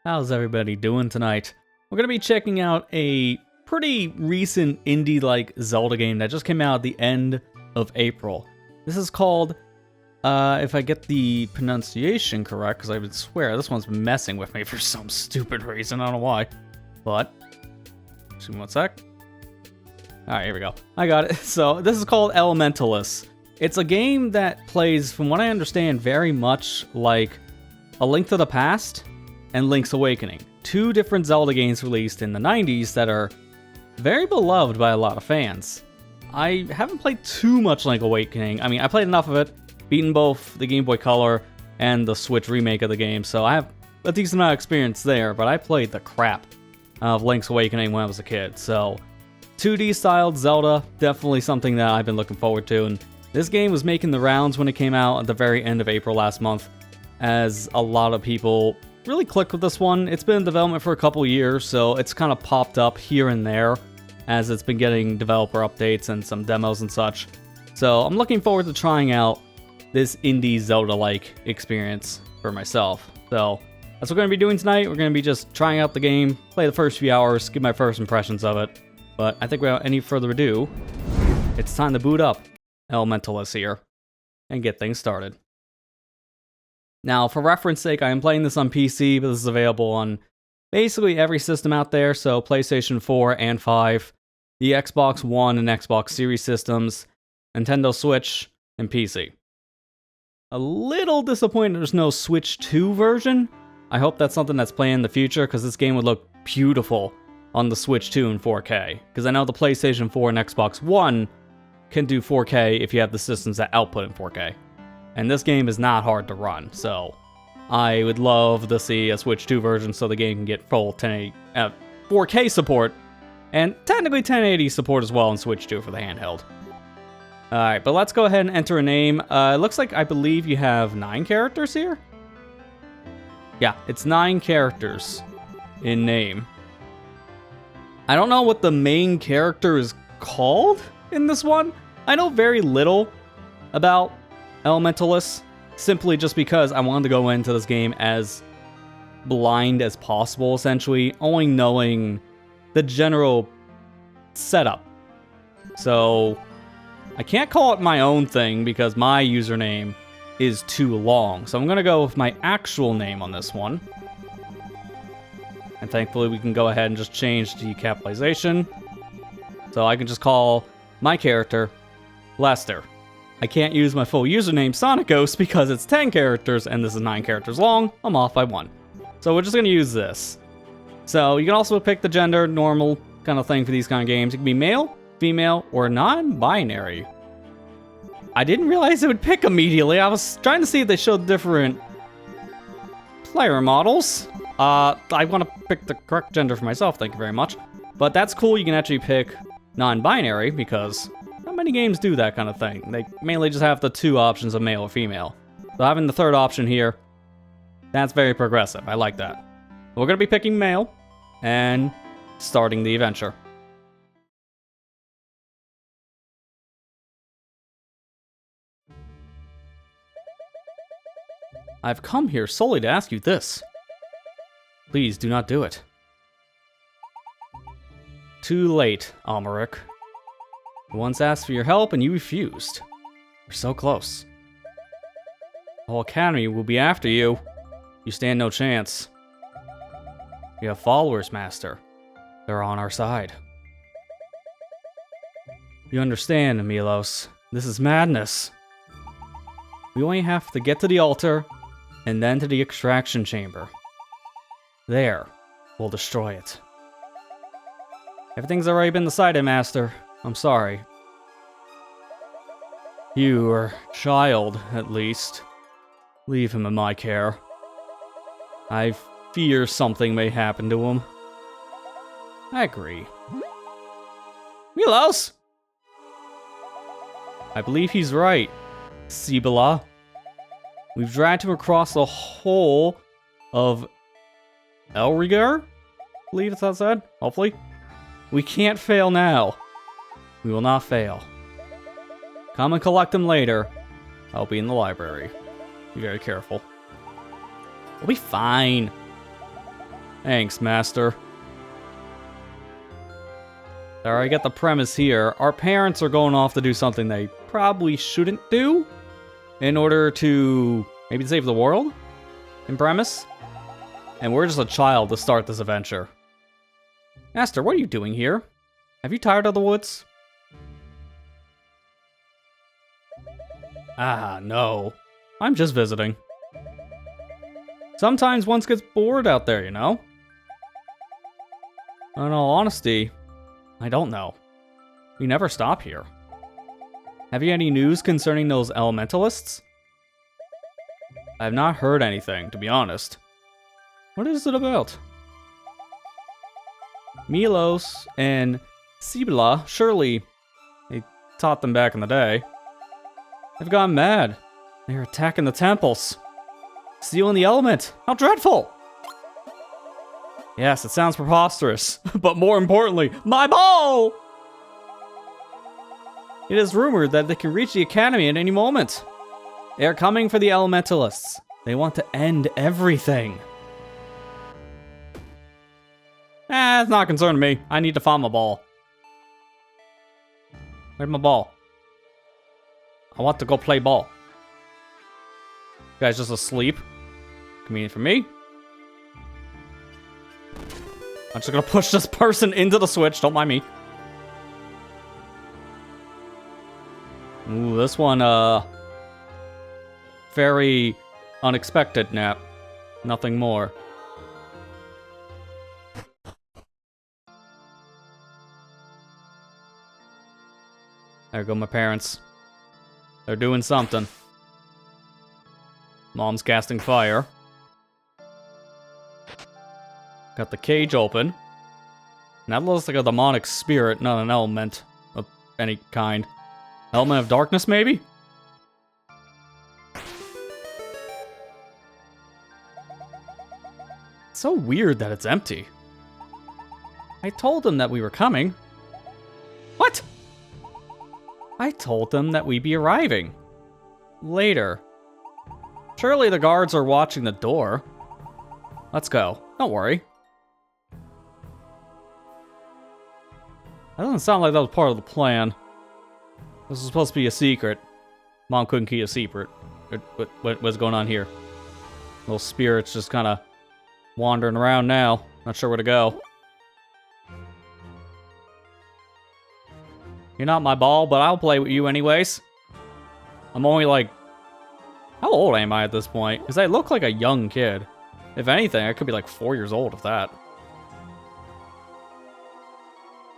How's everybody doing tonight? We're going to be checking out a pretty recent indie-like Zelda game that just came out at the end of April. This is called, if I get the pronunciation correct, because I would swear this one's been messing with me for some stupid reason, I don't know why. But, just give me one sec. Alright, here we go. I got it. So, this is called Elementallis. It's a game that plays, from what I understand, very much like A Link to the Past and Link's Awakening. Two different Zelda games released in the 90s that are very beloved by a lot of fans. I haven't played too much Link Awakening. I mean, I played enough of it, beaten both the Game Boy Color and the Switch remake of the game, so I have a decent amount of experience there, but I played the crap of Link's Awakening when I was a kid, so 2D styled Zelda, definitely something that I've been looking forward to, and this game was making the rounds when it came out at the very end of April last month, as a lot of people really clicked with this one. It's been in development for a couple years, so it's kind of popped up here and there as it's been getting developer updates and some demos and such. So I'm looking forward to trying out this indie Zelda-like experience for myself. So that's what we're going to be doing tonight. We're going to be just trying out the game, play the first few hours, give my first impressions of it. But I think without any further ado, it's time to boot up Elementallis here and get things started. Now, for reference sake, I am playing this on PC, but this is available on basically every system out there, so PlayStation 4 and 5, the Xbox One and Xbox Series systems, Nintendo Switch, and PC. A little disappointed there's no Switch 2 version. I hope that's something that's planned in the future, because this game would look beautiful on the Switch 2 in 4K, because I know the PlayStation 4 and Xbox One can do 4K if you have the systems that output in 4K. And this game is not hard to run, so I would love to see a Switch 2 version so the game can get full 4K support, and technically 1080 support as well in Switch 2 for the handheld. Alright, but let's go ahead and enter a name. It looks like I believe you have 9 characters here? Yeah, it's 9 characters in name. I don't know what the main character is called in this one. I know very little about Elementallis, simply just because I wanted to go into this game as blind as possible, essentially, only knowing the general setup. So, I can't call it my own thing because my username is too long, so I'm going to go with my actual name on this one. And thankfully we can go ahead and just change the capitalization. So I can just call my character Lester. I can't use my full username SonicGhost because it's 10 characters and this is 9 characters long. I'm off by 1. So we're just going to use this. So you can also pick the gender, normal kind of thing for these kind of games. It can be male, female, or non-binary. I didn't realize it would pick immediately. I was trying to see if they showed different player models. I want to pick the correct gender for myself, thank you very much. But that's cool, you can actually pick non-binary because not many games do that kind of thing. They mainly just have the 2 options of male or female. So having the 3rd option here, that's very progressive. I like that. We're going to be picking male and starting the adventure. I've come here solely to ask you this. Please do not do it. Too late, Almeric. I once asked for your help and you refused. We're so close. The whole academy will be after you. You stand no chance. You have followers, Master. They're on our side. You understand, Milos. This is madness. We only have to get to the altar and then to the extraction chamber. There, we'll destroy it. Everything's already been decided, Master. I'm sorry. You, or child, at least. Leave him in my care. I fear something may happen to him. I agree. Milos! I believe he's right, Sibila. We've dragged him across the whole of Elrigar? I believe it's outside, hopefully. We can't fail now. We will not fail. Come and collect him later. I'll be in the library. Be very careful. We'll be fine. Thanks, Master. There, I get the premise here. Our parents are going off to do something they probably shouldn't do in order to maybe save the world, in premise. And we're just a child to start this adventure. Master, what are you doing here? Have you tired of the woods? Ah, no. I'm just visiting. Sometimes one gets bored out there, you know? In all honesty, I don't know. We never stop here. Have you any news concerning those Elementalists? I have not heard anything, to be honest. What is it about? Milos and Sibila, surely they taught them back in the day. They've gone mad. They're attacking the temples. Stealing the element. How dreadful! Yes, it sounds preposterous. But more importantly, my ball! It is rumored that they can reach the academy at any moment. They are coming for the Elementalists. They want to end everything. It's not concerning me. I need to find my ball. Where's my ball? I want to go play ball. You guys just asleep? Convenient for me. I'm just gonna push this person into the switch. Don't mind me. Ooh, this one, very unexpected nap. Nothing more. There go my parents. They're doing something. Mom's casting fire. Got the cage open. And that looks like a demonic spirit, not an element of any kind. Element of darkness, maybe? It's so weird that it's empty. I told them that we were coming. What? I told them that we'd be arriving. Later. Surely the guards are watching the door. Let's go. Don't worry. That doesn't sound like that was part of the plan. This was supposed to be a secret. Mom couldn't keep a secret. What's going on here? Little spirit's just kind of wandering around now. Not sure where to go. You're not my ball, but I'll play with you anyways. I'm only like... How old am I at this point? Because I look like a young kid. If anything, I could be like 4 years old, if that.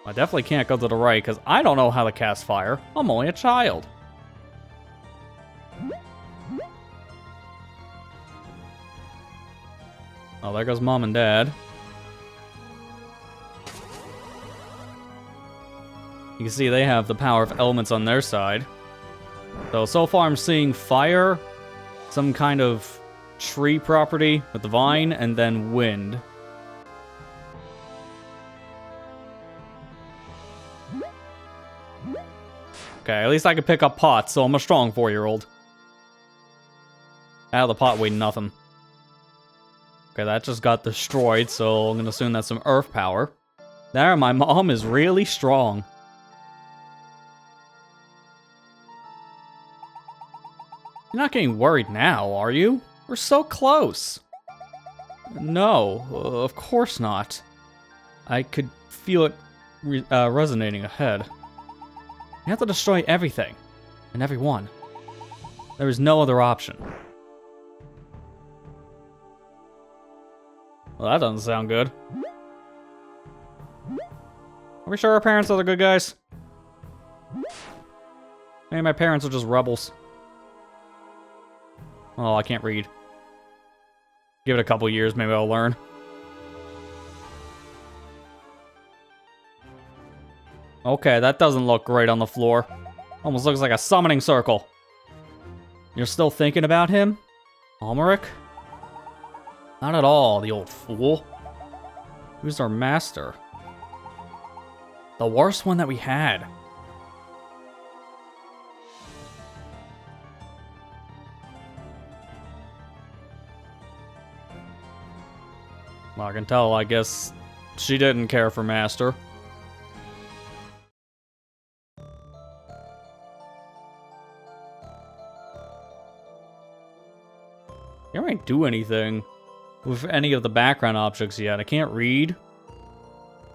I definitely can't go to the right, because I don't know how to cast fire. I'm only a child. Oh, there goes Mom and Dad. You can see they have the power of elements on their side. So far I'm seeing fire, some kind of tree property with the vine, and then wind. Okay, at least I can pick up pots, so I'm a strong 4-year-old. The pot weighed nothing. Okay, that just got destroyed, so I'm gonna assume that's some earth power. There, my mom is really strong. You're not getting worried now, are you? We're so close. No, of course not. I could feel it resonating ahead. You have to destroy everything, and everyone. There is no other option. Well, that doesn't sound good. Are we sure our parents are the good guys? Maybe my parents are just rebels. Oh, I can't read. Give it a couple years, maybe I'll learn. Okay, that doesn't look great on the floor. Almost looks like a summoning circle. You're still thinking about him? Almeric? Not at all, the old fool. Who's our master? The worst one that we had. I can tell, I guess she didn't care for Master. Can't really do anything with any of the background objects yet. I can't read.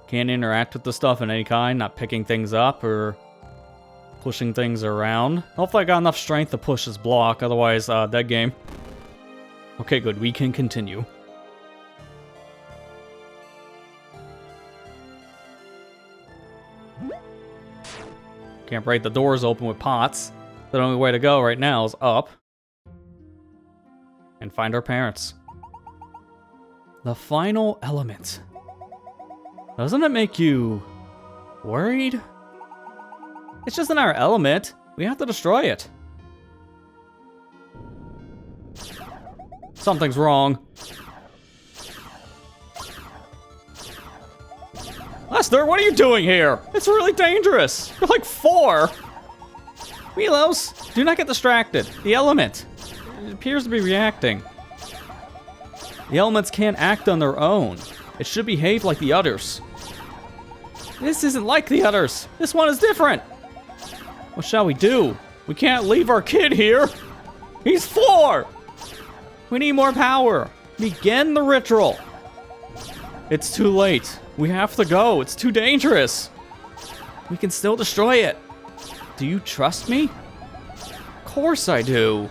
Can't interact with the stuff in any kind, not picking things up or pushing things around. Hopefully I got enough strength to push this block, otherwise, dead game. Okay, good, we can continue. Can't break the doors open with pots. The only way to go right now is up. And find our parents. The final element. Doesn't it make you worried? It's just in our element. We have to destroy it. Something's wrong. Lester, what are you doing here? It's really dangerous. You're like 4. Milos, do not get distracted. The element. It appears to be reacting. The elements can't act on their own. It should behave like the others. This isn't like the others. This one is different. What shall we do? We can't leave our kid here. He's 4. We need more power. Begin the ritual. It's too late. We have to go. It's too dangerous. We can still destroy it. Do you trust me? Of course I do.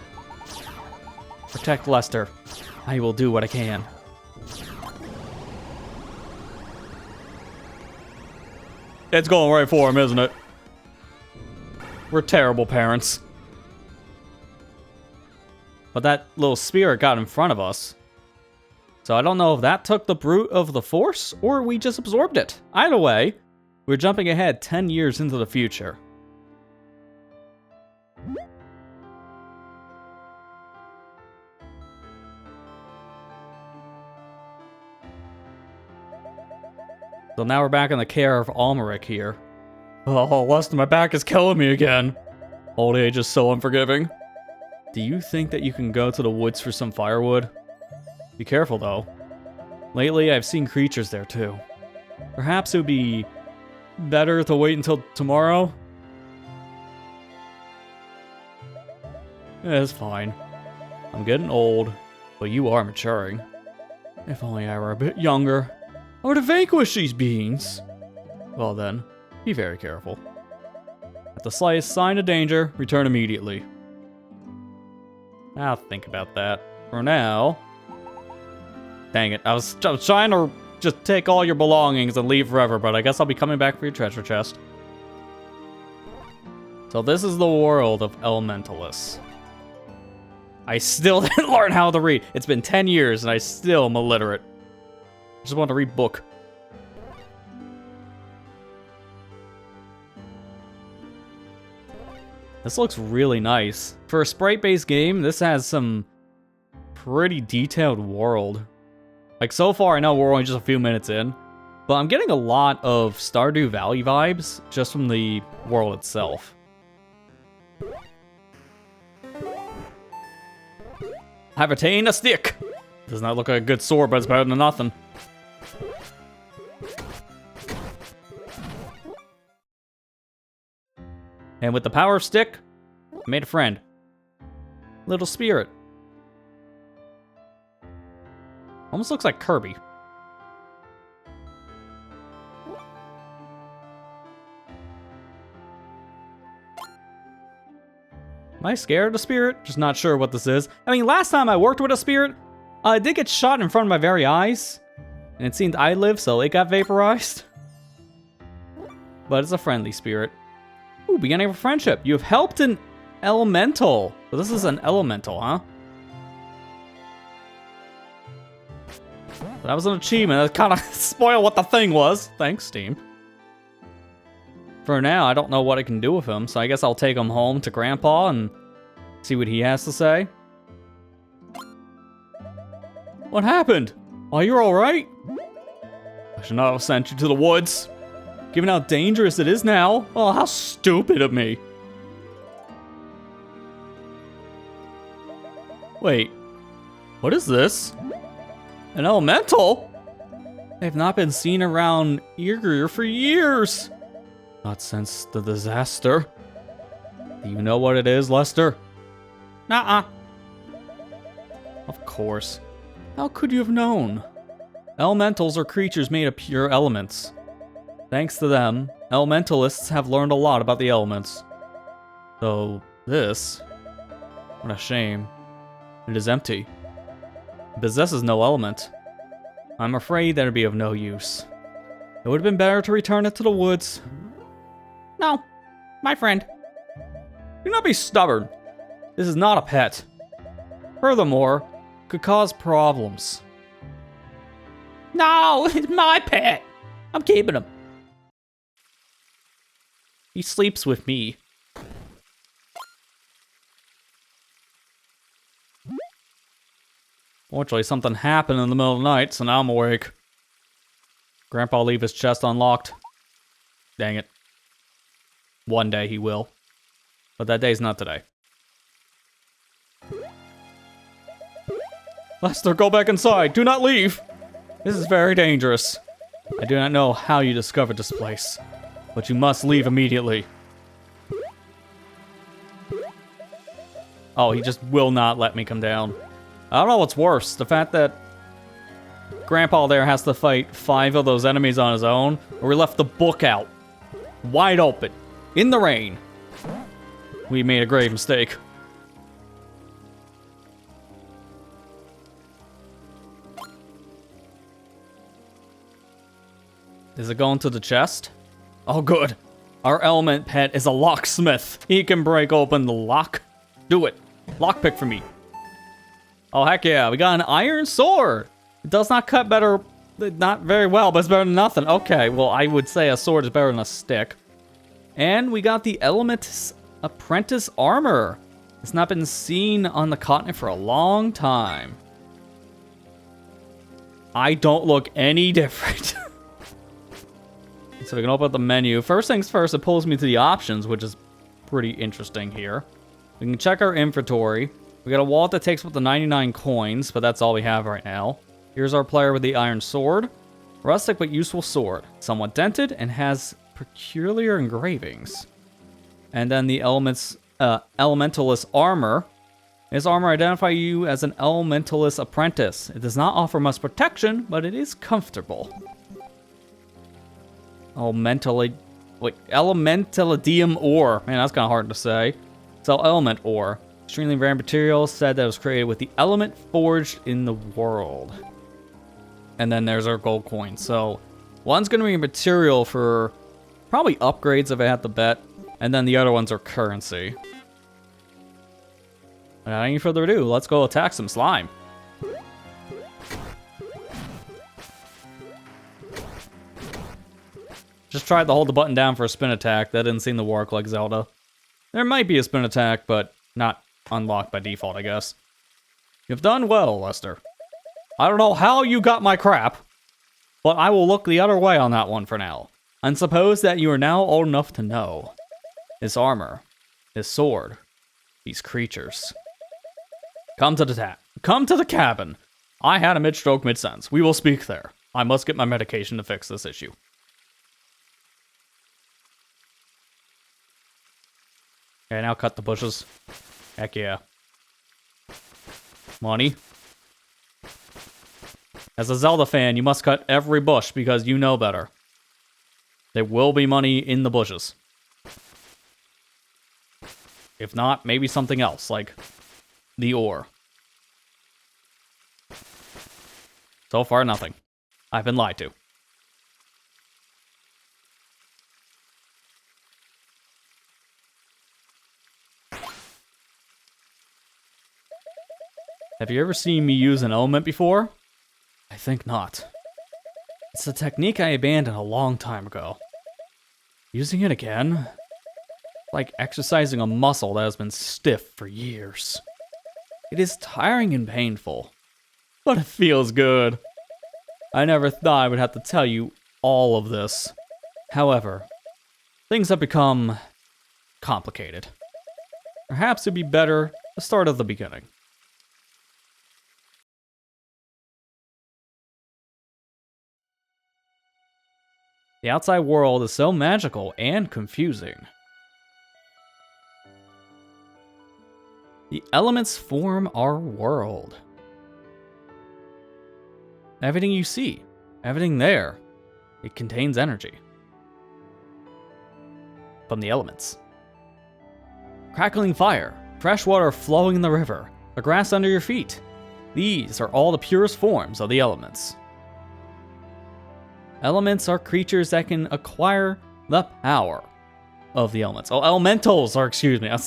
Protect Lester. I will do what I can. It's going right for him, isn't it? We're terrible parents. But that little spirit got in front of us. So I don't know if that took the brute of the force, or we just absorbed it. Either way, we're jumping ahead 10 years into the future. So now we're back in the care of Almeric here. Oh, Lester, my back is killing me again. Old age is so unforgiving. Do you think that you can go to the woods for some firewood? Be careful, though. Lately, I've seen creatures there, too. Perhaps it would be better to wait until tomorrow? It's fine. I'm getting old, but you are maturing. If only I were a bit younger, I would have vanquished these beings. Well then, be very careful. At the slightest sign of danger, return immediately. I'll think about that. For now... Dang it, I was trying to just take all your belongings and leave forever, but I guess I'll be coming back for your treasure chest. So this is the world of Elementallis. I still didn't learn how to read. It's been 10 years and I still am illiterate. I just want to read book. This looks really nice. For a sprite-based game, this has some pretty detailed world. Like, so far, I know we're only just a few minutes in, but I'm getting a lot of Stardew Valley vibes just from the world itself. I've attained a stick! Does not look like a good sword, but it's better than nothing. And with the power of stick, I made a friend. Little spirit. Almost looks like Kirby. Am I scared of the spirit? Just not sure what this is. I mean, last time I worked with a spirit, it did get shot in front of my very eyes. And it seemed I lived, so it got vaporized. But it's a friendly spirit. Ooh, beginning of a friendship. You have helped an elemental. So this is an elemental, huh? That was an achievement. That kind of spoiled what the thing was. Thanks, Steam. For now, I don't know what I can do with him, so I guess I'll take him home to Grandpa and see what he has to say. What happened? Are you alright? I should not have sent you to the woods. Given how dangerous it is now. Oh, how stupid of me. Wait. What is this? An elemental? They've not been seen around here for years. Not since the disaster. Do you know what it is, Lester? Nuh-uh. Of course. How could you have known? Elementals are creatures made of pure elements. Thanks to them, elementalists have learned a lot about the elements. So, this... what a shame. It is empty. It possesses no element. I'm afraid that it'd be of no use. It would have been better to return it to the woods. No, my friend. Do not be stubborn. This is not a pet. Furthermore, it could cause problems. No, it's my pet. I'm keeping him. He sleeps with me. Fortunately, something happened in the middle of the night, so now I'm awake. Grandpa will leave his chest unlocked. Dang it. One day he will. But that day's not today. Lester, go back inside. Do not leave. This is very dangerous. I do not know how you discovered this place, but you must leave immediately. Oh, he just will not let me come down. I don't know what's worse, the fact that Grandpa there has to fight 5 of those enemies on his own, or we left the book out, wide open, in the rain. We made a grave mistake. Is it going to the chest? Oh, good. Our element pet is a locksmith. He can break open the lock. Do it. Lockpick for me. Oh, heck yeah. We got an iron sword. It does not cut better, not very well, but it's better than nothing. Okay, well, I would say a sword is better than a stick. And we got the Elementallis Apprentice armor. It's not been seen on the continent for a long time. I don't look any different. So we can open up the menu. First things first, it pulls me to the options, which is pretty interesting here. We can check our inventory. We got a wallet that takes up to 99 coins, but that's all we have right now. Here's our player with the iron sword. Rustic but useful sword. Somewhat dented and has peculiar engravings. And then the Elementallis armor. This armor identifies you as an Elementallis apprentice. It does not offer much protection, but it is comfortable. Elementalidium ore. Man, that's kind of hard to say. So, element ore. Extremely rare material, said that it was created with the element forged in the world. And then there's our gold coin. So, one's going to be material for probably upgrades if I had to bet. And then the other ones are currency. Without any further ado, let's go attack some slime. Just tried to hold the button down for a spin attack. That didn't seem to work like Zelda. There might be a spin attack, but not unlocked by default, I guess. You've done well, Lester. I don't know how you got my crap, but I will look the other way on that one for now. And suppose that you are now old enough to know. His armor, his sword, these creatures. Come to the cabin. I had a mid-stroke mid-sentence. We will speak there. I must get my medication to fix this issue. Okay, now cut the bushes. Heck yeah. Money. As a Zelda fan, you must cut every bush because you know better. There will be money in the bushes. If not, maybe something else, like the ore. So far, nothing. I've been lied to. Have you ever seen me use an element before? I think not. It's a technique I abandoned a long time ago. Using it again? Like exercising a muscle that has been stiff for years. It is tiring and painful, but it feels good. I never thought I would have to tell you all of this. However, things have become complicated. Perhaps it'd be better to start at the beginning. The outside world is so magical and confusing. The elements form our world. Everything you see, everything there, it contains energy from the elements. Crackling fire, fresh water flowing in the river, the grass under your feet. These are all the purest forms of the elements. Elements are creatures that can acquire the power of the elements. Oh, elementals are,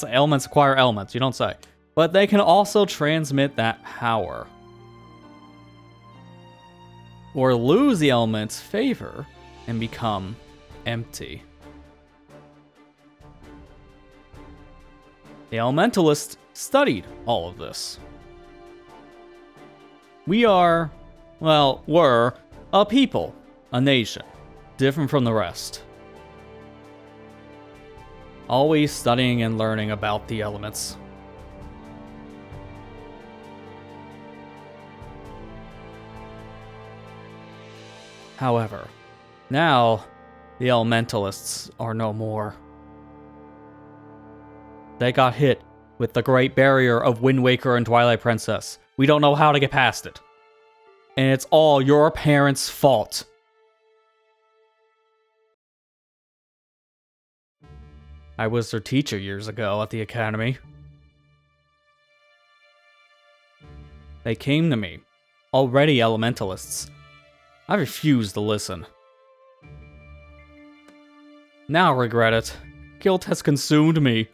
elements acquire elements, you don't say. But they can also transmit that power. Or lose the element's favor and become empty. The Elementalists studied all of this. We were a people, a nation, different from the rest. Always studying and learning about the elements. However, now the Elementalists are no more. They got hit with the Great Barrier of Wind Waker and Twilight Princess. We don't know how to get past it. And it's all your parents' fault. I was their teacher years ago at the academy. They came to me, already Elementalists. I refused to listen. Now I regret it. Guilt has consumed me.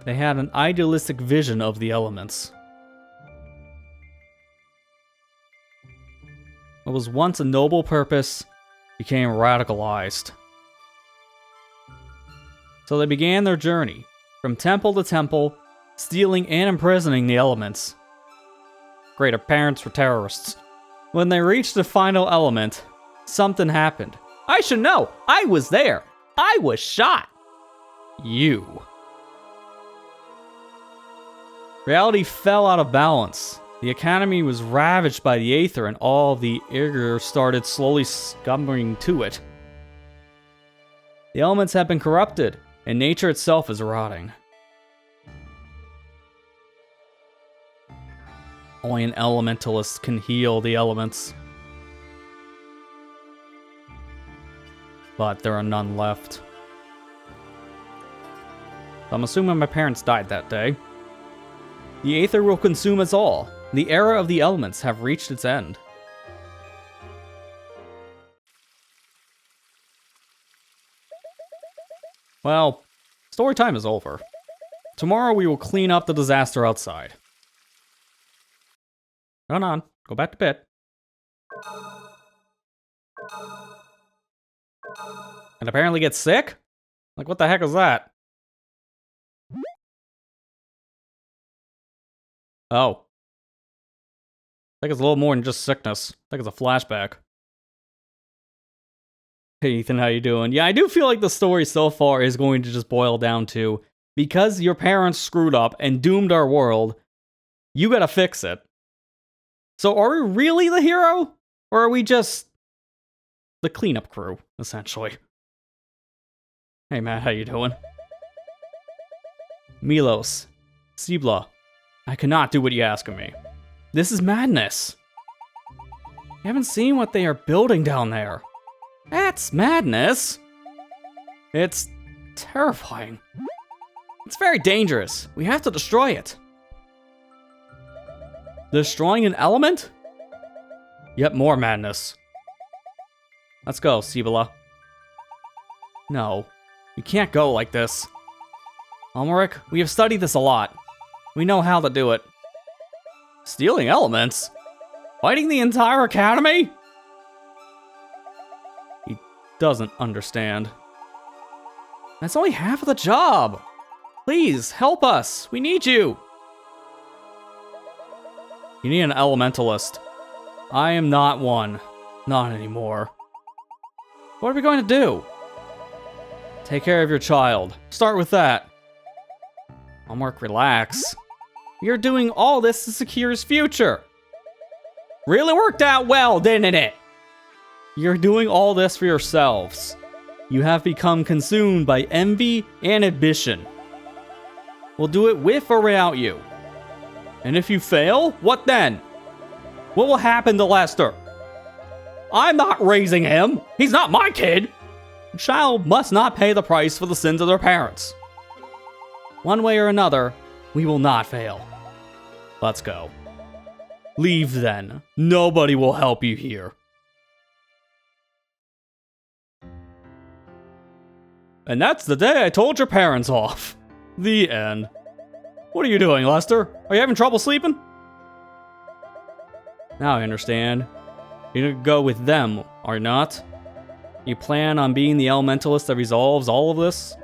They had an idealistic vision of the elements. What was once a noble purpose became radicalized. So they began their journey, from temple to temple, stealing and imprisoning the elements. Great, our parents were terrorists. When they reached the final element, something happened. I should know! I was there! I was shot! You. Reality fell out of balance. The academy was ravaged by the Aether, and all the Aegir started slowly succumbing to it. The elements have been corrupted, and nature itself is rotting. Only an elementalist can heal the elements. But there are none left. I'm assuming my parents died that day. The Aether will consume us all. The era of the elements have reached its end. Well, story time is over. Tomorrow we will clean up the disaster outside. Run on, go back to bed. And apparently get sick? Like, what the heck is that? Oh. I think it's a little more than just sickness. I think it's a flashback. Hey Ethan, how you doing? Yeah, I do feel like the story so far is going to just boil down to, because your parents screwed up and doomed our world, you gotta fix it. So are we really the hero? Or are we just the cleanup crew, essentially? Hey Matt, how you doing? Milos, Sibla, I cannot do what you ask of me. This is madness. You haven't seen what they are building down there. That's madness. It's terrifying. It's very dangerous. We have to destroy it. Destroying an element? Yet more madness. Let's go, Sibila. No, you can't go like this. Almeric, we have studied this a lot. We know how to do it. Stealing elements? Fighting the entire academy? He doesn't understand. That's only half of the job. Please, help us. We need you. You need an elementalist. I am not one. Not anymore. What are we going to do? Take care of your child. Start with that. Almeric, relax. We are doing all this to secure his future. Really worked out well, didn't it? You're doing all this for yourselves. You have become consumed by envy and ambition. We'll do it with or without you. And if you fail, what then? What will happen to Lester? I'm not raising him. He's not my kid. A child must not pay the price for the sins of their parents. One way or another, we will not fail. Let's go. Leave then. Nobody will help you here. And that's the day I told your parents off. The end. What are you doing, Lester? Are you having trouble sleeping? Now I understand. You're gonna go with them, are you not? You plan on being the Elementalist that resolves all of this?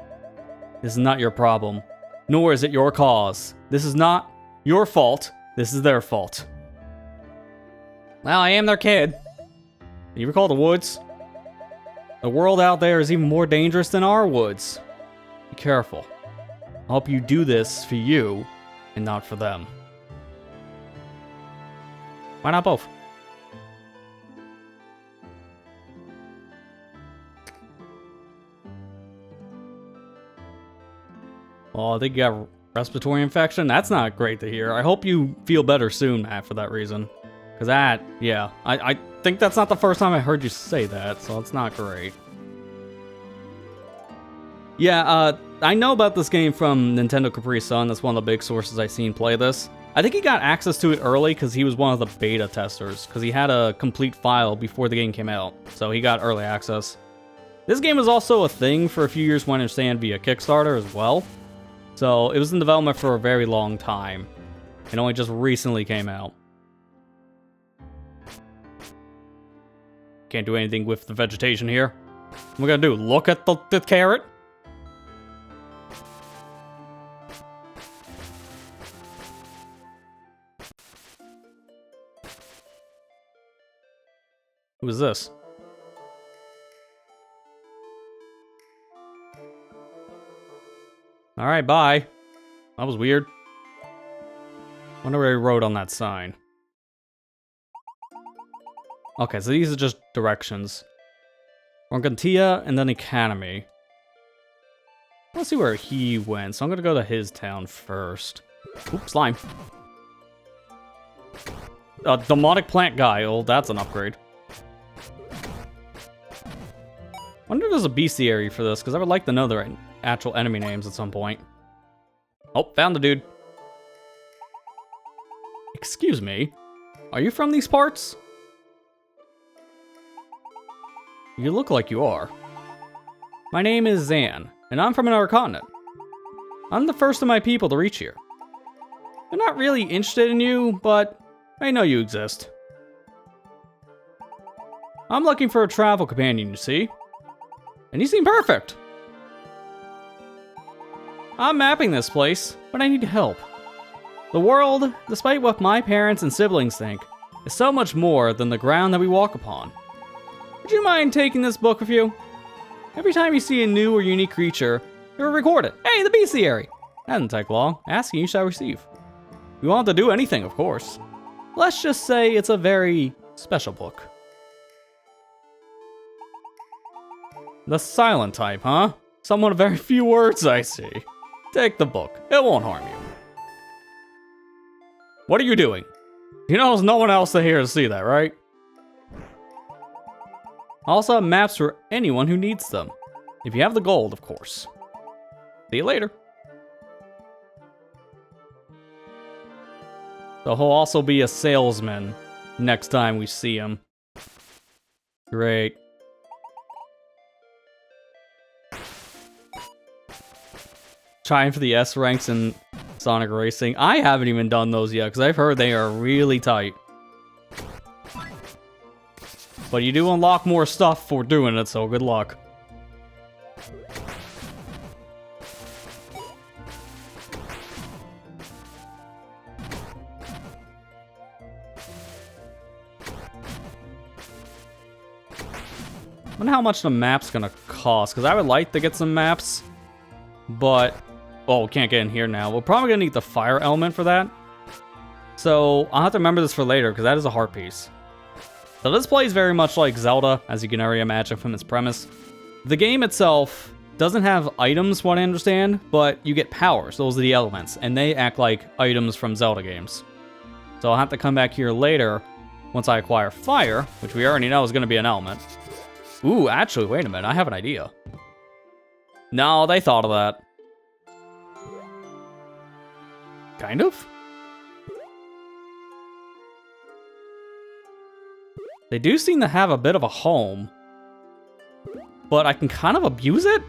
This is not your problem. Nor is it your cause. This is not your fault. This is their fault. Well, I am their kid. You recall the woods? The world out there is even more dangerous than our woods. Be careful. I hope you do this for you and not for them. Why not both? Well, I think you got respiratory infection. That's not great to hear. I hope you feel better soon, Matt, for that reason. Because that, yeah, I think that's not the first time I heard you say that, so it's not great. Yeah, I know about this game from Nintendo Capri Sun. That's one of the big sources I've seen play this. I think he got access to it early because he was one of the beta testers, because he had a complete file before the game came out, so he got early access. This game was also a thing for a few years, when I understand, via Kickstarter as well. So it was in development for a very long time. It only just recently came out. Can't do anything with the vegetation here. What am I gonna do? Look at the carrot? Who is this? Alright, bye. That was weird. Wonder where he wrote on that sign. Okay, so these are just directions. Organtia and then Academy. Let's see where he went, so I'm gonna go to his town first. Oops, slime. Demonic plant guy. Oh, that's an upgrade. Wonder if there's a bestiary for this, because I would like to know the actual enemy names at some point. Oh, found the dude. Excuse me. Are you from these parts? You look like you are. My name is Zan, and I'm from another continent. I'm the first of my people to reach here. I'm not really interested in you, but I know you exist. I'm looking for a travel companion, you see? And you seem perfect. I'm mapping this place, but I need help. The world, despite what my parents and siblings think, is so much more than the ground that we walk upon. Would you mind taking this book with you? Every time you see a new or unique creature, you'll record it. Hey, the bestiary! That doesn't take long. Asking you shall receive. You want to do anything, of course. Let's just say it's a very special book. The silent type, huh? Someone of very few words, I see. Take the book. It won't harm you. What are you doing? You know there's no one else here to see that, right? I also have maps for anyone who needs them. If you have the gold, of course. See you later. So he'll also be a salesman next time we see him. Great. Trying for the S ranks in Sonic Racing. I haven't even done those yet, because I've heard they are really tight. But you do unlock more stuff for doing it, so good luck. I wonder how much the map's gonna cost, because I would like to get some maps, but... oh, can't get in here now. We're probably gonna need the fire element for that. So I'll have to remember this for later, because that is a heart piece. So this plays very much like Zelda, as you can already imagine from its premise. The game itself doesn't have items, what I understand, but you get powers. Those are the elements, and they act like items from Zelda games. So I'll have to come back here later once I acquire fire, which we already know is going to be an element. Ooh, actually, wait a minute. I have an idea. No, they thought of that. Kind of? They do seem to have a bit of a home, but I can kind of abuse it?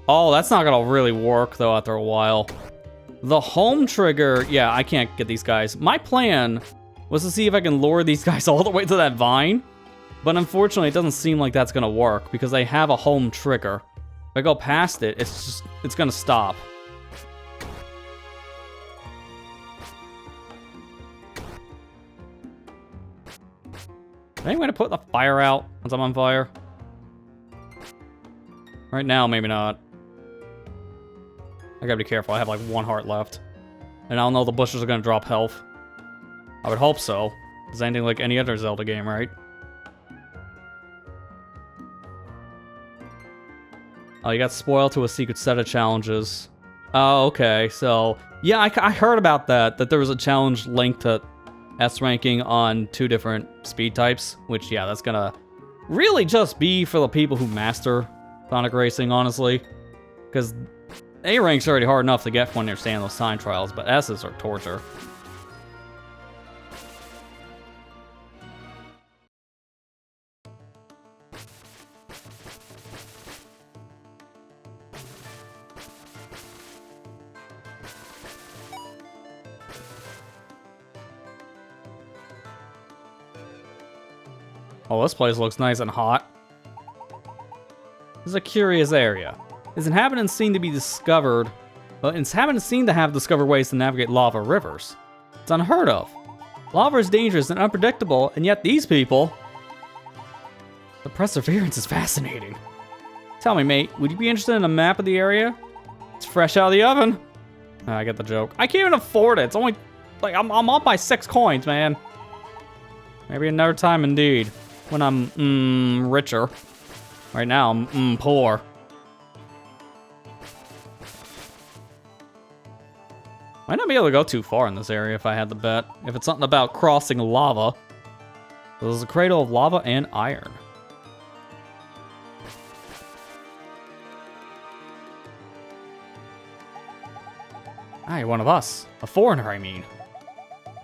Oh, that's not gonna really work, though, after a while. The home trigger, yeah, I can't get these guys. My plan was to see if I can lure these guys all the way to that vine, but unfortunately, it doesn't seem like that's gonna work, because they have a home trigger. If I go past it, it's gonna stop. Am I going to put the fire out once I'm on fire? Right now, maybe not. I gotta be careful, I have like 1 heart left. And I don't know if the bushes are gonna drop health. I would hope so. It's anything like any other Zelda game, right? Oh, you got spoiled to a secret set of challenges. Oh, okay, so... Yeah, I heard about that there was a challenge linked to S ranking on 2 different speed types, which, yeah, that's gonna really just be for the people who master Sonic Racing, honestly. Because A rank's already hard enough to get when you're standing those time trials, but S's are torture. Oh, this place looks nice and hot. This is a curious area. Its inhabitants seem to be discovered, but inhabitants seem to have discovered ways to navigate lava rivers. It's unheard of. Lava is dangerous and unpredictable, and yet these people... The perseverance is fascinating. Tell me, mate, would you be interested in a map of the area? It's fresh out of the oven. Oh, I get the joke. I can't even afford it. It's only... Like, I'm up by 6 coins, man. Maybe another time indeed. When I'm, richer. Right now, I'm, poor. Might not be able to go too far in this area if I had the bet. If it's something about crossing lava. There's a cradle of lava and iron. Ah, you're one of us. A foreigner, I mean.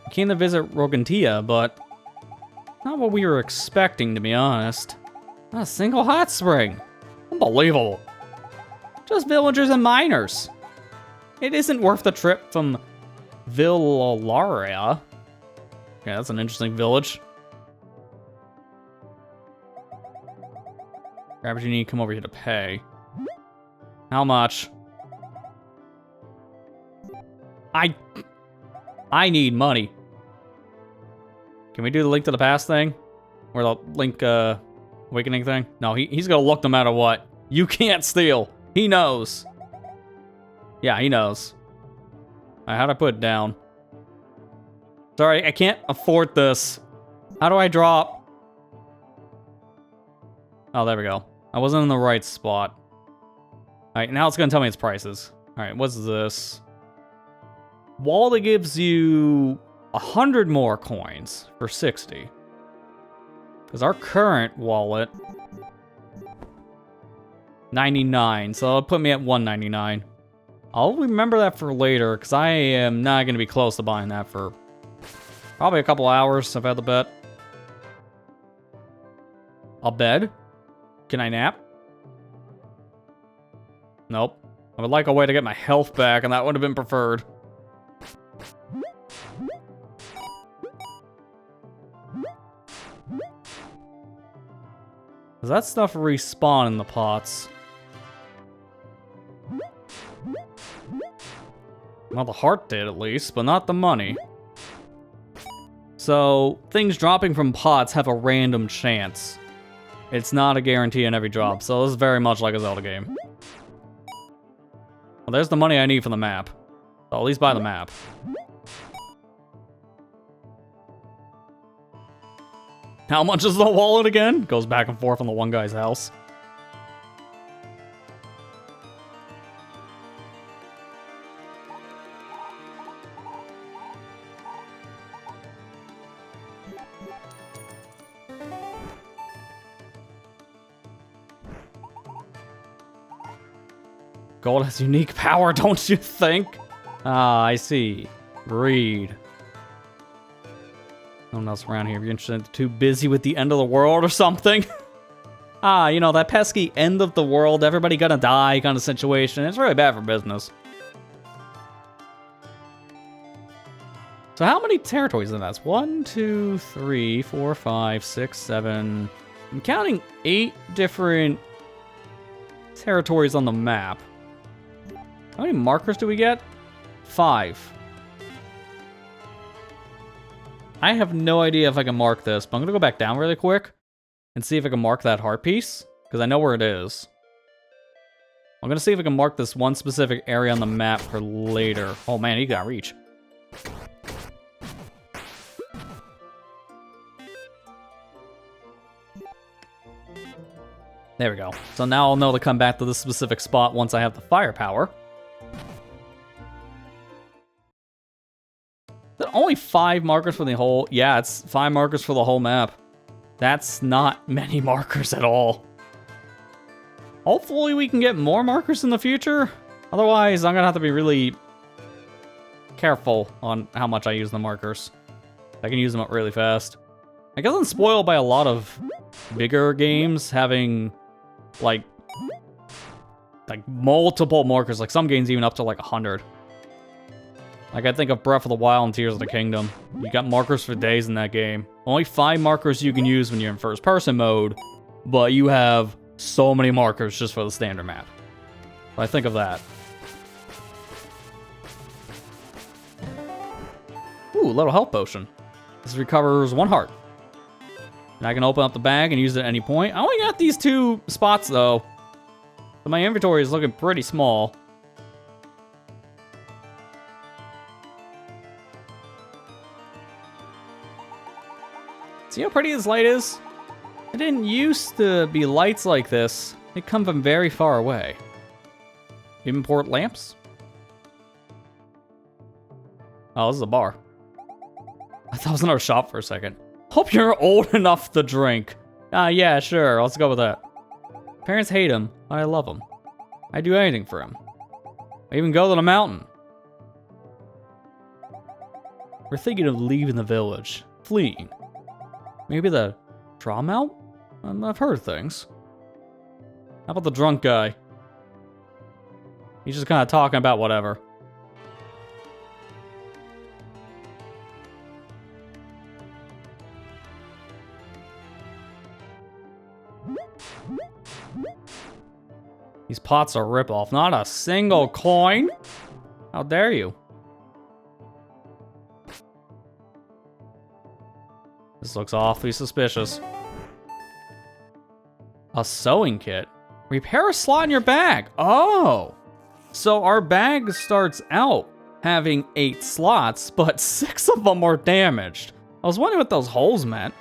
I came to visit Rogantia, but... Not what we were expecting, to be honest. Not a single hot spring. Unbelievable. Just villagers and miners. It isn't worth the trip from Villaria. Yeah, that's an interesting village. Grab what you need, come over here to pay. How much? I need money. Can we do the Link to the Past thing? Or the Link, Awakening thing? No, he's gonna look no matter what. You can't steal. He knows. Yeah, he knows. Alright, how'd I put it down? Sorry, I can't afford this. How do I drop? Oh, there we go. I wasn't in the right spot. Alright, now it's gonna tell me its prices. Alright, what's this? Wallet gives you 100 more coins for 60. Because our current wallet... 99, so it'll put me at 199. I'll remember that for later, because I am not going to be close to buying that for probably a couple hours if I had the bet. A bed? Can I nap? Nope. I would like a way to get my health back, and that would have been preferred. Does that stuff respawn in the pots? Well, the heart did at least, but not the money. So, things dropping from pots have a random chance. It's not a guarantee in every drop, so this is very much like a Zelda game. Well, there's the money I need for the map. So at least buy the map. How much is the wallet again? Goes back and forth on the one guy's house. Gold has unique power, don't you think? Ah, I see. Greed. No one else around here. If you're interested, too busy with the end of the world or something. Ah, you know, that pesky end of the world, everybody gonna die kind of situation. It's really bad for business. So how many territories in that? 1, 2, 3, 4, 5, 6, 7. I'm counting 8 different territories on the map. How many markers do we get? 5. I have no idea if I can mark this, but I'm gonna go back down really quick and see if I can mark that heart piece, because I know where it is. I'm gonna see if I can mark this one specific area on the map for later. Oh man, he got reach. There we go. So now I'll know to come back to this specific spot once I have the firepower. Only 5 markers for the whole... Yeah, it's 5 markers for the whole map. That's not many markers at all. Hopefully we can get more markers in the future. Otherwise, I'm gonna have to be really careful on how much I use the markers. I can use them up really fast. I guess I'm spoiled by a lot of bigger games having like multiple markers. Like some games even up to like 100. Like I think of Breath of the Wild and Tears of the Kingdom. You got markers for days in that game. Only 5 markers you can use when you're in first person mode, but you have so many markers just for the standard map. So I think of that. Ooh, little health potion. This recovers 1 heart. And I can open up the bag and use it at any point. I only got these 2 spots though. So my inventory is looking pretty small. See how pretty this light is? It didn't used to be lights like this. They come from very far away. Import lamps? Oh, this is a bar. I thought it was another shop for a second. Hope you're old enough to drink. Yeah, sure. Let's go with that. Parents hate him, but I love him. I'd do anything for him. I even go to the mountain. We're thinking of leaving the village. Fleeing. Maybe the trauma out? I've heard things. How about the drunk guy? He's just kind of talking about whatever. These pots are a ripoff. Not a single coin? How dare you? This looks awfully suspicious. A sewing kit? Repair a slot in your bag. Oh! So our bag starts out having 8 slots, but 6 of them are damaged. I was wondering what those holes meant.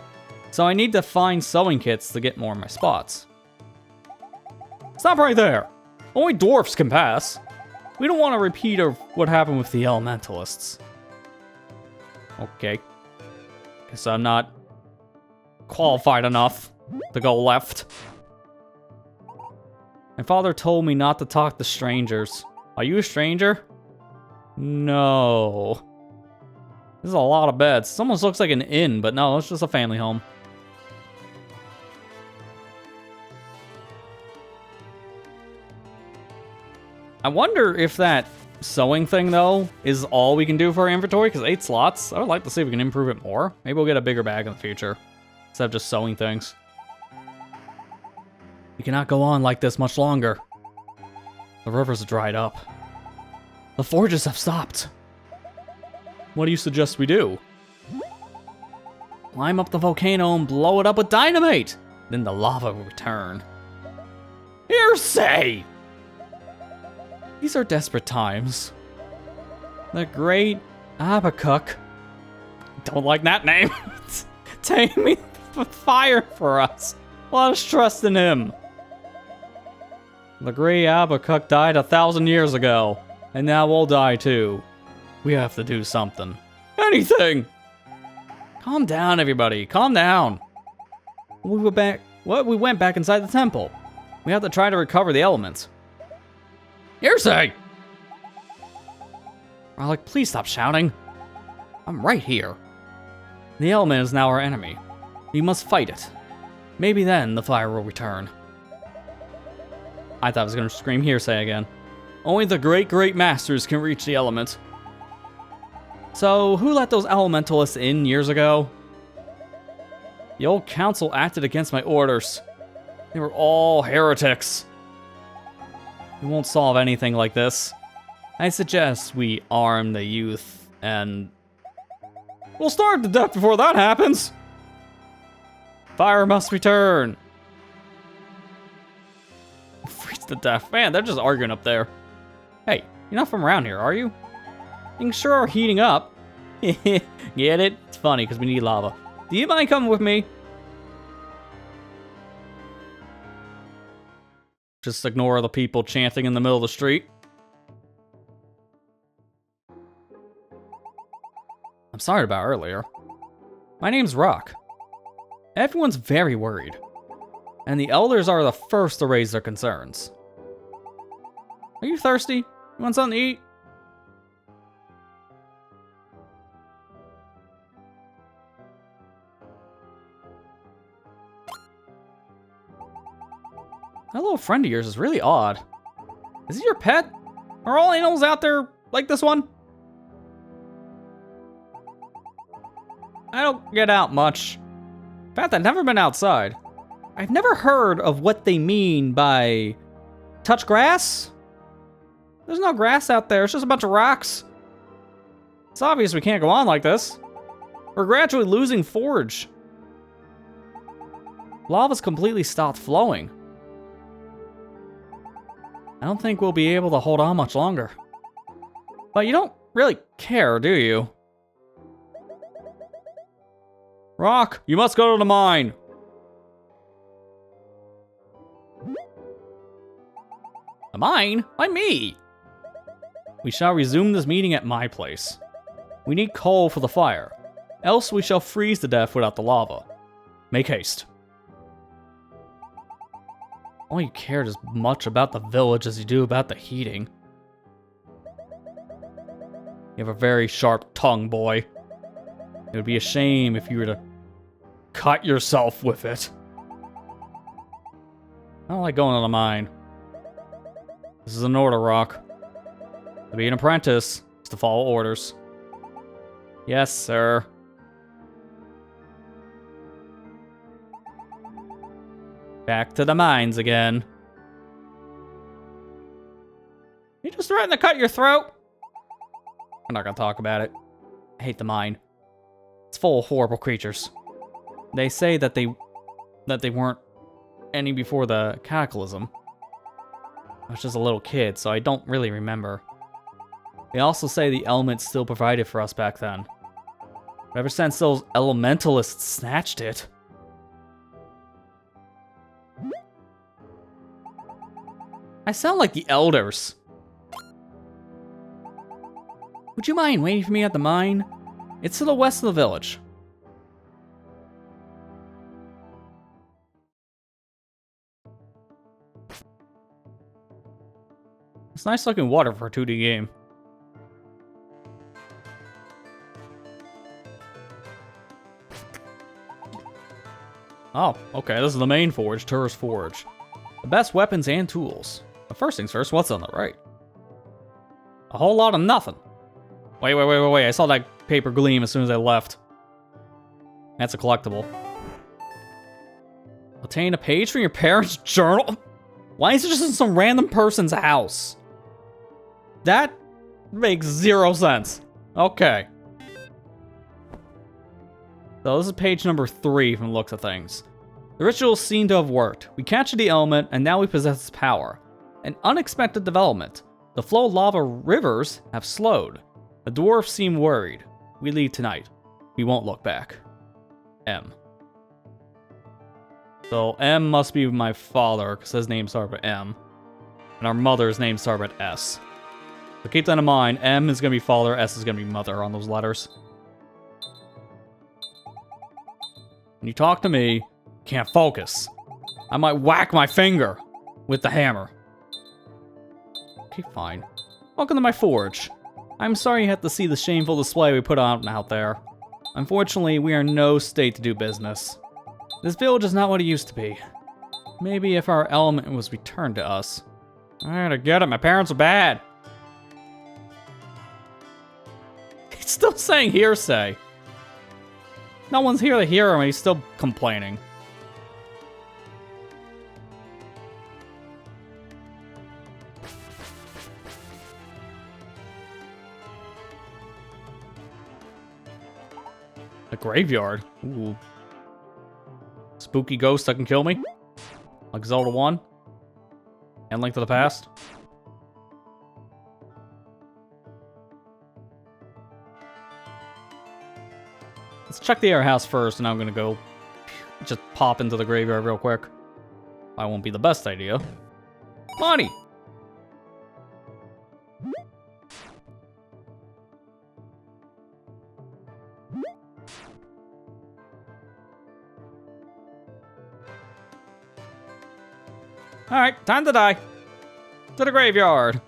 So I need to find sewing kits to get more of my spots. Stop right there. Only dwarfs can pass. We don't want a repeat of what happened with the Elementalists. Okay. Guess I'm not qualified enough to go left. My father told me not to talk to strangers. Are you a stranger? No. This is a lot of beds. This almost looks like an inn, but no, it's just a family home. I wonder if that sewing thing, though, is all we can do for our inventory, because 8 slots. I would like to see if we can improve it more. Maybe we'll get a bigger bag in the future, instead of just sewing things. We cannot go on like this much longer. The rivers dried up. The forges have stopped. What do you suggest we do? Climb up the volcano and blow it up with dynamite. Then the lava will return. Hearsay! These are desperate times. The Great Abakuk. Don't like that name. Taming the fire for us. Let us trust in him. The Great Abakuk died 1,000 years ago, and now we'll die too. We have to do something. Anything! Calm down, everybody. Calm down. We went back inside the temple. We have to try to recover the elements. Hearsay! Rollick, please stop shouting. I'm right here. The element is now our enemy. We must fight it. Maybe then the fire will return. I thought I was going to scream hearsay again. Only the great masters can reach the element. So, who let those elementalists in years ago? The old council acted against my orders. They were all heretics. We won't solve anything like this. I suggest we arm the youth and... We'll starve to death before that happens! Fire must return! Freeze to death. Man, they're just arguing up there. Hey, you're not from around here, are you? Things sure are heating up. Get it? It's funny, because we need lava. Do you mind coming with me? Just ignore the people chanting in the middle of the street. I'm sorry about earlier. My name's Rock. Everyone's very worried. And the elders are the first to raise their concerns. Are you thirsty? You want something to eat? That little friend of yours is really odd. Is he your pet? Are all animals out there like this one? I don't get out much. In fact, I've never been outside. I've never heard of what they mean by touch grass. There's no grass out there, it's just a bunch of rocks. It's obvious we can't go on like this. We're gradually losing forage. Lava's completely stopped flowing. I don't think we'll be able to hold on much longer. But you don't really care, do you? Rock, you must go to the mine. The mine? Why me? We shall resume this meeting at my place. We need coal for the fire, else we shall freeze to death without the lava. Make haste. All you cared as much about the village as you do about the heating. You have a very sharp tongue, boy. It would be a shame if you were to cut yourself with it. I don't like going on a mine. This is an order, Rock. To be an apprentice is to follow orders. Yes, sir. Back to the mines again. You just threatened to cut your throat? I'm not gonna talk about it. I hate the mine. It's full of horrible creatures. They say that they weren't any before the cataclysm. I was just a little kid, so I don't really remember. They also say the elements still provided for us back then. But ever since those elementalists snatched it. I sound like the elders. Would you mind waiting for me at the mine? It's to the west of the village. It's nice looking water for a 2D game. Oh, okay, this is the main forge, Tourist Forge. The best weapons and tools. But first things first, what's on the right? A whole lot of nothing. Wait, I saw that paper gleam as soon as I left. That's a collectible. Obtain a page from your parents' journal? Why is it just in some random person's house? That makes zero sense. Okay. So this is page number 3 from the looks of things. The rituals seem to have worked. We captured the element, and now we possess its power. An unexpected development. The flow of lava rivers have slowed. The dwarfs seem worried. We leave tonight. We won't look back. M. So M must be my father, because his name starts with M. And our mother's name starts with S. So keep that in mind. M is going to be father, S is going to be mother on those letters. When you talk to me, you can't focus. I might whack my finger with the hammer. Okay, fine. Welcome to my forge. I'm sorry you had to see the shameful display we put on out there. Unfortunately, we are in no state to do business. This village is not what it used to be. Maybe if our element was returned to us. I gotta get it, my parents are bad. He's still saying hearsay. No one's here to hear him, and he's still complaining. A graveyard. Ooh. Spooky ghost that can kill me. Like Zelda 1. And Link to the Past. Let's check the air house first, and I'm gonna go just pop into the graveyard real quick. That won't be the best idea. Money! Alright, time to die. To the graveyard.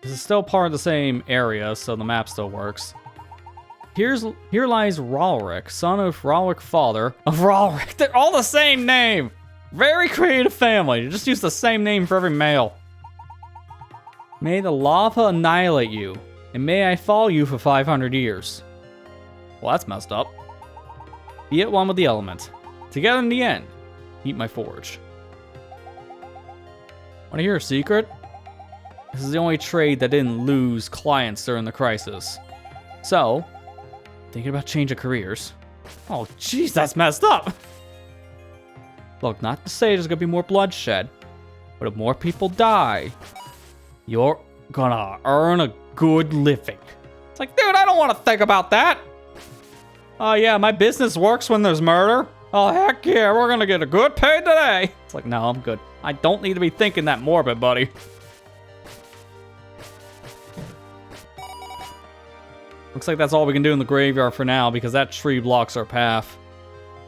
This is still part of the same area, so the map still works. Here lies Ralric, son of Ralric father of Ralric. They're all the same name! Very creative family. You just use the same name for every male. May the lava annihilate you, and may I follow you for 500 years. Well, that's messed up. Be at one with the element. Together in the end, meet my forge. Wanna hear a secret? This is the only trade that didn't lose clients during the crisis. So, thinking about changing careers. Oh, jeez, that's messed up. Look, not to say there's gonna be more bloodshed, but if more people die, you're gonna earn a good living. It's like, dude, I don't want to think about that. Oh, yeah, my business works when there's murder. Oh, heck yeah, we're gonna get a good pay today. It's like, no, I'm good. I don't need to be thinking that morbid, buddy. Looks like that's all we can do in the graveyard for now, because that tree blocks our path.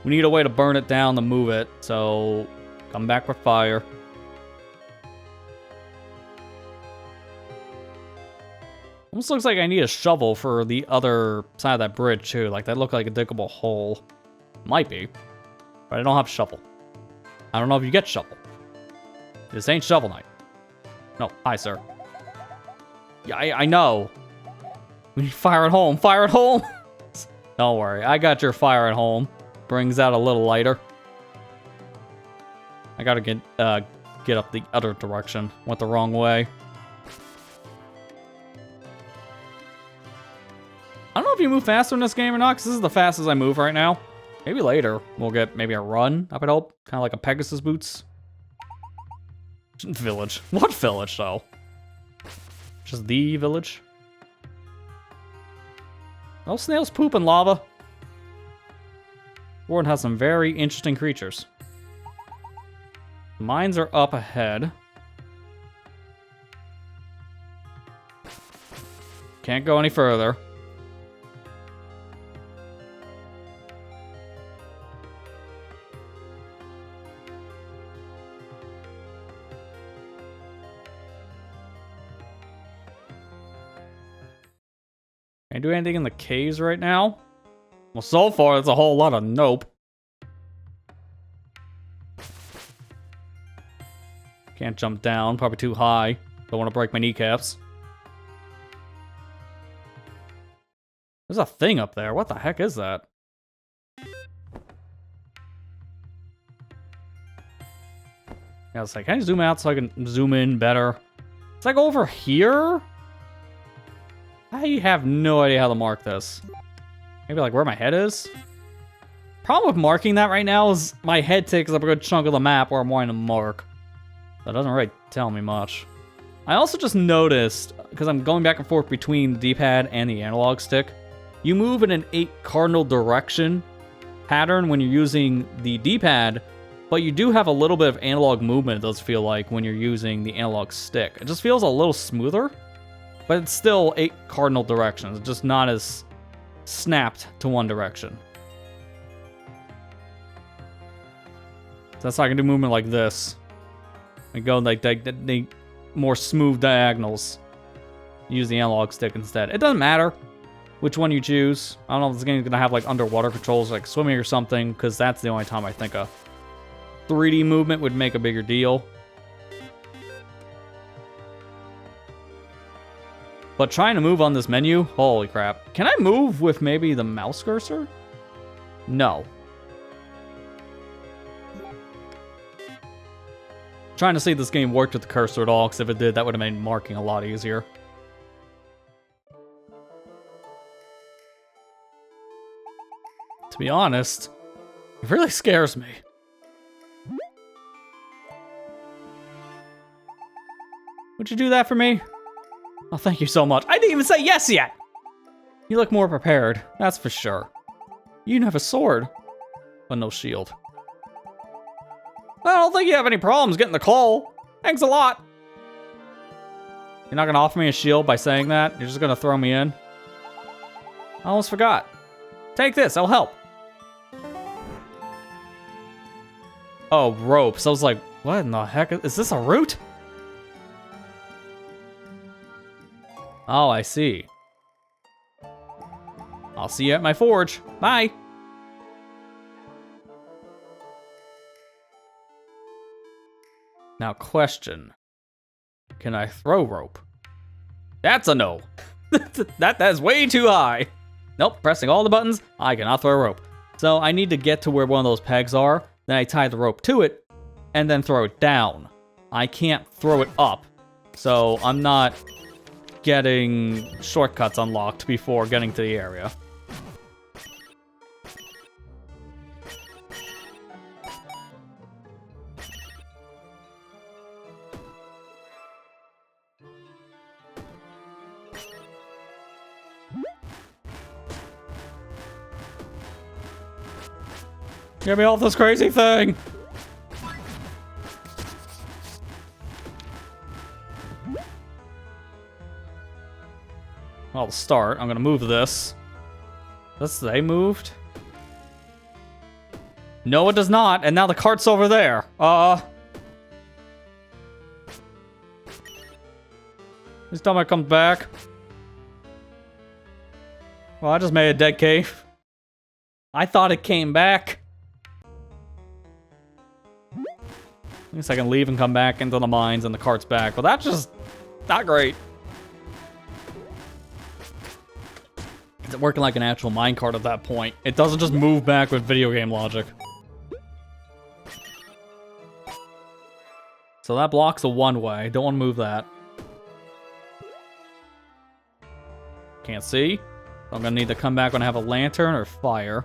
We need a way to burn it down to move it, so come back with fire. Almost looks like I need a shovel for the other side of that bridge, too. Like, that looked like a diggable hole. Might be. But I don't have shovel. I don't know if you get shovel. This ain't Shovel Knight. No, hi, sir. Yeah, I know. We need fire at home. Fire at home! Don't worry, I got your fire at home. Brings out a little lighter. I gotta get up the other direction. Went the wrong way. I don't know if you move faster in this game or not, because this is the fastest I move right now. Maybe later we'll get maybe a run, I would hope. Kind of like a Pegasus boots. Village. What village, though? Just the village? Oh, snails poop in lava. Warden has some very interesting creatures. Mines are up ahead. Can't go any further. Can I do anything in the caves right now? Well, so far, it's a whole lot of nope. Can't jump down, probably too high. Don't want to break my kneecaps. There's a thing up there. What the heck is that? Yeah, it's like, can I zoom out so I can zoom in better? It's like over here? I have no idea how to mark this. Maybe like where my head is? Problem with marking that right now is my head takes up a good chunk of the map where I'm wanting to mark. That doesn't really tell me much. I also just noticed, because I'm going back and forth between the D-pad and the analog stick, you move in an 8 cardinal direction pattern when you're using the D-pad, but you do have a little bit of analog movement, it does feel like, when you're using the analog stick. It just feels a little smoother, but it's still 8 cardinal directions, just not as snapped to one direction. So that's how I can do movement like this. And go like the more smooth diagonals. Use the analog stick instead. It doesn't matter which one you choose. I don't know if this game's gonna have like underwater controls like swimming or something, because that's the only time I think a 3D movement would make a bigger deal. But trying to move on this menu, holy crap. Can I move with maybe the mouse cursor? No. Trying to see if this game worked with the cursor at all, because if it did, that would have made marking a lot easier. To be honest, it really scares me. Would you do that for me? Oh, thank you so much. I didn't even say yes yet! You look more prepared, that's for sure. You even have a sword, but no shield. I don't think you have any problems getting the coal. Thanks a lot. You're not gonna offer me a shield by saying that? You're just gonna throw me in? I almost forgot. Take this, I'll help. Oh, ropes. I was like, what in the heck? Is this a route? Oh, I see. I'll see you at my forge. Bye. Now, question. Can I throw rope? That's a no. That is way too high. Nope, pressing all the buttons, I cannot throw rope. So I need to get to where one of those pegs are, then I tie the rope to it, and then throw it down. I can't throw it up, so I'm not getting shortcuts unlocked before getting to the area. Get me off this crazy thing! I'll start. I'm gonna move this. Does they moved? No, it does not, and now the cart's over there. Please tell me it comes back. Well, I just made a dead cave. I thought it came back. I guess I can leave and come back into the mines and the cart's back, but that's just not great. Is it working like an actual minecart at that point? It doesn't just move back with video game logic. So that blocks a one-way. Don't want to move that. Can't see. I'm gonna need to come back when I have a lantern or fire.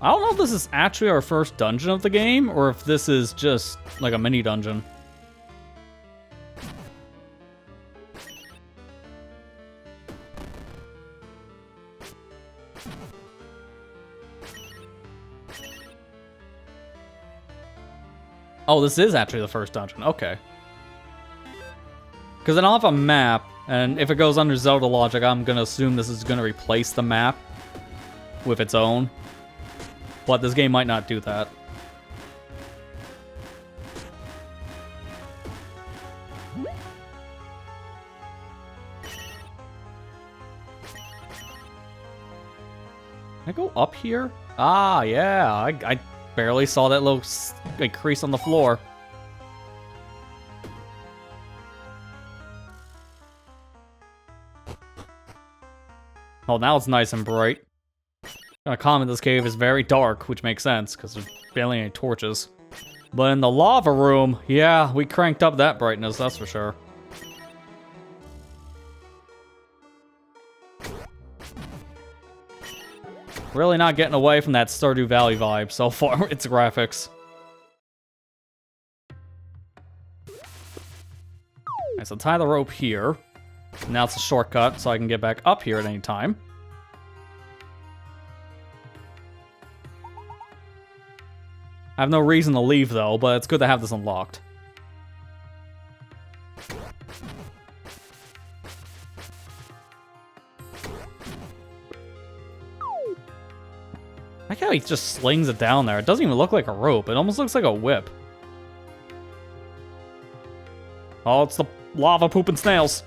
I don't know if this is actually our first dungeon of the game, or if this is just like a mini dungeon. Oh, this is actually the first dungeon. Okay. Because I don't have a map, and if it goes under Zelda logic, I'm going to assume this is going to replace the map with its own. But this game might not do that. Can I go up here? Ah, yeah. I barely saw that little like, crease on the floor. Oh, now it's nice and bright. Gonna comment this cave is very dark, which makes sense, because there's barely any torches. But in the lava room, yeah, we cranked up that brightness, that's for sure. Really not getting away from that Stardew Valley vibe so far. It's graphics. Alright, so tie the rope here. Now it's a shortcut, so I can get back up here at any time. I have no reason to leave, though, but it's good to have this unlocked. I like how he just slings it down there. It doesn't even look like a rope. It almost looks like a whip. Oh, it's the lava pooping snails.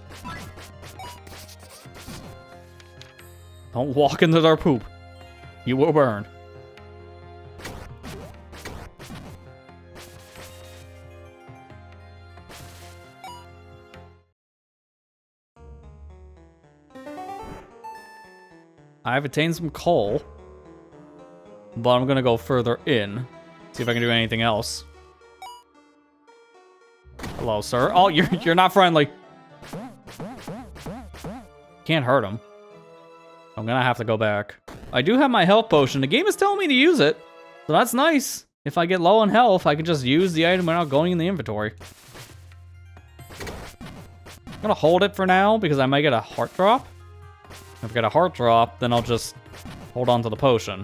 Don't walk into their poop. You will burn. I've attained some coal, but I'm gonna go further in. See if I can do anything else. Hello, sir. Oh, you're not friendly. Can't hurt him. I'm gonna have to go back. I do have my health potion. The game is telling me to use it, so that's nice. If I get low on health, I can just use the item without going in the inventory. I'm gonna hold it for now because I might get a heart drop. If I get a heart drop, then I'll just hold on to the potion.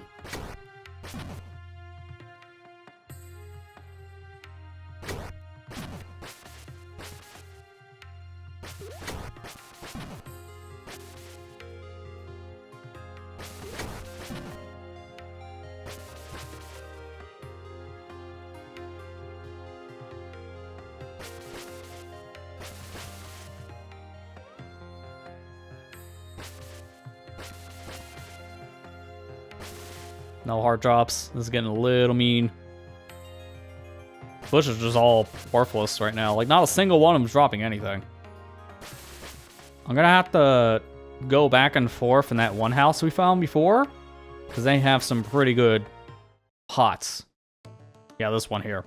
No heart drops. This is getting a little mean. Bush is just all worthless right now. Like, not a single one of them is dropping anything. I'm gonna have to go back and forth in that one house we found before, because they have some pretty good pots. Yeah, this one here.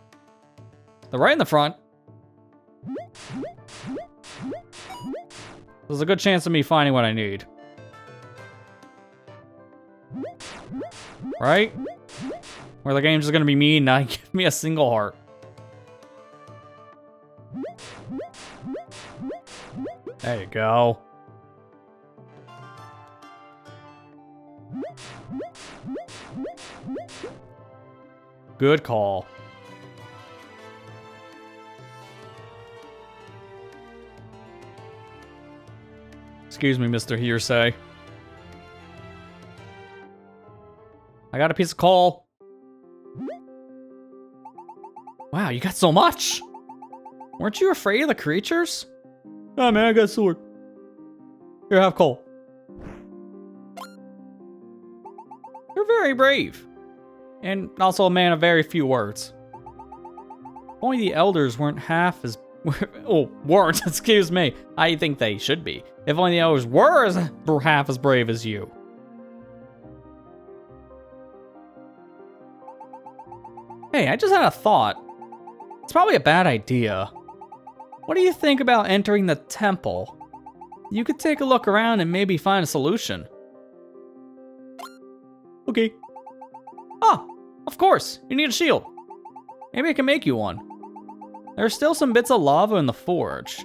They're right in the front. There's a good chance of me finding what I need. Right? Where the game's just gonna be mean, not give me a single heart. There you go. Good call. Excuse me, Mr. Hearsay. I got a piece of coal. Wow, you got so much. Weren't you afraid of the creatures? Oh man, I got a sword. Here, have coal. You're very brave. And also a man of very few words. Only the elders weren't half as... oh, weren't, excuse me. I think they should be. If only the elders were half as brave as you. Hey, I just had a thought. It's probably a bad idea. What do you think about entering the temple? You could take a look around and maybe find a solution. Okay. Ah, of course. You need a shield. Maybe I can make you one. There's still some bits of lava in the forge.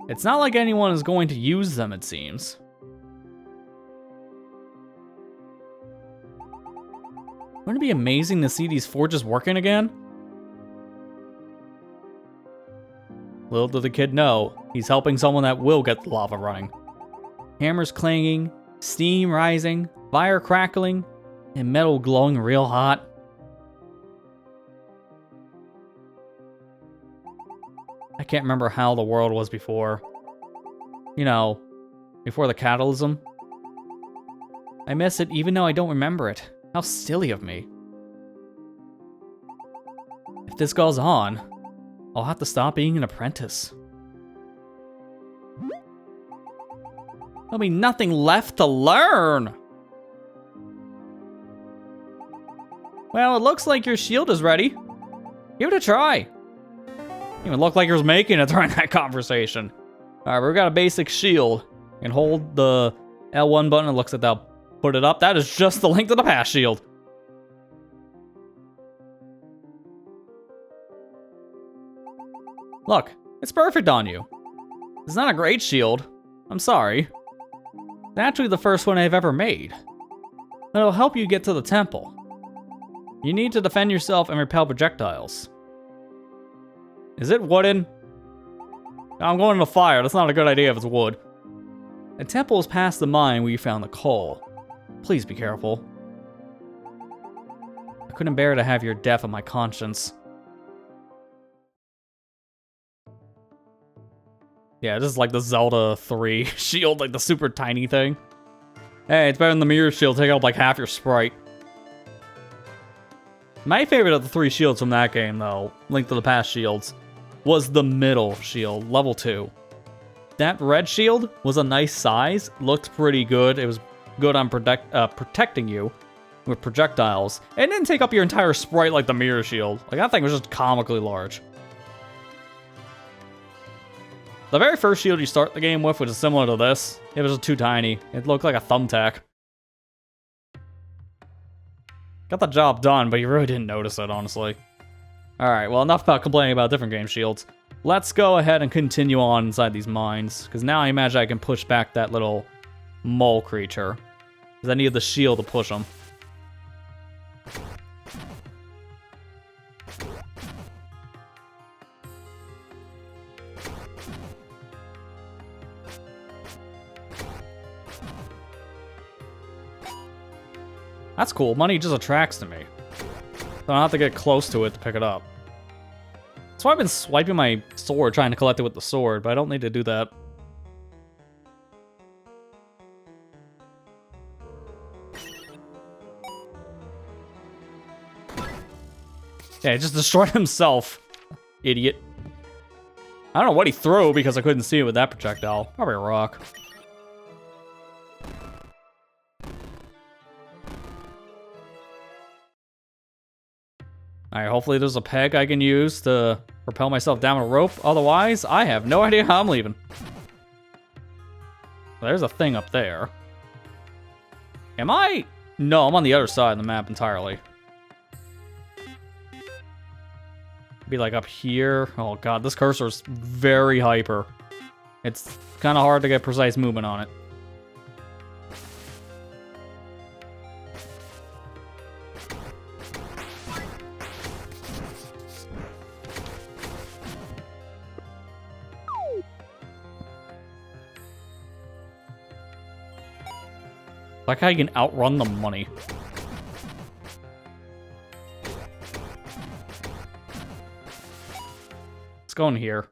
It's not like anyone is going to use them, it seems. Wouldn't it be amazing to see these forges working again? Little did the kid know, he's helping someone that will get the lava running. Hammers clanging, steam rising, fire crackling, and metal glowing real hot. I can't remember how the world was before. You know, before the catalysm. I miss it even though I don't remember it. How silly of me. If this goes on, I'll have to stop being an apprentice. There'll be nothing left to learn! Well, it looks like your shield is ready. Give it a try. Didn't even look like it was making it during that conversation. Alright, we've got a basic shield. You can hold the L1 button, it looks at the Put it up. That is just the Link to the Past shield. Look, it's perfect on you. It's not a great shield. I'm sorry. It's actually the first one I've ever made. It'll help you get to the temple. You need to defend yourself and repel projectiles. Is it wooden? I'm going into fire. That's not a good idea if it's wood. The temple is past the mine where you found the coal. Please be careful. I couldn't bear to have your death on my conscience. Yeah, this is like the Zelda 3 shield, like the super tiny thing. Hey, it's better than the mirror shield, take out like half your sprite. My favorite of the 3 shields from that game, though, Link to the Past shields, was the middle shield, level 2. That red shield was a nice size, looked pretty good. It was good on protecting you with projectiles. It didn't take up your entire sprite like the mirror shield. Like, that thing was just comically large. The very first shield you start the game with, which is similar to this, it was just too tiny. It looked like a thumbtack. Got the job done, but you really didn't notice it, honestly. Alright, well, enough about complaining about different game shields. Let's go ahead and continue on inside these mines, because now I imagine I can push back that little mole creature. Because I need the shield to push him. That's cool. Money just attracts to me. So I don't have to get close to it to pick it up. That's why I've been swiping my sword, trying to collect it with the sword, but I don't need to do that. Yeah, he just destroyed himself. Idiot. I don't know what he threw because I couldn't see it with that projectile. Probably a rock. Alright, hopefully there's a peg I can use to propel myself down a rope. Otherwise, I have no idea how I'm leaving. There's a thing up there. Am I? No, I'm on the other side of the map entirely. Be like up here. Oh god, this cursor is very hyper. It's kind of hard to get precise movement on it. Like how you can outrun the money. Let's go in here.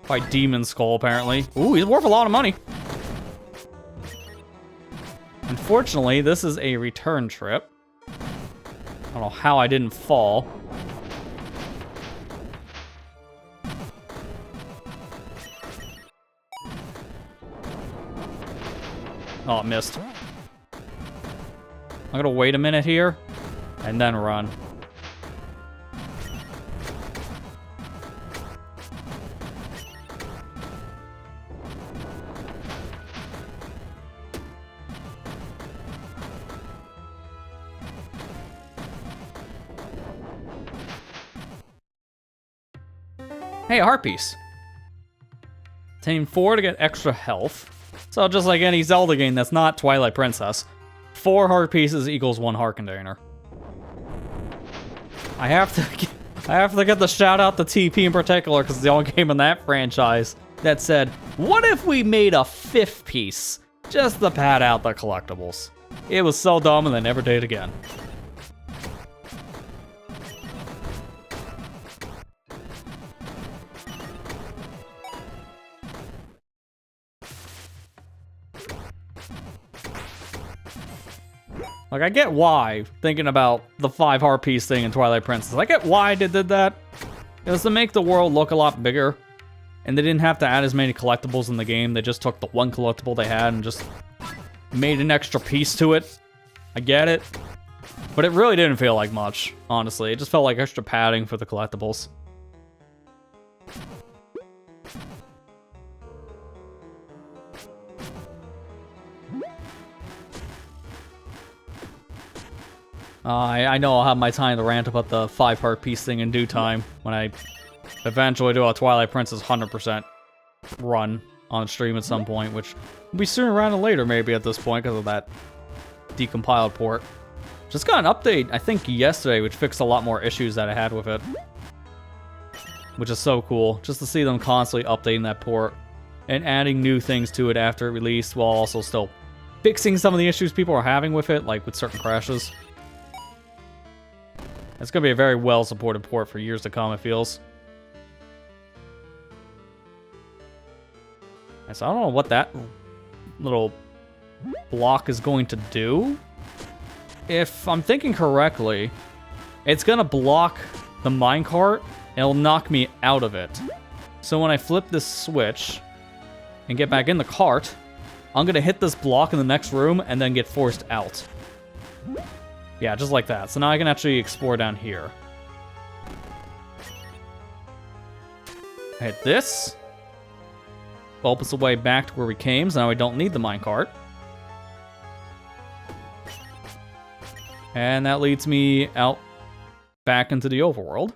By Demon Skull, apparently. Ooh, he's worth a lot of money. Unfortunately, this is a return trip. I don't know how I didn't fall. Oh, it missed. I'm gonna wait a minute here, and then run. Hey, a heart piece. Obtain 4 to get extra health. So just like any Zelda game that's not Twilight Princess, 4 heart pieces equals 1 heart container. I have to get the shout out to TP in particular because it's the only game in that franchise that said, what if we made a 5th piece just to pad out the collectibles? It was so dumb and they never did it again. Like, I get why, thinking about the 5 heart piece thing in Twilight Princess. I get why they did that. It was to make the world look a lot bigger. And they didn't have to add as many collectibles in the game. They just took the 1 collectible they had and just made an extra piece to it. I get it. But it really didn't feel like much, honestly. It just felt like extra padding for the collectibles. I know I'll have my time to rant about the 5-part piece thing in due time when I eventually do a Twilight Princess 100% run on stream at some point, which will be sooner rather than later maybe at this point because of that decompiled port. Just got an update, I think, yesterday, which fixed a lot more issues that I had with it. Which is so cool, just to see them constantly updating that port and adding new things to it after it released, while also still fixing some of the issues people are having with it, like with certain crashes. It's going to be a very well-supported port for years to come, it feels. So I don't know what that little block is going to do. If I'm thinking correctly, it's going to block the minecart, and it'll knock me out of it. So when I flip this switch and get back in the cart, I'm going to hit this block in the next room and then get forced out. Yeah, just like that. So now I can actually explore down here. I hit this. Opens the way back to where we came, so now we don't need the minecart. And that leads me out back into the overworld.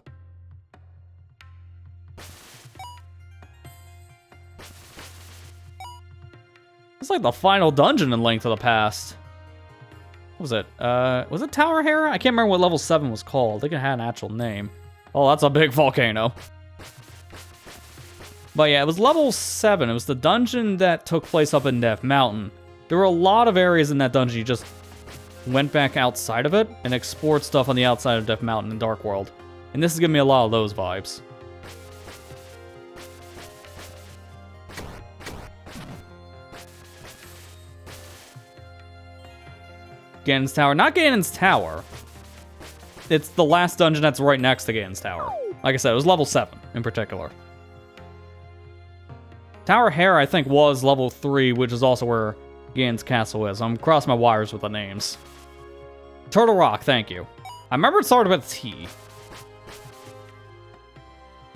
It's like the final dungeon in Link to the Past. What was it? Was it Tower Hera? I can't remember what level 7 was called. I think it had an actual name. Oh, that's a big volcano. But yeah, it was level 7. It was the dungeon that took place up in Death Mountain. There were a lot of areas in that dungeon you just went back outside of it and explored stuff on the outside of Death Mountain and Dark World. And this is giving me a lot of those vibes. Ganon's Tower. Not Ganon's Tower. It's the last dungeon that's right next to Ganon's Tower. Like I said, it was level 7 in particular. Tower Hera, I think, was level 3, which is also where Ganon's Castle is. I'm crossing my wires with the names. Turtle Rock, thank you. I remember it started with T.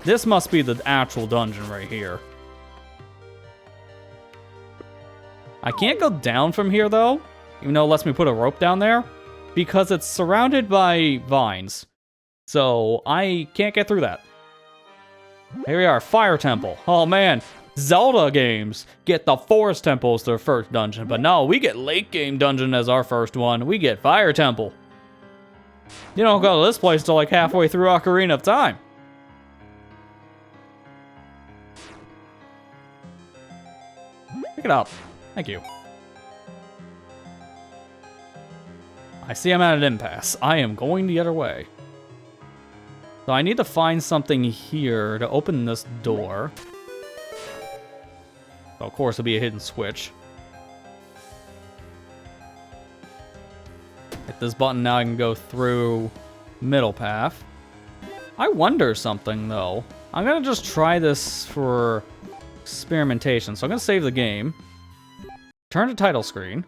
This must be the actual dungeon right here. I can't go down from here, though, even though it lets me put a rope down there, because it's surrounded by vines. So I can't get through that. Here we are, Fire Temple. Oh, man. Zelda games get the Forest Temple as their first dungeon, but no, we get Late Game Dungeon as our first one. We get Fire Temple. You don't go to this place till like halfway through Ocarina of Time. Pick it up. Thank you. I see I'm at an impasse. I am going the other way. So I need to find something here to open this door. So of course, it'll be a hidden switch. Hit this button, now I can go through middle path. I wonder something, though. I'm gonna just try this for experimentation. So I'm gonna save the game. Turn to title screen.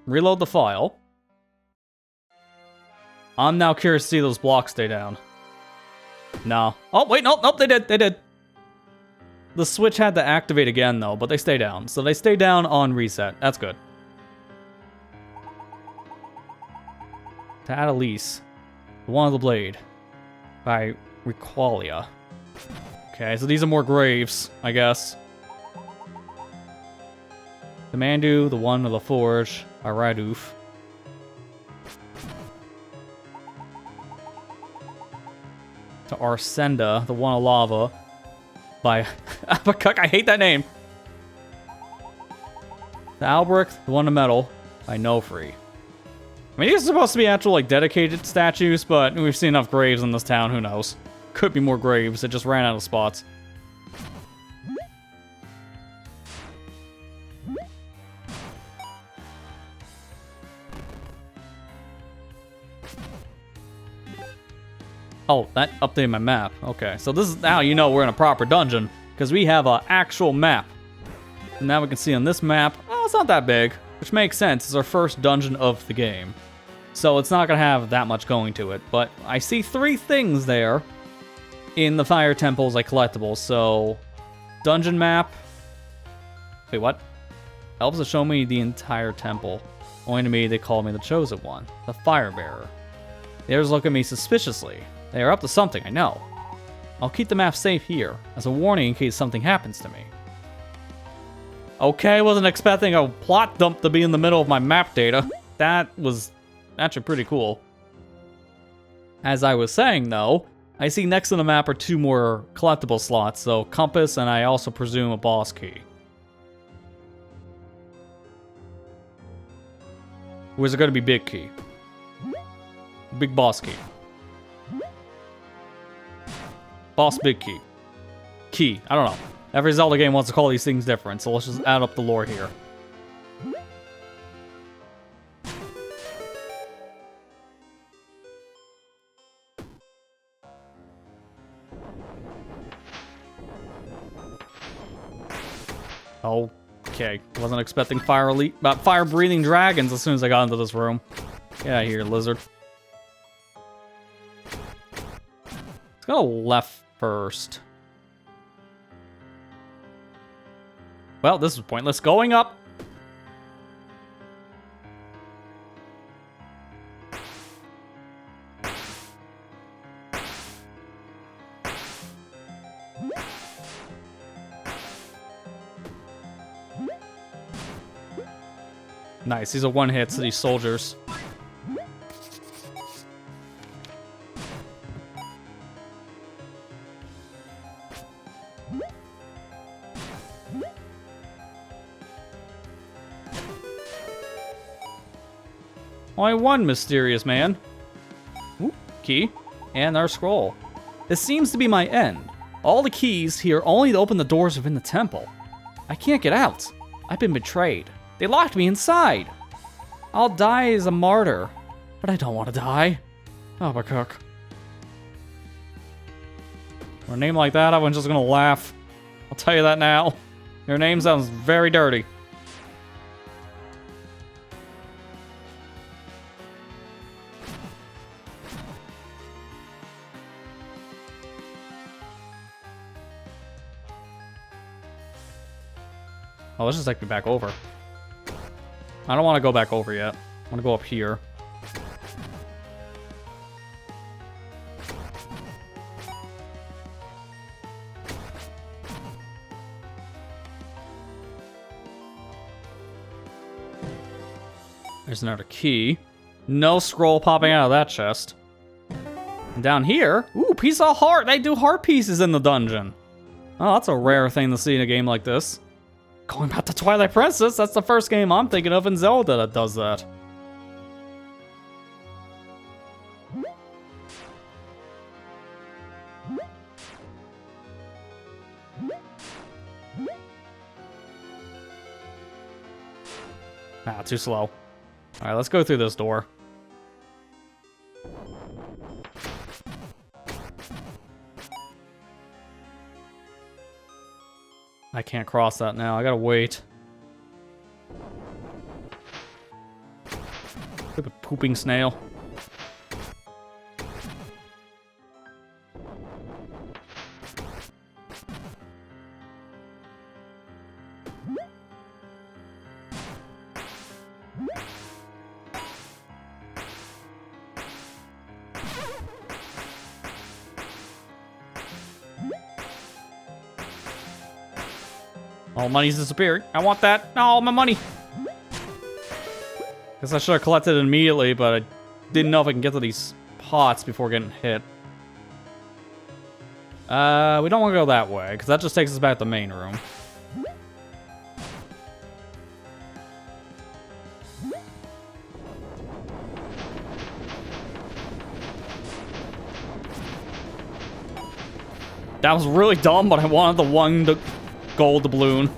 Reload the file. I'm now curious to see those blocks stay down. No. Oh, wait, nope, they did. The switch had to activate again, though, but they stay down. So they stay down on reset. That's good. To Elementallis, the One of the Blade, by Requalia. Okay, so these are more graves, I guess. The Mandu, the One of the Forge, by Raduf. To Arsenda, the One of Lava, by Apakuk. I hate that name. The Albric, the One of Metal, by Nofri. I mean, these are supposed to be actual, like, dedicated statues, but we've seen enough graves in this town, who knows. Could be more graves, it just ran out of spots. Oh, that updated my map. Okay, so this is now you know we're in a proper dungeon, because we have an actual map. And now we can see on this map, oh, it's not that big, which makes sense. It's our first dungeon of the game. So it's not going to have that much going to it, but I see 3 things there in the Fire Temples, like collectibles. So, dungeon map. Wait, what? Elves have shown me the entire temple. Only to me, they call me the Chosen One, the Fire Bearer. The others look at me suspiciously. They are up to something, I know. I'll keep the map safe here, as a warning in case something happens to me. Okay, wasn't expecting a plot dump to be in the middle of my map data. That was actually pretty cool. As I was saying, though, I see next to the map are 2 more collectible slots, so compass and I also presume a boss key. Or is it going to be big key? Big boss key. Boss big key. Key. I don't know. Every Zelda game wants to call these things different, so let's just add up the lore here. Okay. Wasn't expecting fire-breathing dragons as soon as I got into this room. Get out of here, lizard. Let's go left first. Well, this is pointless. Going up. Nice. These are one-hits to these soldiers. Only one mysterious man. Ooh, key. And our scroll. This seems to be my end. All the keys here only to open the doors within the temple. I can't get out. I've been betrayed. They locked me inside. I'll die as a martyr. But I don't want to die. Habakkuk. For a name like that, everyone's just gonna laugh. I'll tell you that now. Your name sounds very dirty. Oh, let's just take me back over. I don't want to go back over yet. I want to go up here. There's another key. No scroll popping out of that chest. And down here, ooh, piece of heart. They do heart pieces in the dungeon. Oh, that's a rare thing to see in a game like this. Going back to Twilight Princess, that's the first game I'm thinking of in Zelda that does that. Ah, too slow. Alright, let's go through this door. I can't cross that now. I gotta wait. Stupid pooping snail. All money's disappearing. I want that. No, my money. Guess I should have collected it immediately, but I didn't know if I can get to these pots before getting hit. We don't want to go that way, because that just takes us back to the main room. That was really dumb, but I wanted the one gold doubloon.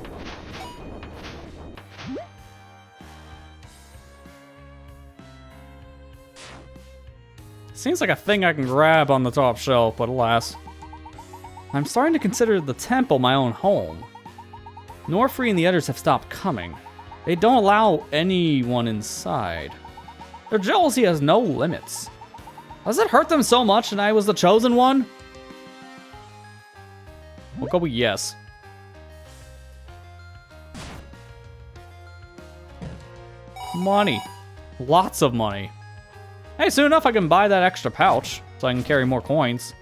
Seems like a thing I can grab on the top shelf, but alas. I'm starting to consider the temple my own home. Norfree and the others have stopped coming. They don't allow anyone inside. Their jealousy has no limits. Does it hurt them so much and I was the chosen one? We'll go with yes. Money. Lots of money. Hey, soon enough I can buy that extra pouch so I can carry more coins.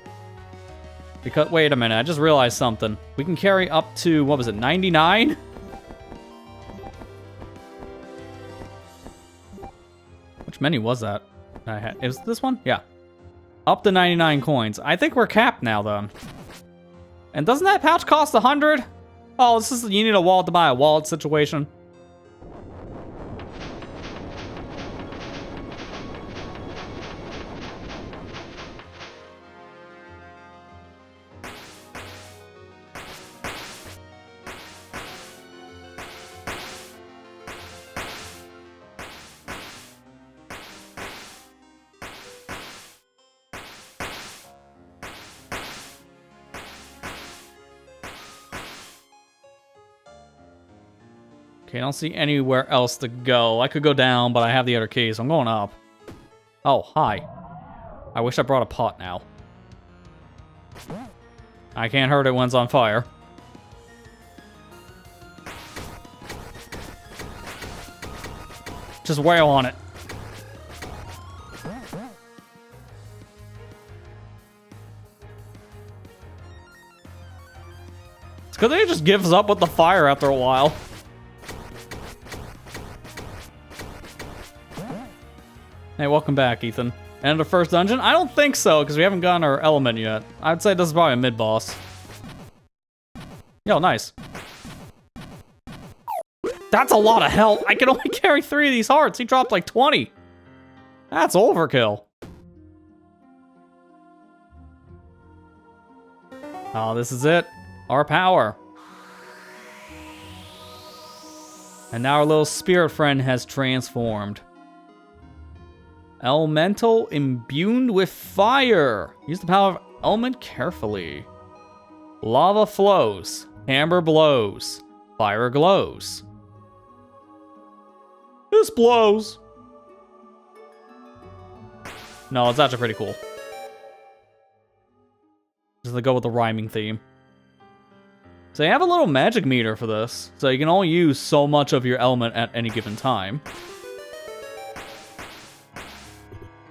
Because, wait a minute, I just realized something. We can carry up to, what was it, 99? Which menu was that? I had, is this one? Yeah. Up to 99 coins. I think we're capped now, though. And doesn't that pouch cost 100? Oh, this is, you need a wallet to buy a wallet situation. Okay, I don't see anywhere else to go. I could go down, but I have the other key, so I'm going up. Oh, hi. I wish I brought a pot now. I can't hurt it when it's on fire. Just wail on it. It's because it just gives up with the fire after a while. Hey, welcome back, Ethan. And the first dungeon? I don't think so, because we haven't gotten our element yet. I'd say this is probably a mid-boss. Yo, nice. That's a lot of health. I can only carry 3 of these hearts. He dropped like 20. That's overkill. Oh, this is it. Our power. And now our little spirit friend has transformed. Elemental imbued with fire. Use the power of element carefully. Lava flows. Hammer blows. Fire glows. This blows. No, it's actually pretty cool. Just to go with the rhyming theme. So you have a little magic meter for this. So you can only use so much of your element at any given time.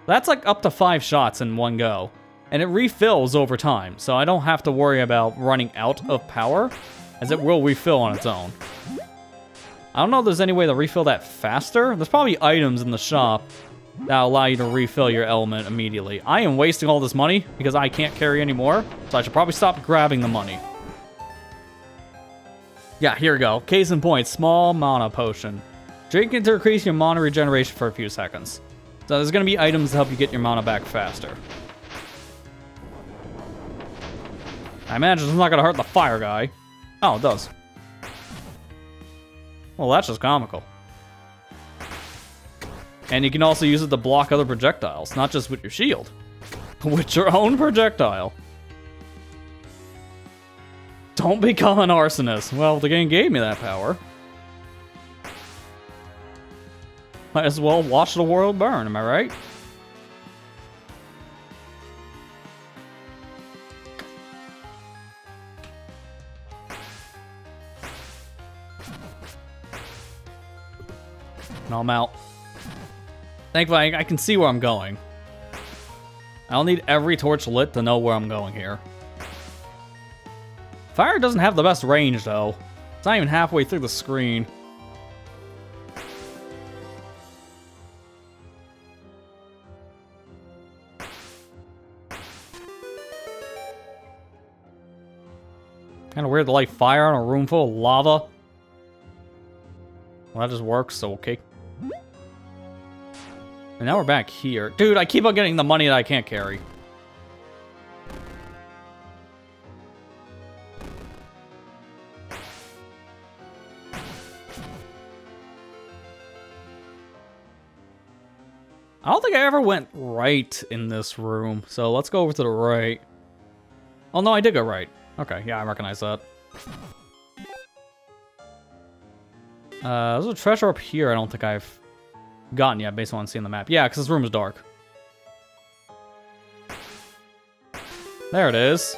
That's like up to 5 shots in one go. And it refills over time, so I don't have to worry about running out of power, as it will refill on its own. I don't know if there's any way to refill that faster. There's probably items in the shop that allow you to refill your element immediately. I am wasting all this money because I can't carry anymore, so I should probably stop grabbing the money. Yeah, here we go. Case in point, small mana potion. Drink it to increase your mana regeneration for a few seconds. So there's going to be items to help you get your mana back faster. I imagine it's not going to hurt the fire guy. Oh, it does. Well, that's just comical. And you can also use it to block other projectiles, not just with your shield, but with your own projectile. Don't become an arsonist. Well, the game gave me that power. Might as well watch the world burn, am I right? No, I'm out. Thankfully, I can see where I'm going. I don't need every torch lit to know where I'm going here. Fire doesn't have the best range, though. It's not even halfway through the screen. Kind of weird to light fire on a room full of lava. Well, that just works, so okay. And now we're back here. Dude, I keep on getting the money that I can't carry. I don't think I ever went right in this room, so let's go over to the right. Oh no, I did go right. Okay, yeah, I recognize that. There's a treasure up here I don't think I've gotten yet based on what I'm seeing the map. Yeah, because this room is dark. There it is.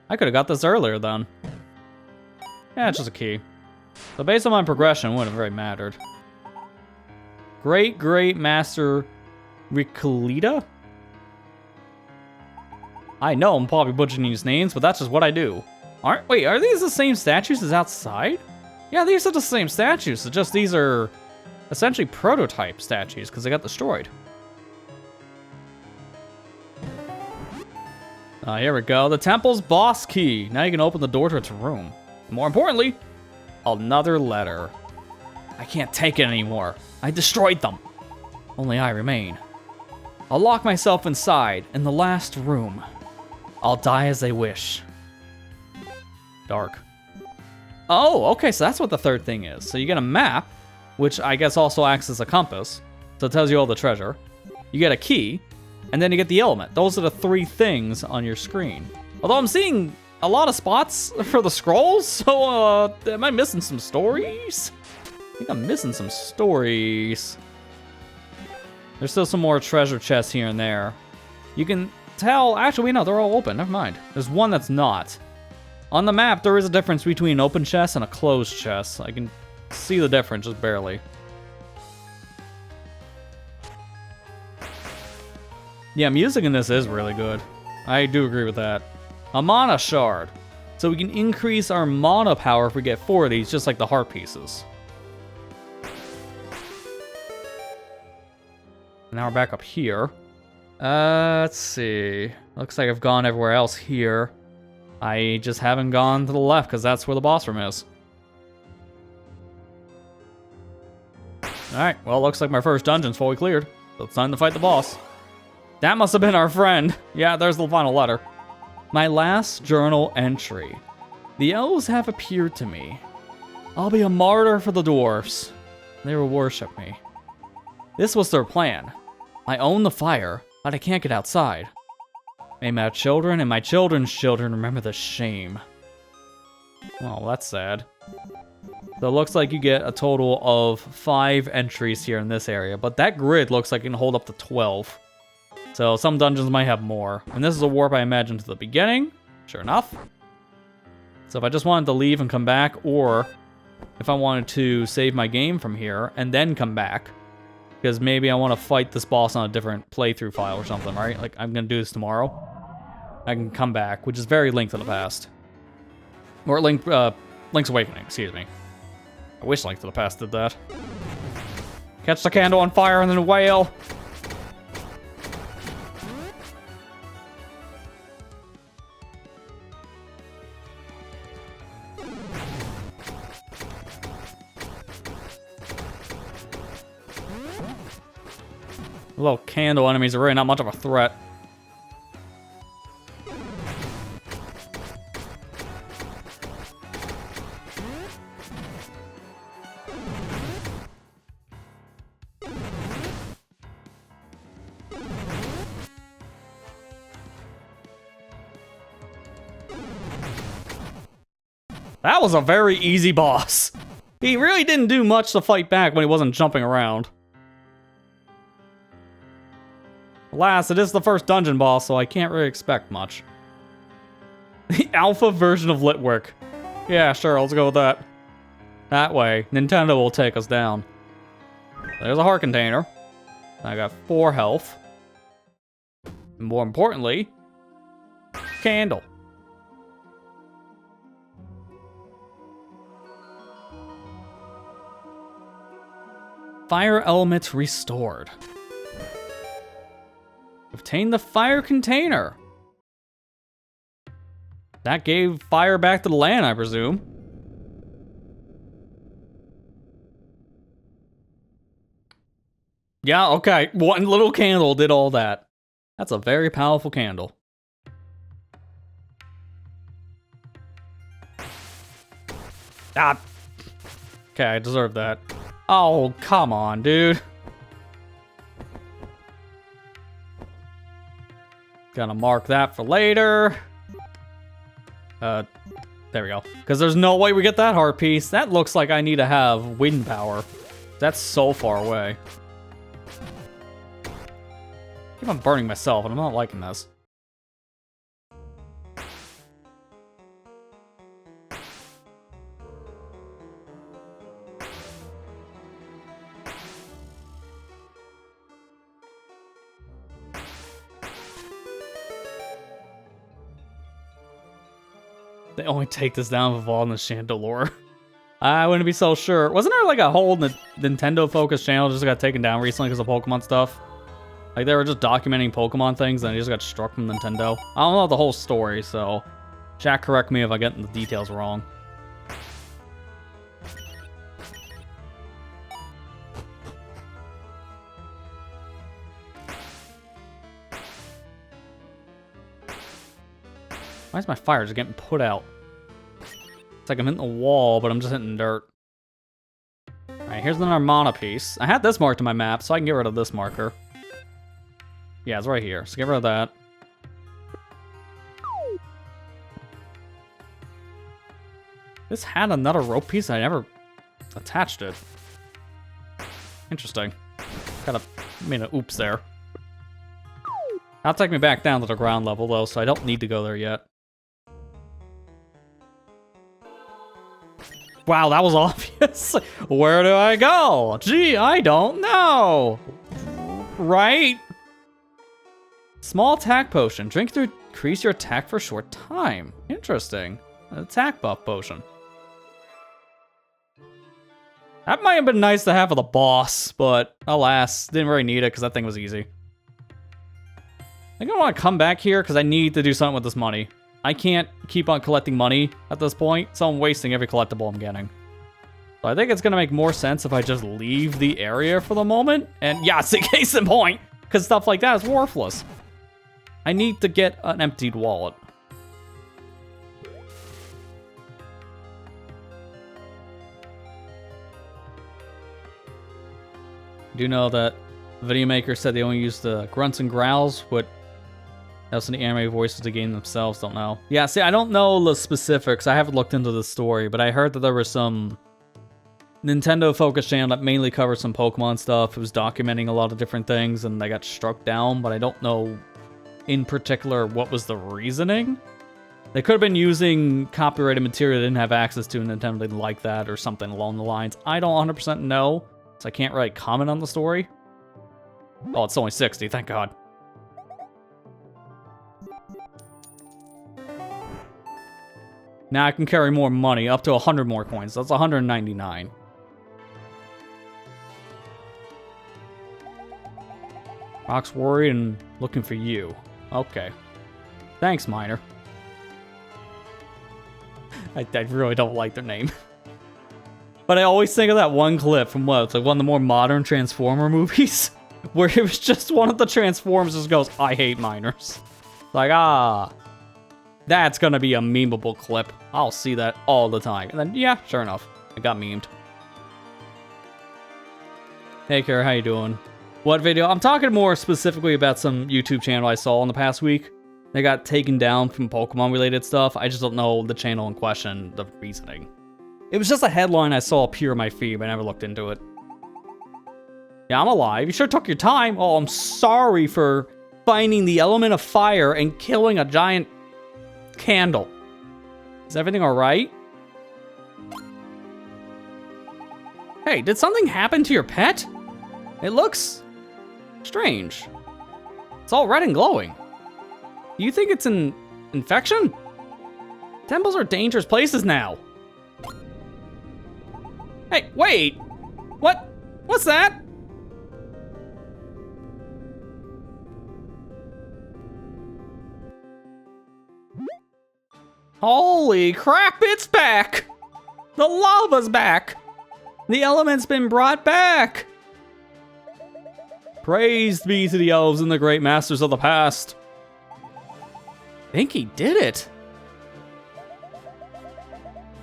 I could have got this earlier then. Yeah, it's just a key. So based on my progression, it wouldn't have really mattered. Great Master Ricolita? I know I'm probably butchering these names, but that's just what I do. Wait, are these the same statues as outside? Yeah, these are the same statues. It's just these are essentially prototype statues because they got destroyed. Here we go. The temple's boss key. Now you can open the door to its room. More importantly, another letter. I can't take it anymore. I destroyed them. Only I remain. I'll lock myself inside in the last room. I'll die as they wish. Dark. Oh, okay, so that's what the third thing is. So you get a map, which I guess also acts as a compass. So it tells you all the treasure. You get a key, and then you get the element. Those are the three things on your screen. Although I'm seeing a lot of spots for the scrolls, so am I missing some stories? I think I'm missing some stories. There's still some more treasure chests here and there. You can tell, actually, no, they're all open, never mind. There's one that's not. On the map, there is a difference between an open chest and a closed chest. I can see the difference, just barely. Yeah, music in this is really good. I do agree with that. A mana shard. So we can increase our mana power if we get 4 of these, just like the heart pieces. Now we're back up here. Let's see. Looks like I've gone everywhere else here. I just haven't gone to the left because that's where the boss room is. Alright, well, looks like my first dungeon's fully cleared. So it's time to fight the boss. That must have been our friend. Yeah, there's the final letter. My last journal entry. The elves have appeared to me. I'll be a martyr for the dwarfs. They will worship me. This was their plan. I own the fire, but I can't get outside. May my children and my children's children remember the shame. Oh, that's sad. So it looks like you get a total of 5 entries here in this area, but that grid looks like it can hold up to 12. So some dungeons might have more. And this is a warp, I imagine, to the beginning. Sure enough. So if I just wanted to leave and come back, or if I wanted to save my game from here and then come back, because maybe I want to fight this boss on a different playthrough file or something, right? Like, I'm going to do this tomorrow. I can come back, which is very Link to the Past. Or Link's Awakening, excuse me. I wish Link to the Past did that. Catch the candle on fire and then wail. Little candle enemies are really not much of a threat. That was a very easy boss. He really didn't do much to fight back when he wasn't jumping around. Alas, it is the first dungeon boss, so I can't really expect much. The alpha version of Litwork. Yeah, sure, let's go with that. That way, Nintendo will take us down. There's a heart container. I got 4 health. And more importantly, candle. Fire element restored. Obtain the fire container. That gave fire back to the land, I presume. Yeah, okay. One little candle did all that. That's a very powerful candle. Ah. Okay, I deserve that. Oh, come on, dude. Gonna mark that for later. There we go. Because there's no way we get that heart piece. That looks like I need to have wind power. That's so far away. I keep on burning myself, and I'm not liking this. They only take this down with all in the Chandelure. I wouldn't be so sure. Wasn't there like a whole Nintendo-focused channel just got taken down recently because of Pokemon stuff? Like they were just documenting Pokemon things and they just got struck from Nintendo. I don't know the whole story, so chat correct me if I get the details wrong. Why is my fire just getting put out? It's like I'm hitting the wall, but I'm just hitting dirt. Alright, here's another mana piece. I had this marked on my map, so I can get rid of this marker. Yeah, it's right here, so get rid of that. This had another rope piece, I never attached it. Interesting. Kind of made an oops there. That'll take me back down to the ground level, though, so I don't need to go there yet. Wow, that was obvious. Where do I go? Gee, I don't know. Right? Small attack potion. Drink to increase your attack for a short time. Interesting. An attack buff potion. That might have been nice to have for the boss, but alas, didn't really need it because that thing was easy. I think I want to come back here because I need to do something with this money. I can't keep on collecting money at this point, so I'm wasting every collectible I'm getting. So I think it's going to make more sense if I just leave the area for the moment. And yeah, it's a case in point, because stuff like that is worthless. I need to get an emptied wallet. I do know that the video maker said they only use the grunts and growls, but else in the anime voices the game themselves don't know. Yeah, see, I don't know the specifics. I haven't looked into the story, but I heard that there was some Nintendo-focused channel that mainly covered some Pokemon stuff. It was documenting a lot of different things, and they got struck down, but I don't know in particular what was the reasoning. They could have been using copyrighted material they didn't have access to, and Nintendo didn't like that, or something along the lines. I don't 100% know, so I can't really comment on the story. Oh, it's only 60, thank God. Now I can carry more money, up to 100 more coins. That's 199. Rock's worried and looking for you. Okay. Thanks, Miner. I really don't like their name. But I always think of that one clip from what? It's like one of the more modern Transformer movies. Where it was just one of the Transformers just goes, I hate miners. Like, that's gonna be a memeable clip. I'll see that all the time. And then, yeah, sure enough, it got memed. Hey, Kara, how you doing? What video? I'm talking more specifically about some YouTube channel I saw in the past week. They got taken down from Pokemon-related stuff. I just don't know the channel in question, the reasoning. It was just a headline I saw appear in my feed, but I never looked into it. Yeah, I'm alive. You sure took your time. Oh, I'm sorry for finding the element of fire and killing a giant candle. Is everything alright? Hey, did something happen to your pet? It looks strange. It's all red and glowing. Do you think it's an infection? Temples are dangerous places now. Hey, wait! What? What's that? Holy crap, it's back! The lava's back! The element's been brought back! Praised be to the elves and the great masters of the past. I think he did it.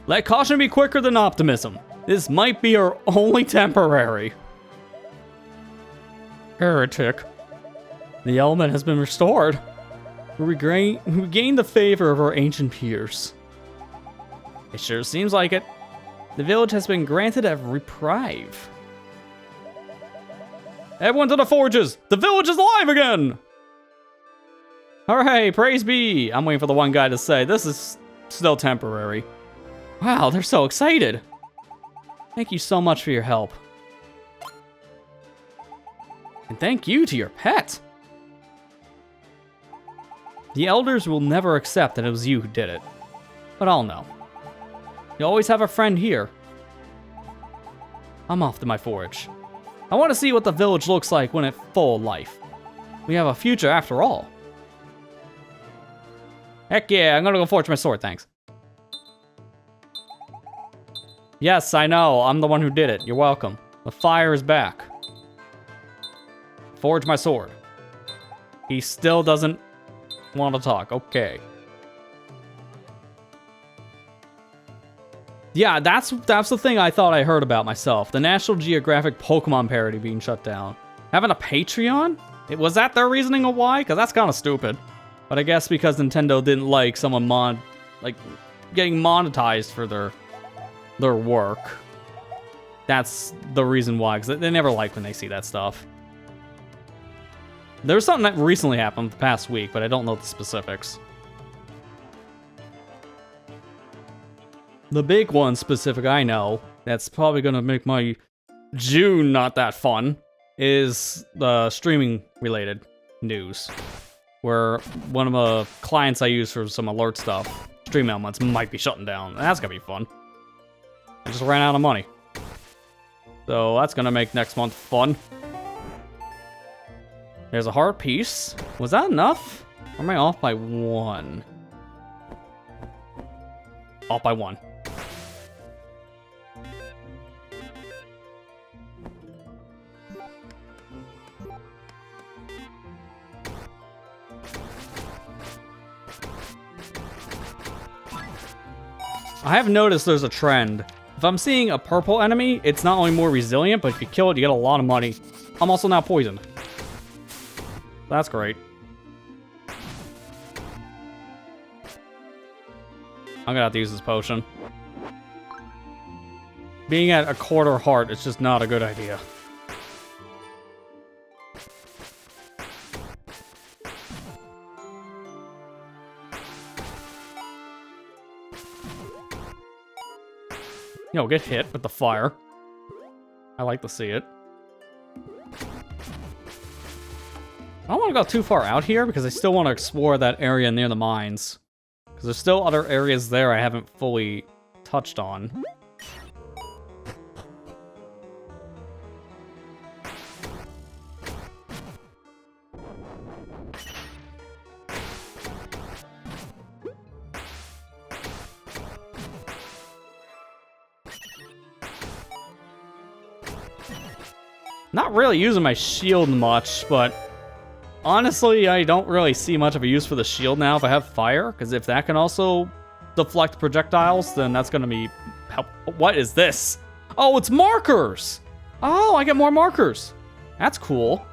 Let caution be quicker than optimism. This might be our only temporary. Heretic. The element has been restored. We gained the favor of our ancient peers. It sure seems like it. The village has been granted a reprieve. Everyone to the forges! The village is alive again! Hooray, praise be! I'm waiting for the one guy to say, this is still temporary. Wow, they're so excited. Thank you so much for your help. And thank you to your pet. The elders will never accept that it was you who did it. but I'll know. You always have a friend here. I'm off to my forge. I want to see what the village looks like when it's full of life. We have a future after all. Heck yeah, I'm gonna go forge my sword, thanks. Yes, I know, I'm the one who did it. You're welcome. The fire is back. Forge my sword. He still doesn't want to talk. Okay. Yeah, that's the thing I thought I heard about myself. The National Geographic Pokemon parody being shut down. Having a Patreon? Was that their reasoning of why? Because that's kind of stupid. But I guess because Nintendo didn't like someone getting monetized for their work. That's the reason why, because they never like when they see that stuff. There was something that recently happened the past week, but I don't know the specifics. The big one specific I know, that's probably going to make my June not that fun, is the streaming related news. Where one of the clients I use for some alert stuff, stream elements, might be shutting down. That's going to be fun. I just ran out of money. So that's going to make next month fun. There's a heart piece. Was that enough? Or am I off by 1? Off by 1. I have noticed there's a trend. If I'm seeing a purple enemy, it's not only more resilient, but if you kill it, you get a lot of money. I'm also now poisoned. That's great. I'm gonna have to use this potion. Being at a quarter heart is just not a good idea. Yo, get hit with the fire. I like to see it. I don't want to go too far out here because I still want to explore that area near the mines. Because there's still other areas there I haven't fully touched on. Not really using my shield much, but honestly, I don't really see much of a use for the shield now if I have fire, because if that can also deflect projectiles, then that's going to be help. What is this? Oh, it's markers! Oh, I get more markers. That's cool.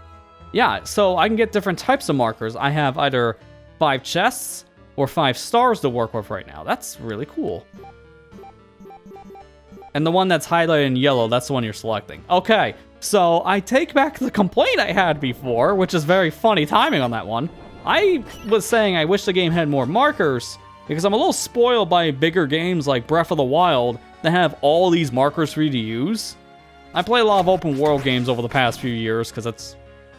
Yeah, so I can get different types of markers. I have either 5 chests or 5 stars to work with right now. That's really cool. And the one that's highlighted in yellow, that's the one you're selecting. Okay. So, I take back the complaint I had before, which is very funny timing on that one. I was saying I wish the game had more markers, because I'm a little spoiled by bigger games like Breath of the Wild that have all these markers for you to use. I play a lot of open world games over the past few years, because that's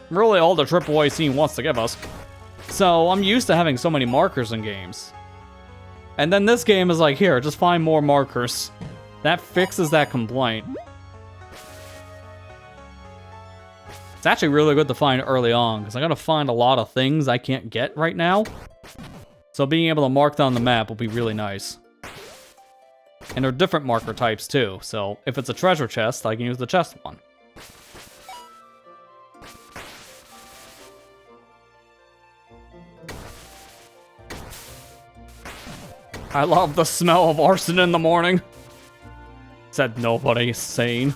really all the AAA scene wants to give us. So, I'm used to having so many markers in games. And then this game is like, here, just find more markers. That fixes that complaint. It's actually really good to find early on, because I'm going to find a lot of things I can't get right now. So being able to mark down the map will be really nice. And there are different marker types too, so if it's a treasure chest, I can use the chest one. I love the smell of arson in the morning. Said nobody sane.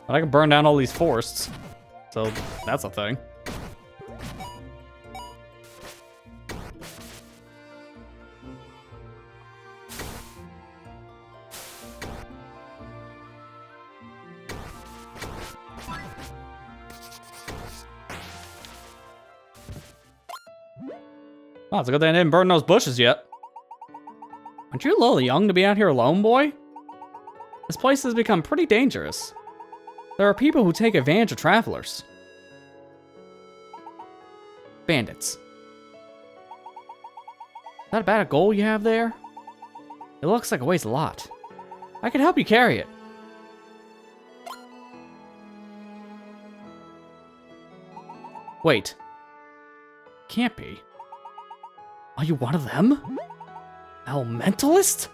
But I can burn down all these forests. So, that's a thing. Oh, it's a good thing I didn't burn those bushes yet. Aren't you a little young to be out here alone, boy? This place has become pretty dangerous. There are people who take advantage of travelers. Bandits. Is that about a goal you have there? It looks like it weighs a lot. I can help you carry it. Wait. Can't be. Are you one of them? Elementalist?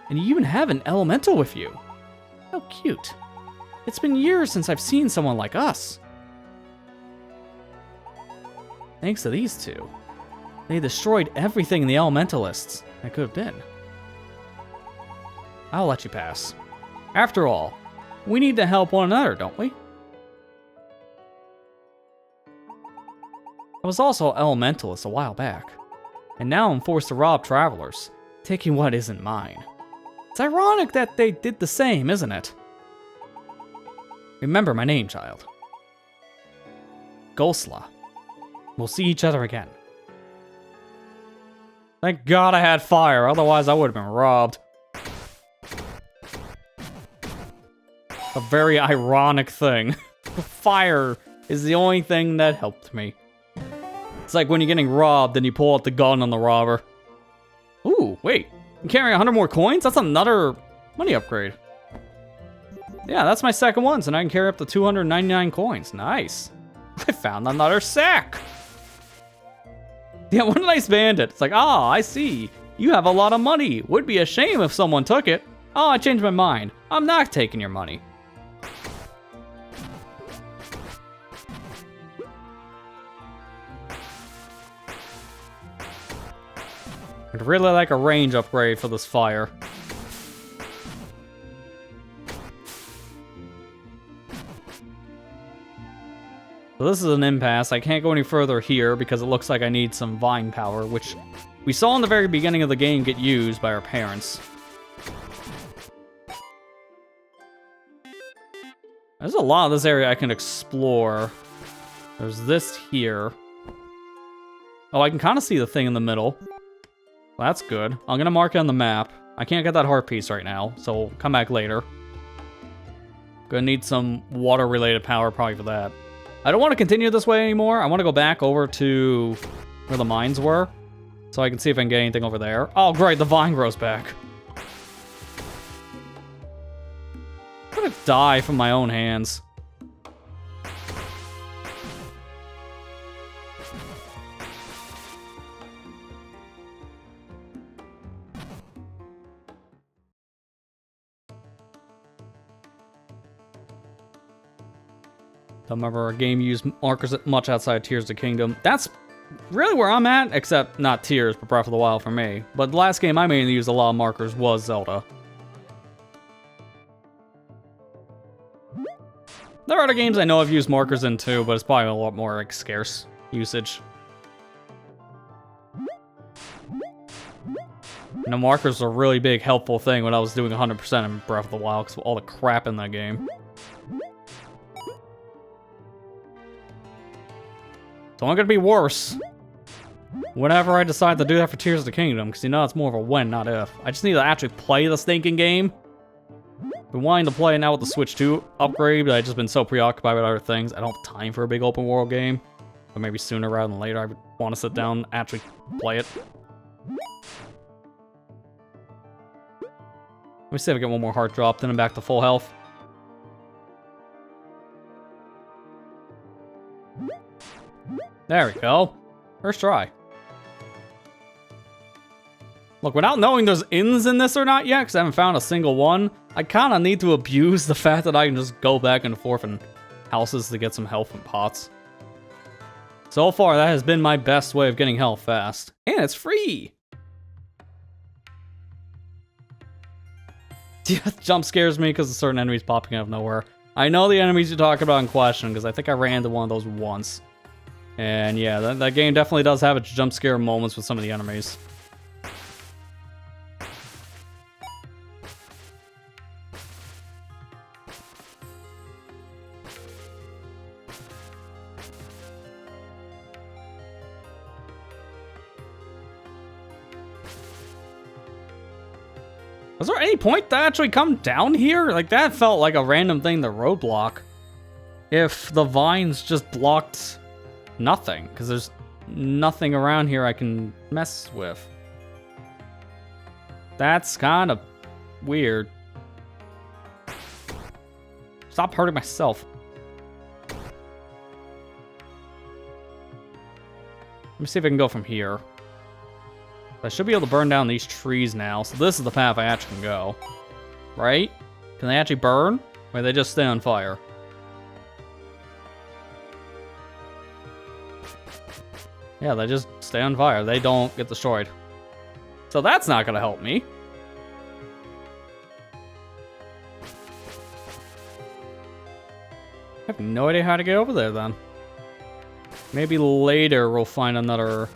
And you even have an elemental with you. How cute. It's been years since I've seen someone like us. Thanks to these two. They destroyed everything in the Elementalists that could have been. I'll let you pass. After all, we need to help one another, don't we? I was also Elementalist a while back, and now I'm forced to rob travelers, taking what isn't mine. It's ironic that they did the same, isn't it? Remember my name, child. Ghostla. We'll see each other again. Thank God I had fire, otherwise I would have been robbed. A very ironic thing. Fire is the only thing that helped me. It's like when you're getting robbed and you pull out the gun on the robber. Ooh, wait. I'm carrying 100 more coins? That's another money upgrade. Yeah, that's my second one, so now I can carry up to 299 coins. Nice. I found another sack. Yeah, what a nice bandit. It's like, ah, I see. You have a lot of money. Would be a shame if someone took it. Oh, I changed my mind. I'm not taking your money. I'd really like a range upgrade for this fire. So this is an impasse. I can't go any further here because it looks like I need some vine power, which we saw in the very beginning of the game get used by our parents. There's a lot of this area I can explore. There's this here. Oh, I can kind of see the thing in the middle. Well, that's good. I'm gonna mark it on the map. I can't get that heart piece right now, so we'll come back later. Gonna need some water-related power probably for that. I don't want to continue this way anymore. I want to go back over to where the mines were, so I can see if I can get anything over there. Oh, great, the vine grows back. I'm gonna die from my own hands. Don't remember our game used markers much outside Tears of the Kingdom. That's really where I'm at, except not Tears, but Breath of the Wild for me. But the last game I mainly used a lot of markers was Zelda. There are other games I know I've used markers in too, but it's probably a lot more like scarce usage. And the markers are a really big helpful thing when I was doing 100% in Breath of the Wild because of all the crap in that game. It's only gonna be worse whenever I decide to do that for Tears of the Kingdom, because you know it's more of a when, not if. I just need to actually play the stinking game. Been wanting to play it now with the Switch 2 upgrade, but I've just been so preoccupied with other things. I don't have time for a big open world game. But maybe sooner rather than later, I would want to sit down and actually play it. Let me see if I get one more heart drop, then I'm back to full health. There we go. First try. Look, without knowing there's inns in this or not yet, because I haven't found a single one, I kind of need to abuse the fact that I can just go back and forth in houses to get some health and pots. So far, that has been my best way of getting health fast. And it's free! Death jump scares me because of certain enemies popping out of nowhere. I know the enemies you're talking about in question, because I think I ran into one of those once. And yeah, that game definitely does have its jump scare moments with some of the enemies. Was there any point to actually come down here? Like, that felt like a random thing to roadblock. If the vines just blocked nothing, because there's nothing around here I can mess with. That's kind of weird. Stop hurting myself. Let me see if I can go from here. I should be able to burn down these trees now, so this is the path I actually can go. Right? Can they actually burn? Or they just stay on fire? Yeah, they just stay on fire. They don't get destroyed. So that's not gonna help me. I have no idea how to get over there then. Maybe later we'll find another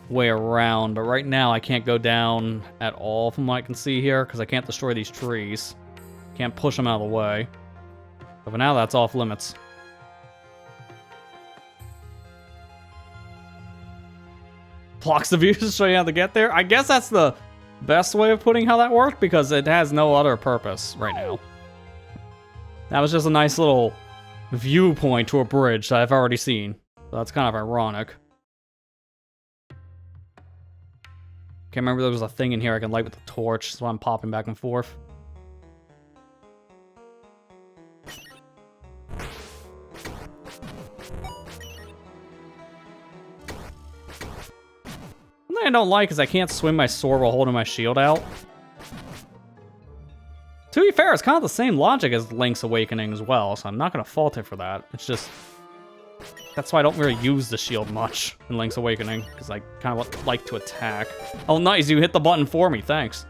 way around, but right now I can't go down at all from what I can see here because I can't destroy these trees. Can't push them out of the way. But for now, that's off limits. Blocks the view to show you how to get there. I guess that's the best way of putting how that worked because it has no other purpose right now. That was just a nice little viewpoint to a bridge that I've already seen. So that's kind of ironic. Can't remember there was a thing in here I can light with the torch, so I'm popping back and forth. One thing I don't like is I can't swing my sword while holding my shield out. To be fair, it's kind of the same logic as Link's Awakening as well, so I'm not going to fault it for that. It's just... that's why I don't really use the shield much in Link's Awakening, because I kind of like to attack. Oh, nice, you hit the button for me, thanks.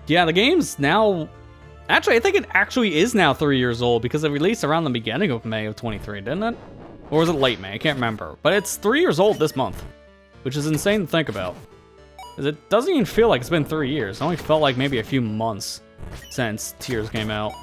Yeah, the game's now... actually, I think it actually is now 3 years old, because it released around the beginning of May of 23, didn't it? Or was it late May? I can't remember. But it's 3 years old this month, which is insane to think about. Because it doesn't even feel like it's been 3 years. It only felt like maybe a few months since Tears came out.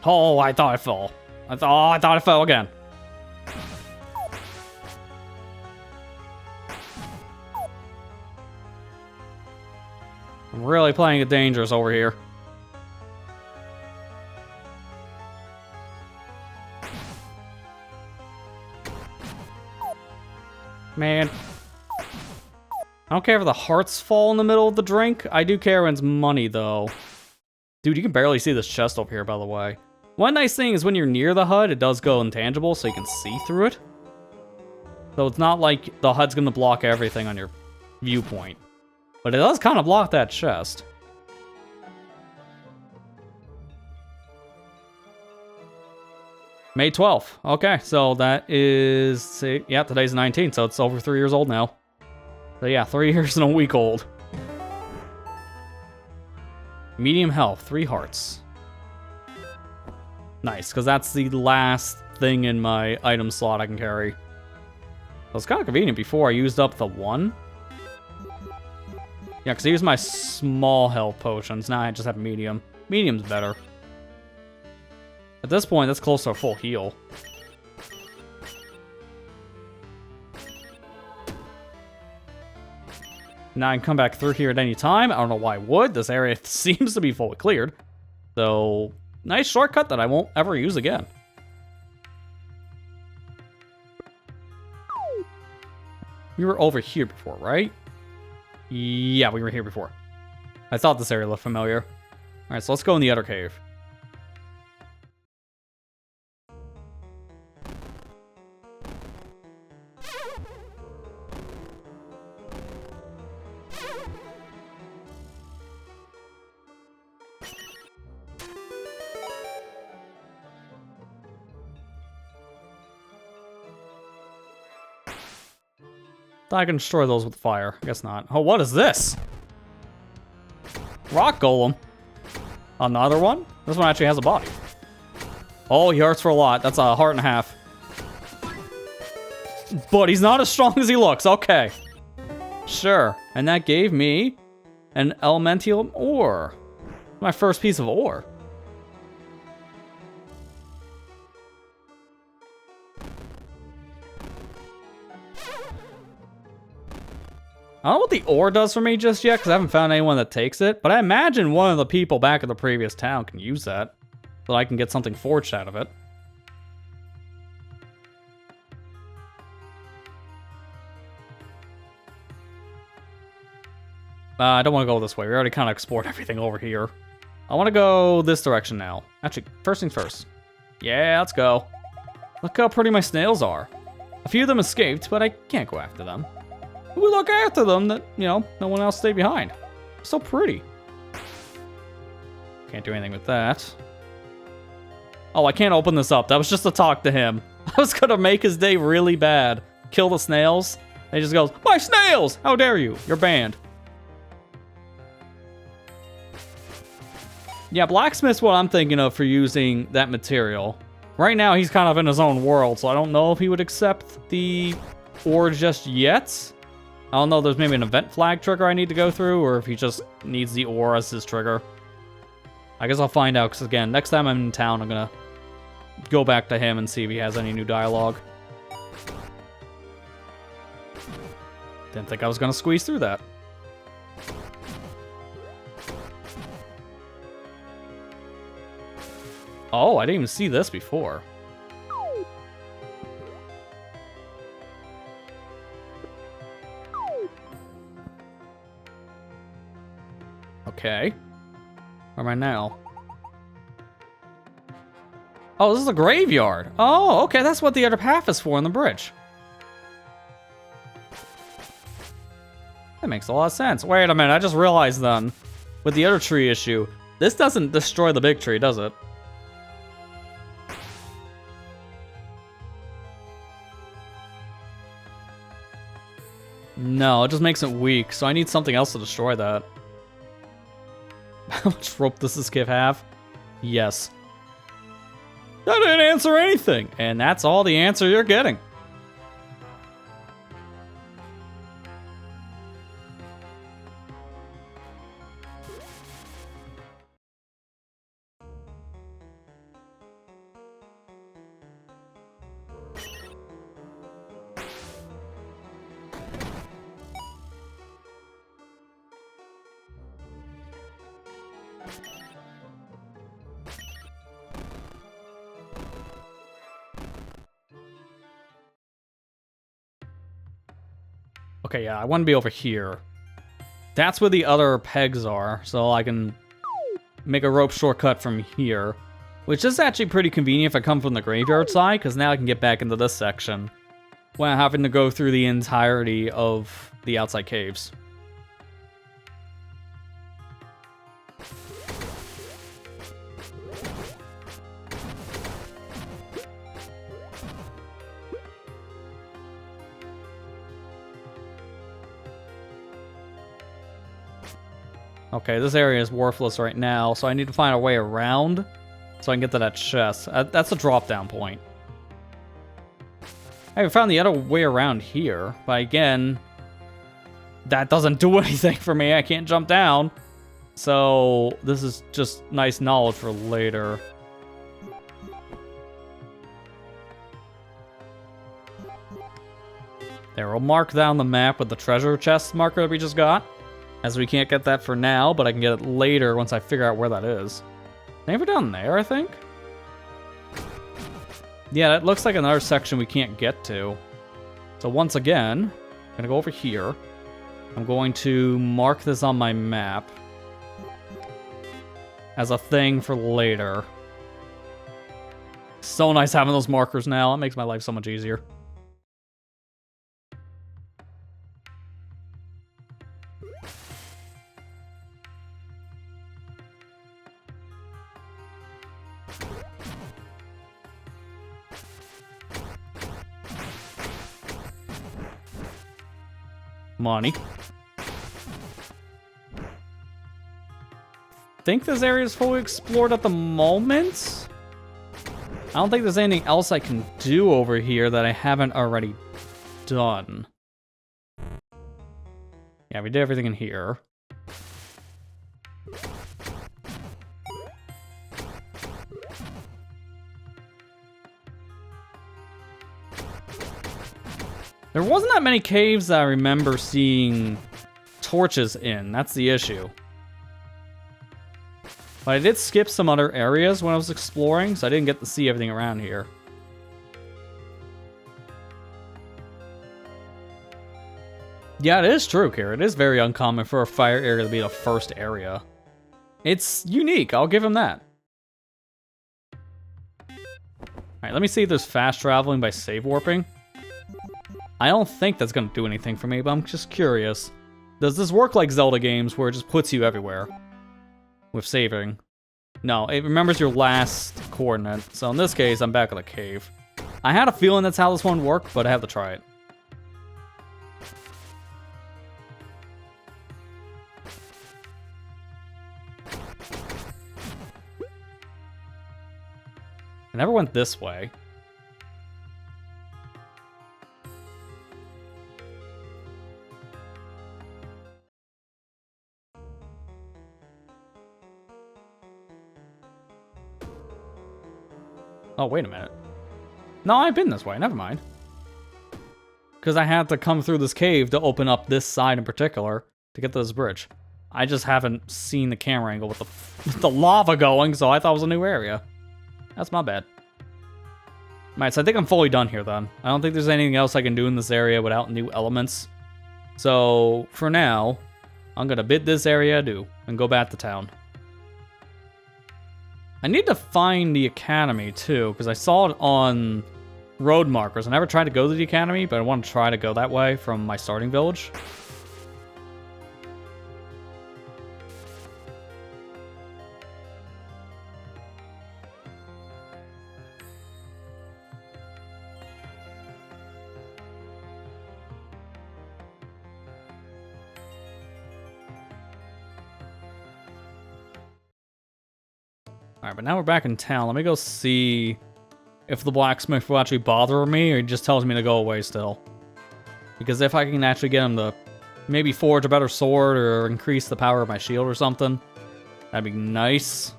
Oh, I thought I fell. I thought I fell again. I'm really playing it dangerous over here. Man. I don't care if the hearts fall in the middle of the drink. I do care when it's money, though. Dude, you can barely see this chest over here, by the way. One nice thing is when you're near the HUD, it does go intangible, so you can see through it. So it's not like the HUD's gonna block everything on your viewpoint. But it does kind of block that chest. May 12th. Okay, so that is... yeah, today's the 19th, so it's over 3 years old now. So yeah, 3 years and a week old. Medium health, 3 hearts. Nice, because that's the last thing in my item slot I can carry. It was kind of convenient before I used up the 1. Yeah, because I used my small health potions. Now I just have medium. Medium's better. At this point, that's close to a full heal. Now I can come back through here at any time. I don't know why I would. This area seems to be fully cleared. So, nice shortcut that I won't ever use again. We were over here before, right? Yeah, we were here before. I thought this area looked familiar. Alright, so let's go in the other cave. I can destroy those with fire. I guess not. Oh, what is this? Rock golem. Another one? This one actually has a body. Oh, he hurts for a lot. That's a heart and a half. But he's not as strong as he looks. Okay. Sure. And that gave me an elemental ore. My first piece of ore. I don't know what the ore does for me just yet, because I haven't found anyone that takes it, but I imagine one of the people back in the previous town can use that, so I can get something forged out of it. I don't want to go this way. We already kind of explored everything over here. I want to go this direction now. Actually, first things first. Yeah, let's go. Look how pretty my snails are. A few of them escaped, but I can't go after them. Who would look after them that, you know, no one else stayed behind? So pretty. Can't do anything with that. Oh, I can't open this up. That was just to talk to him. I was gonna make his day really bad. Kill the snails. And he just goes, "My snails! How dare you? You're banned." Yeah, blacksmith's what I'm thinking of for using that material. Right now, he's kind of in his own world, so I don't know if he would accept the ore just yet. I don't know if there's maybe an event flag trigger I need to go through, or if he just needs the ore as his trigger. I guess I'll find out, because again, next time I'm in town, I'm gonna go back to him and see if he has any new dialogue. Didn't think I was gonna squeeze through that. Oh, I didn't even see this before. Okay. Where am I now? Oh, this is a graveyard. Oh, okay, that's what the other path is for on the bridge. That makes a lot of sense. Wait a minute, I just realized then, with the other tree issue, this doesn't destroy the big tree, does it? No, it just makes it weak, so I need something else to destroy that. How much rope does this give have? Yes. That didn't answer anything, and that's all the answer you're getting. Okay, yeah, I want to be over here. That's where the other pegs are, so I can make a rope shortcut from here. Which is actually pretty convenient if I come from the graveyard side, because now I can get back into this section without having to go through the entirety of the outside caves. Okay, this area is worthless right now, so I need to find a way around so I can get to that chest. That's a drop-down point. I haven't found the other way around here, but again, that doesn't do anything for me. I can't jump down. So this is just nice knowledge for later. There, we'll mark down the map with the treasure chest marker that we just got. As we can't get that for now, but I can get it later once I figure out where that is. Maybe down there, I think? Yeah, that looks like another section we can't get to. So once again, I'm gonna go over here. I'm going to mark this on my map as a thing for later. So nice having those markers now. It makes my life so much easier. Money. Think this area is fully explored at the moment. I don't think there's anything else I can do over here that I haven't already done. Yeah, we did everything in here. There wasn't that many caves that I remember seeing torches in. That's the issue. But I did skip some other areas when I was exploring, so I didn't get to see everything around here. Yeah, it is true, Kira. It is very uncommon for a fire area to be the first area. It's unique, I'll give him that. Alright, let me see if there's fast traveling by save warping. I don't think that's going to do anything for me, but I'm just curious. Does this work like Zelda games where it just puts you everywhere with saving? No, it remembers your last coordinate. So in this case, I'm back at the cave. I had a feeling that's how this one worked, but I have to try it. I never went this way. Oh, wait a minute. No, I've been this way. Never mind. Because I had to come through this cave to open up this side in particular to get to this bridge. I just haven't seen the camera angle with the lava going, so I thought it was a new area. That's my bad. Alright, so I think I'm fully done here then. I don't think there's anything else I can do in this area without new elements. So, for now, I'm gonna bid this area adieu and go back to town. I need to find the academy too, because I saw it on road markers. I never tried to go to the academy, but I want to try to go that way from my starting village. Alright, but now we're back in town. Let me go see if the blacksmith will actually bother me, or he just tells me to go away still. Because if I can actually get him to maybe forge a better sword or increase the power of my shield or something, that'd be nice.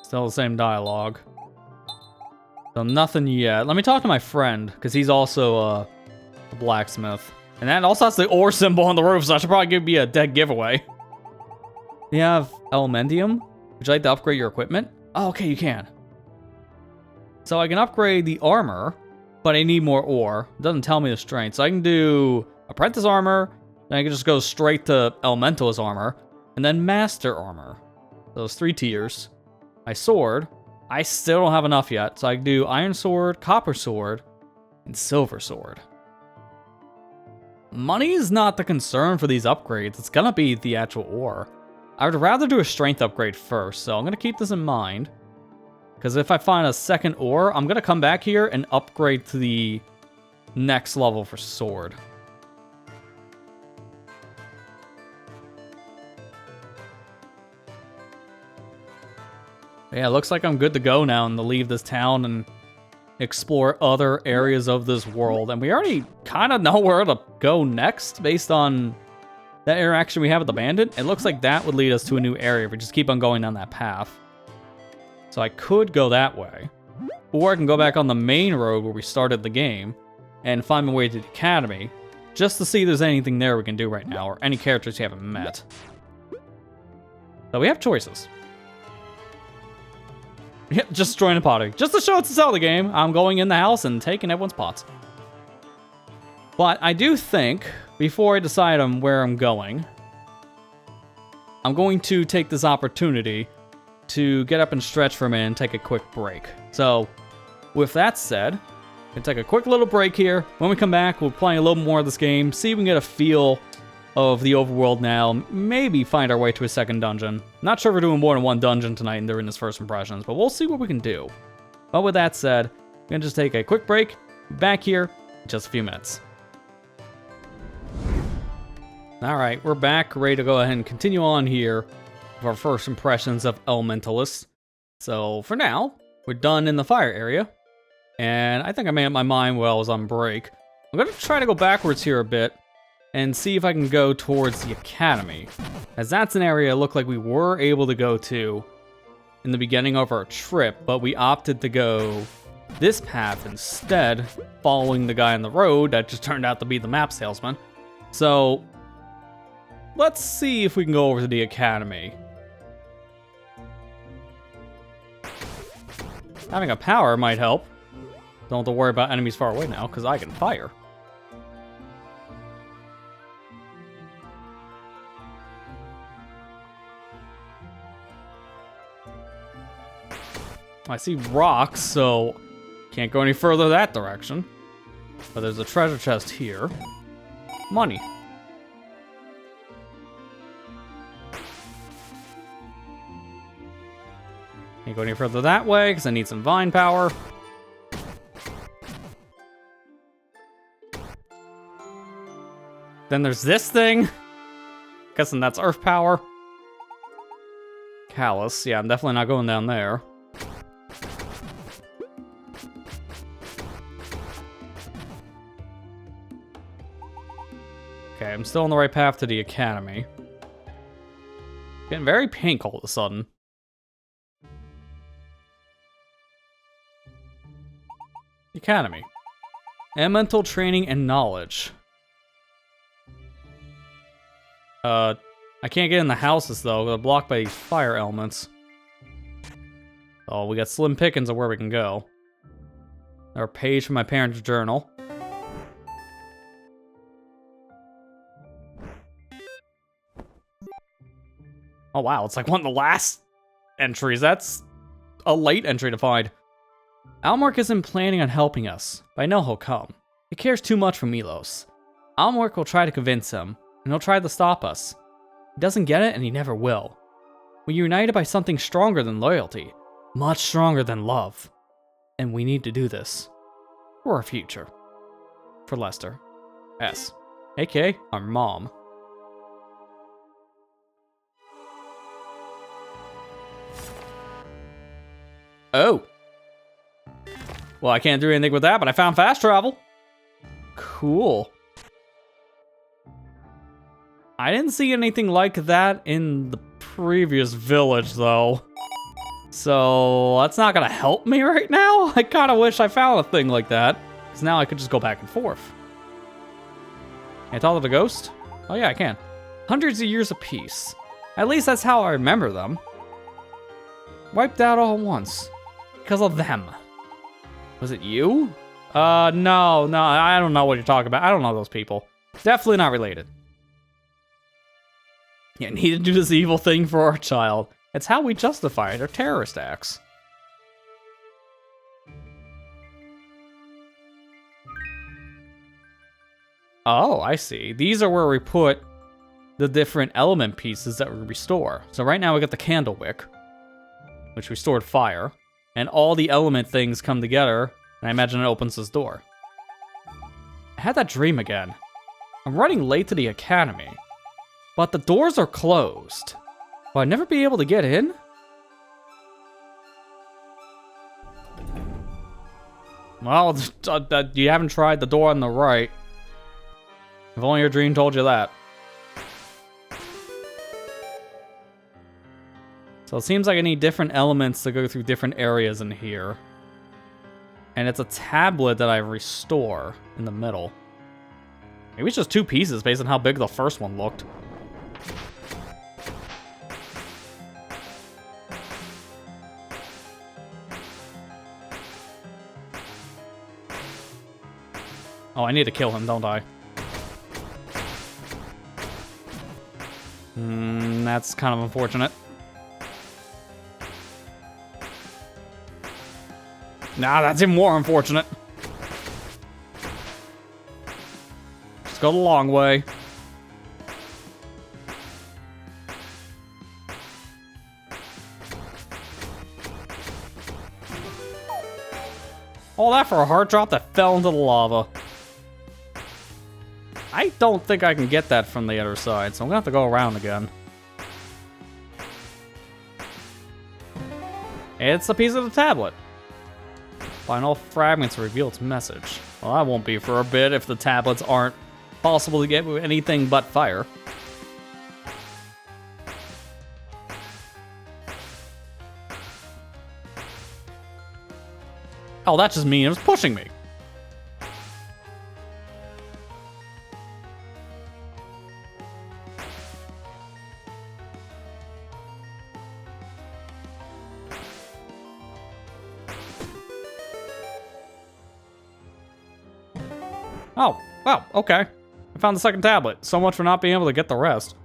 Still the same dialogue. So nothing yet. Let me talk to my friend, because he's also a blacksmith. And that also has the ore symbol on the roof, so I should probably give me a dead giveaway. You have Elementium? Would you like to upgrade your equipment? Oh, okay, you can. So I can upgrade the armor, but I need more ore. It doesn't tell me the strength. So I can do Apprentice Armor, then I can just go straight to Elementallis Armor, and then Master Armor. Those 3 tiers. My sword, I still don't have enough yet, so I can do Iron Sword, Copper Sword, and Silver Sword. Money is not the concern for these upgrades, it's gonna be the actual ore. I would rather do a strength upgrade first, so I'm gonna keep this in mind. Because if I find a second ore, I'm gonna come back here and upgrade to the next level for sword. Yeah, it looks like I'm good to go now and to leave this town and explore other areas of this world. And we already kind of know where to go next based on that interaction we have with the bandit. It looks like that would lead us to a new area if we just keep on going down that path. So I could go that way. Or I can go back on the main road where we started the game and find my way to the academy just to see if there's anything there we can do right now or any characters you haven't met. So we have choices. Yep, just join a party. Just to show it's a Zelda game, I'm going in the house and taking everyone's pots. But I do think, before I decide on where I'm going to take this opportunity to get up and stretch for a minute and take a quick break. So, with that said, we can take a quick little break here. When we come back, we'll play a little more of this game, see if we can get a feel of the overworld now, maybe find our way to a second dungeon. Not sure if we're doing more than one dungeon tonight and during this first impressions, but we'll see what we can do. But with that said, we're gonna just take a quick break, back here in just a few minutes. Alright, we're back, ready to go ahead and continue on here with our first impressions of Elementallis. So for now, we're done in the fire area, and I think I made up my mind while I was on break. I'm gonna try to go backwards here a bit, and see if I can go towards the academy, as that's an area it looked like we were able to go to in the beginning of our trip, but we opted to go this path instead, following the guy on the road that just turned out to be the map salesman. So, let's see if we can go over to the academy. Having a power might help. Don't have to worry about enemies far away now, because I can fire. I see rocks, so can't go any further that direction. But there's a treasure chest here. Money. Can't go any further that way, because I need some vine power. Then there's this thing. Guessing that's earth power. Callus. Yeah, I'm definitely not going down there. Okay, I'm still on the right path to the academy. Getting very pink all of a sudden. Academy. Elemental training and knowledge. I can't get in the houses though, they're blocked by these fire elements. Oh, we got slim pickings of where we can go. Our page from my parents' journal. Oh wow, it's like one of the last entries. That's a late entry to find. Almark isn't planning on helping us, but I know he'll come. He cares too much for Milos. Almark will try to convince him, and he'll try to stop us. He doesn't get it, and he never will. We're united by something stronger than loyalty, much stronger than love. And we need to do this. For our future. For Lester. S. A.K.A. our mom. Oh. Well, I can't do anything with that, but I found fast travel. Cool. I didn't see anything like that in the previous village, though. So, that's not gonna help me right now. I kinda wish I found a thing like that. Because now I could just go back and forth. Can I talk to the ghost? Oh yeah, I can. Hundreds of years of peace. At least that's how I remember them. Wiped out all at once. Because of them. Was it you? No, I don't know what you're talking about. I don't know those people. Definitely not related. Yeah, need to do this evil thing for our child. It's how we justify their terrorist acts. Oh, I see. These are where we put the different element pieces that we restore. So right now we got the candle wick, which restored fire. And all the element things come together, and I imagine it opens this door. I had that dream again. I'm running late to the academy, but the doors are closed. Will I never be able to get in? Well, you haven't tried the door on the right. If only your dream told you that. So it seems like I need different elements to go through different areas in here. And it's a tablet that I restore in the middle. Maybe it's just two pieces based on how big the first one looked. Oh, I need to kill him, don't I? That's kind of unfortunate. Nah, that's even more unfortunate. Just go the long way. All that for a heart drop that fell into the lava. I don't think I can get that from the other side, so I'm gonna have to go around again. It's a piece of the tablet. Find all fragments to reveal its message. Well, that won't be for a bit if the tablets aren't possible to get with anything but fire. Oh, that's just me. It was pushing me. Oh, wow, okay. I found the second tablet. So much for not being able to get the rest.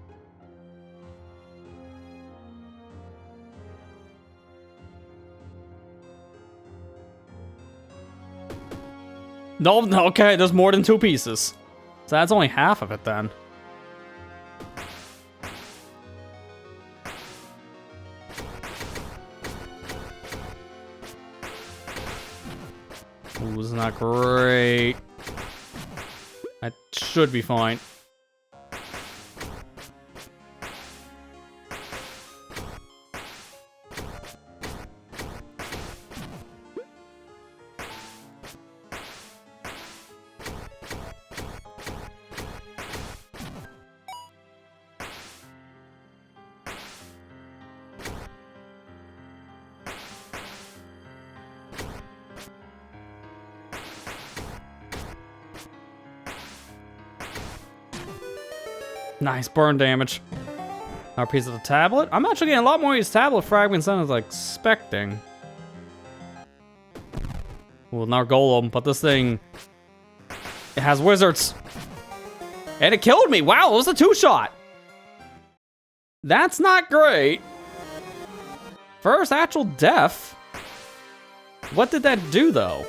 No, okay, there's more than 2 pieces. So that's only half of it then. Ooh, this is not great. That should be fine. Nice burn damage. Our piece of the tablet. I'm actually getting a lot more of these tablet fragments than I was expecting. Well, not golem, but this thing, it has wizards. And it killed me. Wow, it was a 2-shot. That's not great. First actual death. What did that do, though?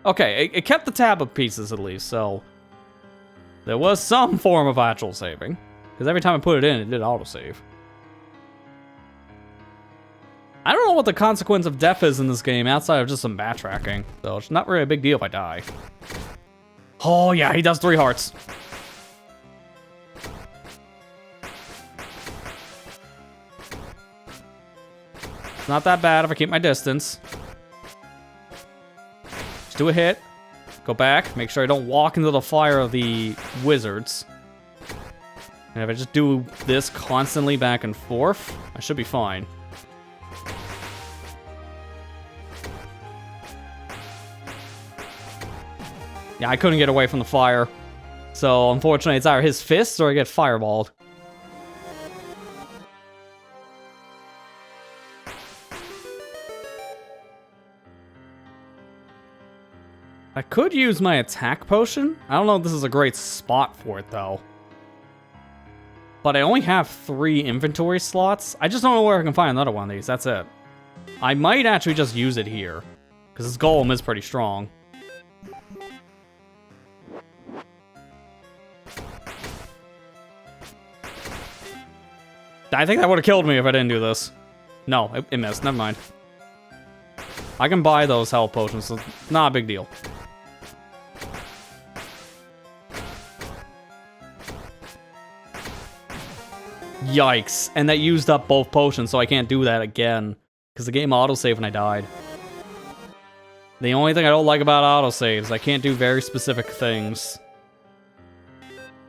Okay, it kept the tablet pieces at least, so there was some form of actual saving. Because every time I put it in, it did autosave. I don't know what the consequence of death is in this game outside of just some backtracking. So it's not really a big deal if I die. Oh yeah, he does 3 hearts. It's not that bad if I keep my distance. Just do a hit. Go back, make sure I don't walk into the fire of the wizards. And if I just do this constantly back and forth, I should be fine. Yeah, I couldn't get away from the fire. So, unfortunately, it's either his fists or I get fireballed. I could use my attack potion. I don't know if this is a great spot for it, though. But I only have 3 inventory slots. I just don't know where I can find another one of these. That's it. I might actually just use it here. Because this golem is pretty strong. I think that would have killed me if I didn't do this. No, it missed. Never mind. I can buy those health potions, so not a big deal. Yikes. And that used up both potions, so I can't do that again. Because the game autosaved when I died. The only thing I don't like about autosaves, I can't do very specific things.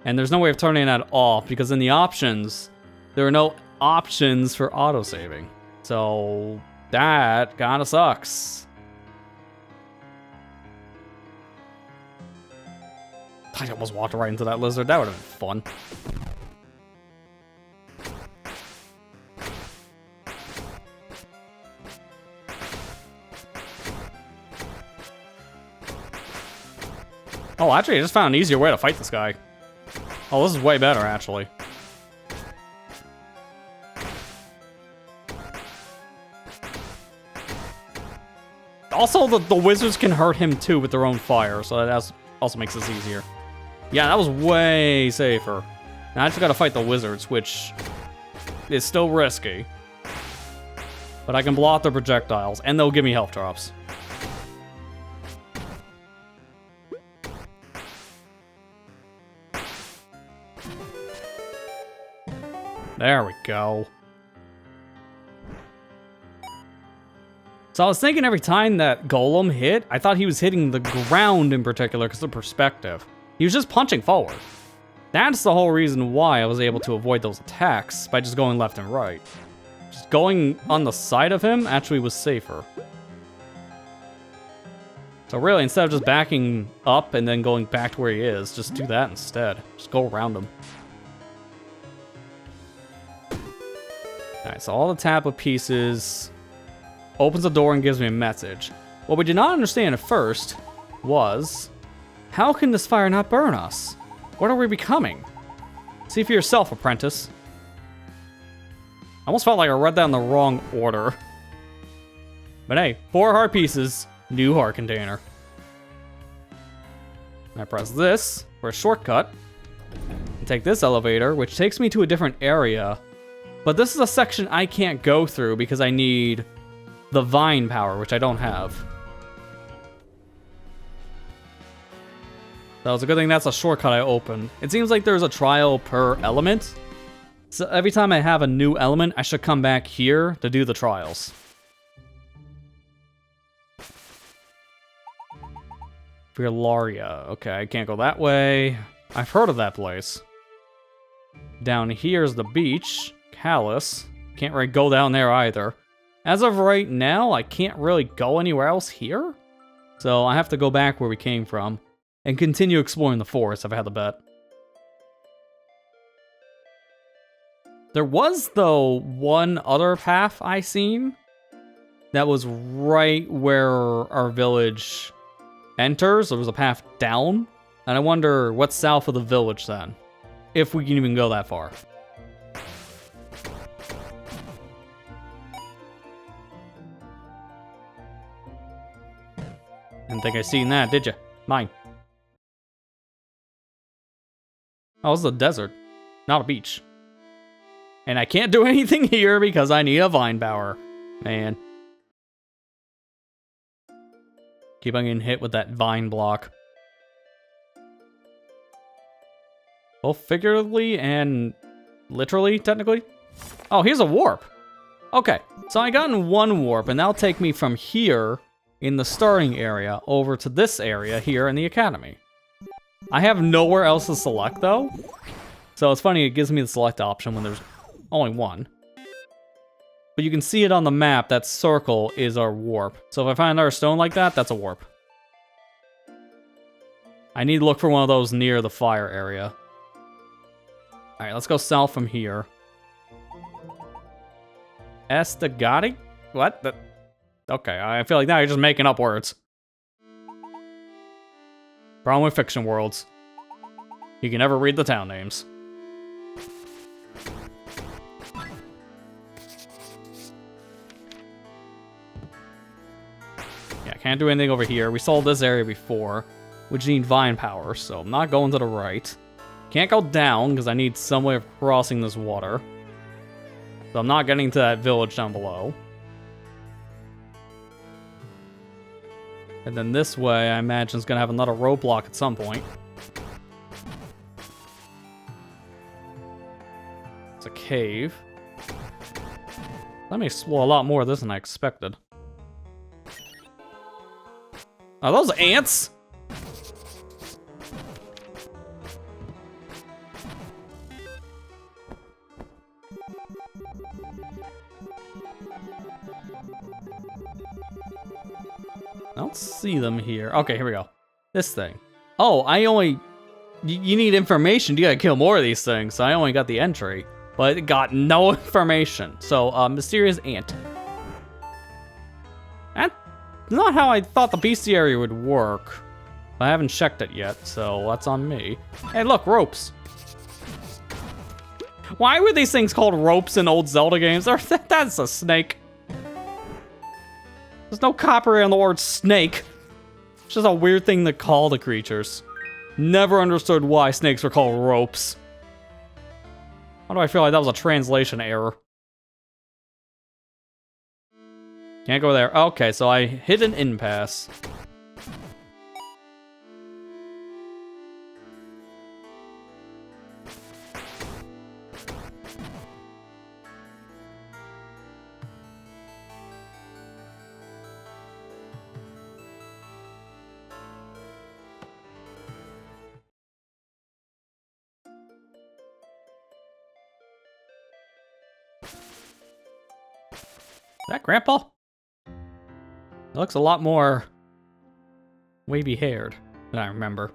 And there's no way of turning that off, because in the options, there are no options for autosaving. So that kinda sucks. I almost walked right into that lizard. That would have been fun. Oh, actually, I just found an easier way to fight this guy. Oh, this is way better, actually. Also, the wizards can hurt him, too, with their own fire, so that also makes this easier. Yeah, that was way safer. Now I just gotta fight the wizards, which is still risky. But I can block their projectiles, and they'll give me health drops. There we go. So I was thinking every time that golem hit, I thought he was hitting the ground in particular because of perspective. He was just punching forward. That's the whole reason why I was able to avoid those attacks by just going left and right. Just going on the side of him actually was safer. So really, instead of just backing up and then going back to where he is, just do that instead. Just go around him. Alright, so all the tablet pieces opens the door and gives me a message. What we did not understand at first was, how can this fire not burn us? What are we becoming? See for yourself, apprentice. I almost felt like I read that in the wrong order. But hey, 4 heart pieces, new heart container. I press this for a shortcut. And take this elevator, which takes me to a different area. But this is a section I can't go through because I need the vine power, which I don't have. So it's a good thing that's a shortcut I opened. It seems like there's a trial per element. So every time I have a new element, I should come back here to do the trials. Laria. Okay, I can't go that way. I've heard of that place. Down here's the beach. Callus. Can't really go down there either. As of right now, I can't really go anywhere else here. So I have to go back where we came from and continue exploring the forest if I had to bet. There was, though, one other path I seen that was right where our village enters. There was a path down, and I wonder what's south of the village then, if we can even go that far. Didn't think I seen that, did you? Mine. Oh, this is a desert, not a beach. And I can't do anything here because I need a vine power. Man. Keep on getting hit with that vine block. Both figuratively and literally, technically. Oh, here's a warp. Okay, so I got in one warp, and that'll take me from here in the starting area over to this area here in the academy. I have nowhere else to select, though. So it's funny, it gives me the select option when there's only one. But you can see it on the map, that circle is our warp. So if I find another stone like that, that's a warp. I need to look for one of those near the fire area. Alright, let's go south from here. Estegati? What? Okay, I feel like now you're just making up words. Problem with fiction worlds. You can never read the town names. Yeah, can't do anything over here. We saw this area before, which need vine power, so I'm not going to the right. Can't go down, because I need some way of crossing this water. So I'm not getting to that village down below. And then this way, I imagine, is going to have another roadblock at some point. It's a cave. Let me explore a lot more of this than I expected. Are those ants? I don't see them here. Okay, here we go. This thing. Oh, I only... You need information. You gotta kill more of these things. So I only got the entry, but it got no information. So, mysterious ant. That's not how I thought the bestiary would work. I haven't checked it yet, so that's on me. Hey, look, ropes. Why were these things called ropes in old Zelda games? That's a snake. There's no copyright on the word snake. It's just a weird thing to call the creatures. Never understood why snakes were called ropes. Why do I feel like that was a translation error? Can't go there. Okay, so I hit an impasse. Is that Grandpa? It looks a lot more wavy-haired than I remember.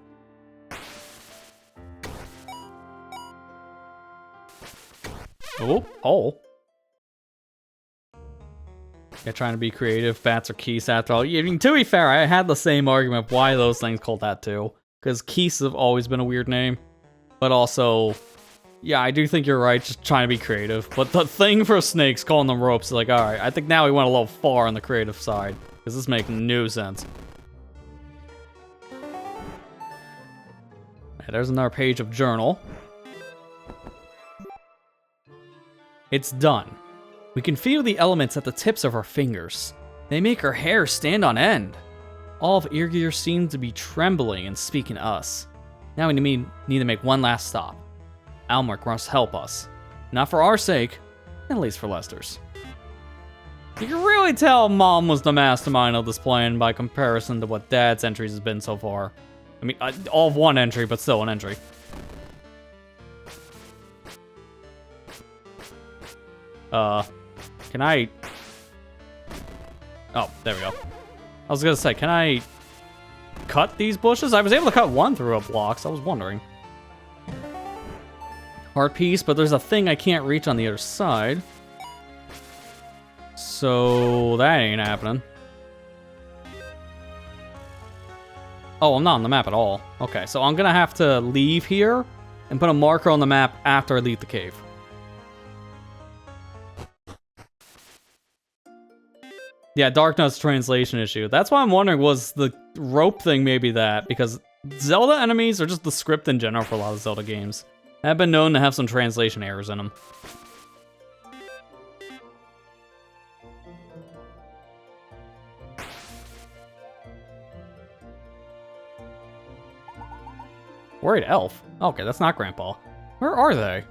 Oh, hole. Yeah, trying to be creative. Bats are Keese after all. I mean, to be fair, I had the same argument of why those things called that too. Because Keese have always been a weird name. But also, yeah, I do think you're right, just trying to be creative. But the thing for snakes, calling them ropes, is like, alright, I think now we went a little far on the creative side. Because this makes no sense. Okay, there's another page of journal. It's done. We can feel the elements at the tips of our fingers. They make our hair stand on end. All of Irgir seems to be trembling and speaking to us. Now we need to make one last stop. Almeric must help us. Not for our sake, at least for Lester's. You can really tell Mom was the mastermind of this plan by comparison to what Dad's entries has been so far. I mean, all of one entry, but still an entry. Can I... Oh, there we go. I was gonna say, can I cut these bushes? I was able to cut one through a block, so I was wondering. Hard piece, but there's a thing I can't reach on the other side. So that ain't happening. Oh, I'm not on the map at all. Okay, so I'm gonna have to leave here and put a marker on the map after I leave the cave. Yeah, Darknut's translation issue. That's why I'm wondering, was the rope thing maybe that? Because Zelda enemies, or just the script in general for a lot of Zelda games, have been known to have some translation errors in them. Worried elf? Okay, that's not Grandpa. Where are they?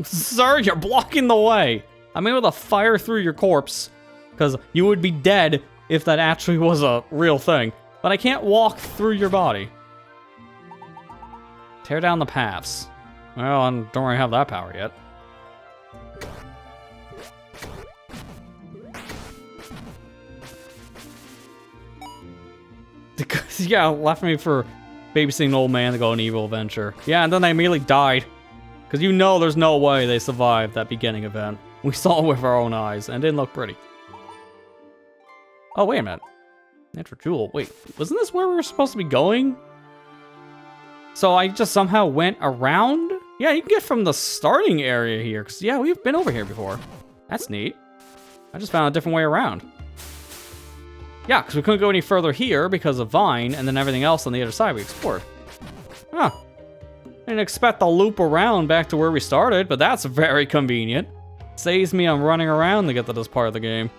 Sir, you're blocking the way! I'm able to fire through your corpse, because you would be dead if that actually was a real thing. But I can't walk through your body. Tear down the paths. Well, I don't really have that power yet. Yeah, left me for babysitting an old man to go on an evil adventure. Yeah, and then they immediately died. Because you know there's no way they survived that beginning event. We saw it with our own eyes, and it didn't look pretty. Oh, wait a minute. Natural Jewel. Wait, wasn't this where we were supposed to be going? So I just somehow went around? Yeah, you can get from the starting area here, because, yeah, we've been over here before. That's neat. I just found a different way around. Yeah, because we couldn't go any further here because of Vine, and then everything else on the other side we explored. Huh. Didn't expect to loop around back to where we started, but that's very convenient. Saves me on running around to get to this part of the game.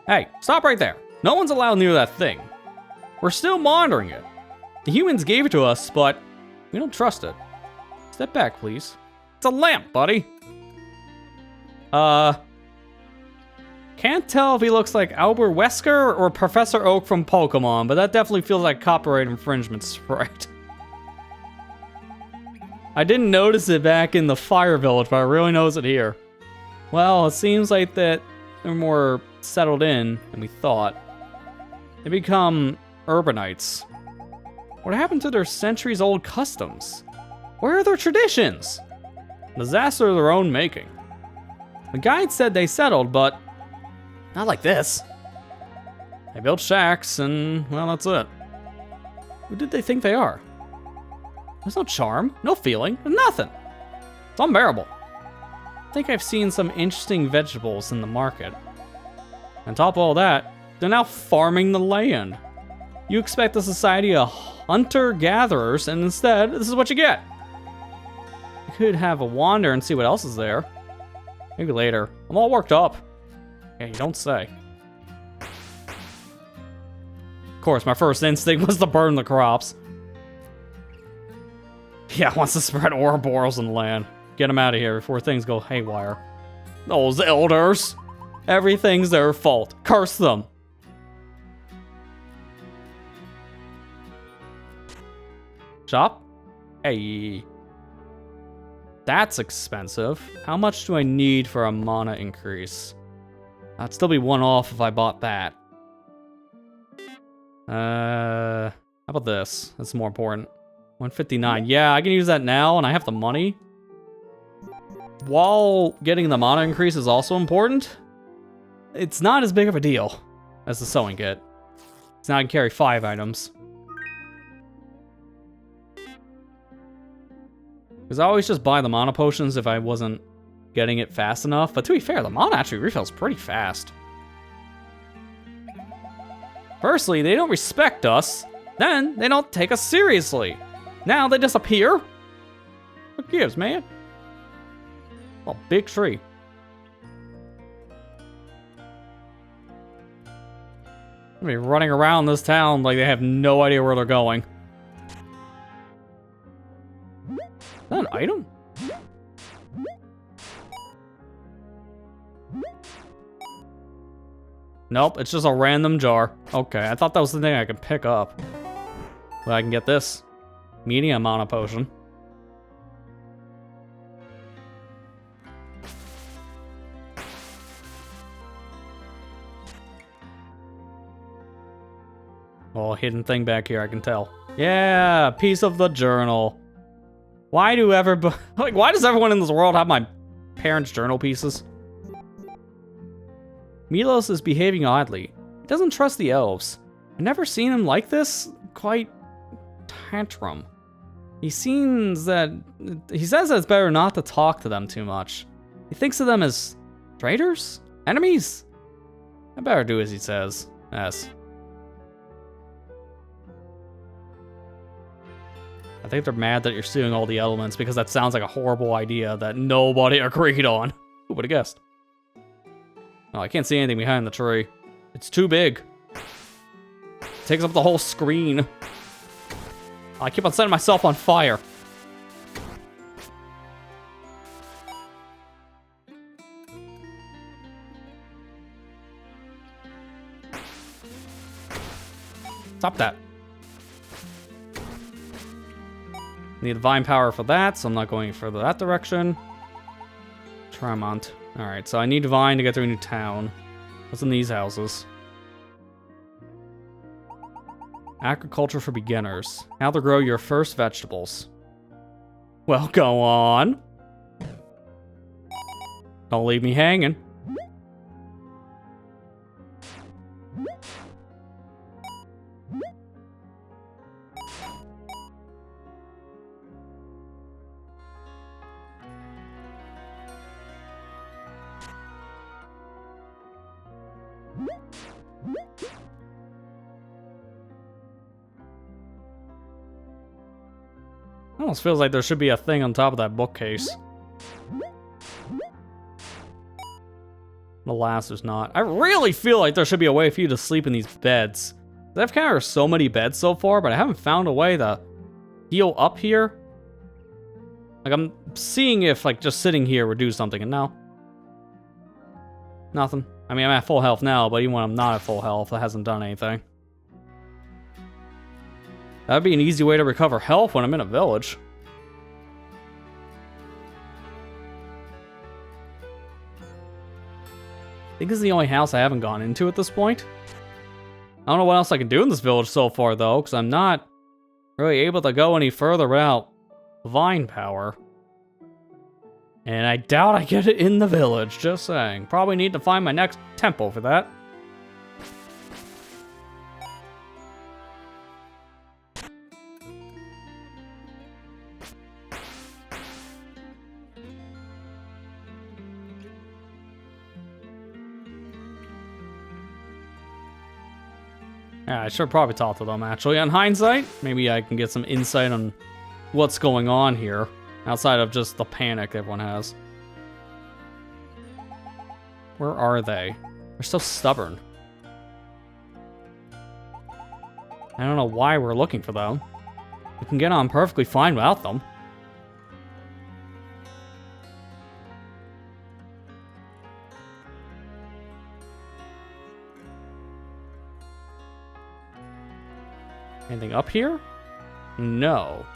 Hey, stop right there. No one's allowed near that thing. We're still monitoring it. The humans gave it to us, but we don't trust it. Step back, please. It's a lamp, buddy. Can't tell if he looks like Albert Wesker or Professor Oak from Pokemon, but that definitely feels like copyright infringement sprite. I didn't notice it back in the Fire Village, but I really notice it here. Well, it seems like that they're more settled in than we thought. They become urbanites. What happened to their centuries-old customs? Where are their traditions? Disaster of their own making. The guide said they settled, but not like this. They built shacks, and, well, that's it. Who did they think they are? There's no charm, no feeling, nothing. It's unbearable. I think I've seen some interesting vegetables in the market. On top of all that, they're now farming the land. You expect a society of hunter-gatherers, and instead, this is what you get. You could have a wander and see what else is there. Maybe later. I'm all worked up. Yeah, you don't say. Of course, my first instinct was to burn the crops. Yeah, wants to spread Ouroboros in the land. Get them out of here before things go haywire. Those elders. Everything's their fault. Curse them. Shop? Hey. That's expensive. How much do I need for a mana increase? I'd still be one off if I bought that. How about this? That's more important. 159. Yeah, I can use that now, and I have the money. While getting the mana increase is also important, it's not as big of a deal as the sewing kit. So now I can carry 5 items. Because I always just buy the mana potions if I wasn't getting it fast enough. But to be fair, the mana actually refills pretty fast. Firstly, they don't respect us. Then, they don't take us seriously. Now they disappear? Who gives, man? Oh, big tree. I'm gonna be running around this town like they have no idea where they're going. Is that an item? Nope, it's just a random jar. Okay, I thought that was the thing I could pick up. But I can get this. Medium mana potion. Oh, hidden thing back here, I can tell. Yeah, piece of the journal. Why do why does everyone in this world have my parents' journal pieces? Milos is behaving oddly. He doesn't trust the elves. I've never seen him like this. Quite tantrum. He says that it's better not to talk to them too much. He thinks of them as traitors? Enemies? I better do as he says. Yes. I think they're mad that you're suing all the elements because that sounds like a horrible idea that nobody agreed on. Who would have guessed? Oh, I can't see anything behind the tree. It's too big. It takes up the whole screen. I keep on setting myself on fire. Stop that. Need divine power for that, so I'm not going further that direction. Tremont. Alright, so I need divine to get to a new town. What's in these houses? Agriculture for beginners. How to grow your first vegetables. Well, go on. Don't leave me hanging. Almost feels like there should be a thing on top of that bookcase. Alas, there's not. I really feel like there should be a way for you to sleep in these beds. I've counted so many beds so far, but I haven't found a way to heal up here. Like, I'm seeing if, like, just sitting here would do something, and no. Nothing. I mean, I'm at full health now, but even when I'm not at full health, that hasn't done anything. That'd be an easy way to recover health when I'm in a village. I think this is the only house I haven't gone into at this point. I don't know what else I can do in this village so far, though, because I'm not really able to go any further without divine power. And I doubt I get it in the village, just saying. Probably need to find my next temple for that. Yeah, I should probably talk to them, actually. On hindsight, maybe I can get some insight on what's going on here, outside of just the panic everyone has. Where are they? They're so stubborn. I don't know why we're looking for them. We can get on perfectly fine without them. Anything up here? No.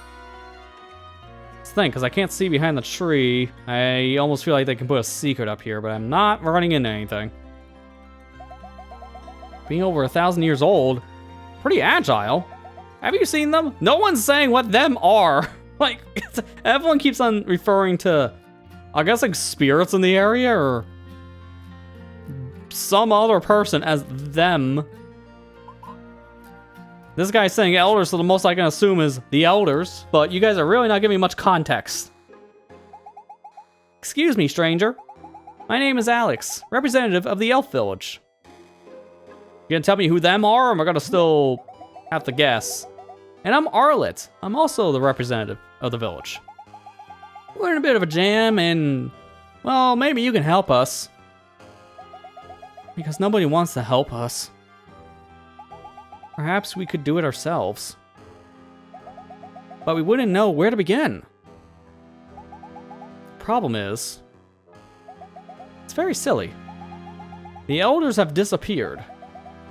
It's think, because I can't see behind the tree. I almost feel like they can put a secret up here, but I'm not running into anything. Being over 1,000 years old, pretty agile. Have you seen them? No one's saying what them are. Like, everyone keeps on referring to, I guess, like spirits in the area or some other person as them. This guy's saying elders, so the most I can assume is the elders, but you guys are really not giving me much context. Excuse me, stranger. My name is Alex, representative of the elf village. You gonna tell me who them are, or am I gonna still have to guess? And I'm Arlet. I'm also the representative of the village. We're in a bit of a jam, and, well, maybe you can help us. Because nobody wants to help us. Perhaps we could do it ourselves. But we wouldn't know where to begin. Problem is, it's very silly. The elders have disappeared,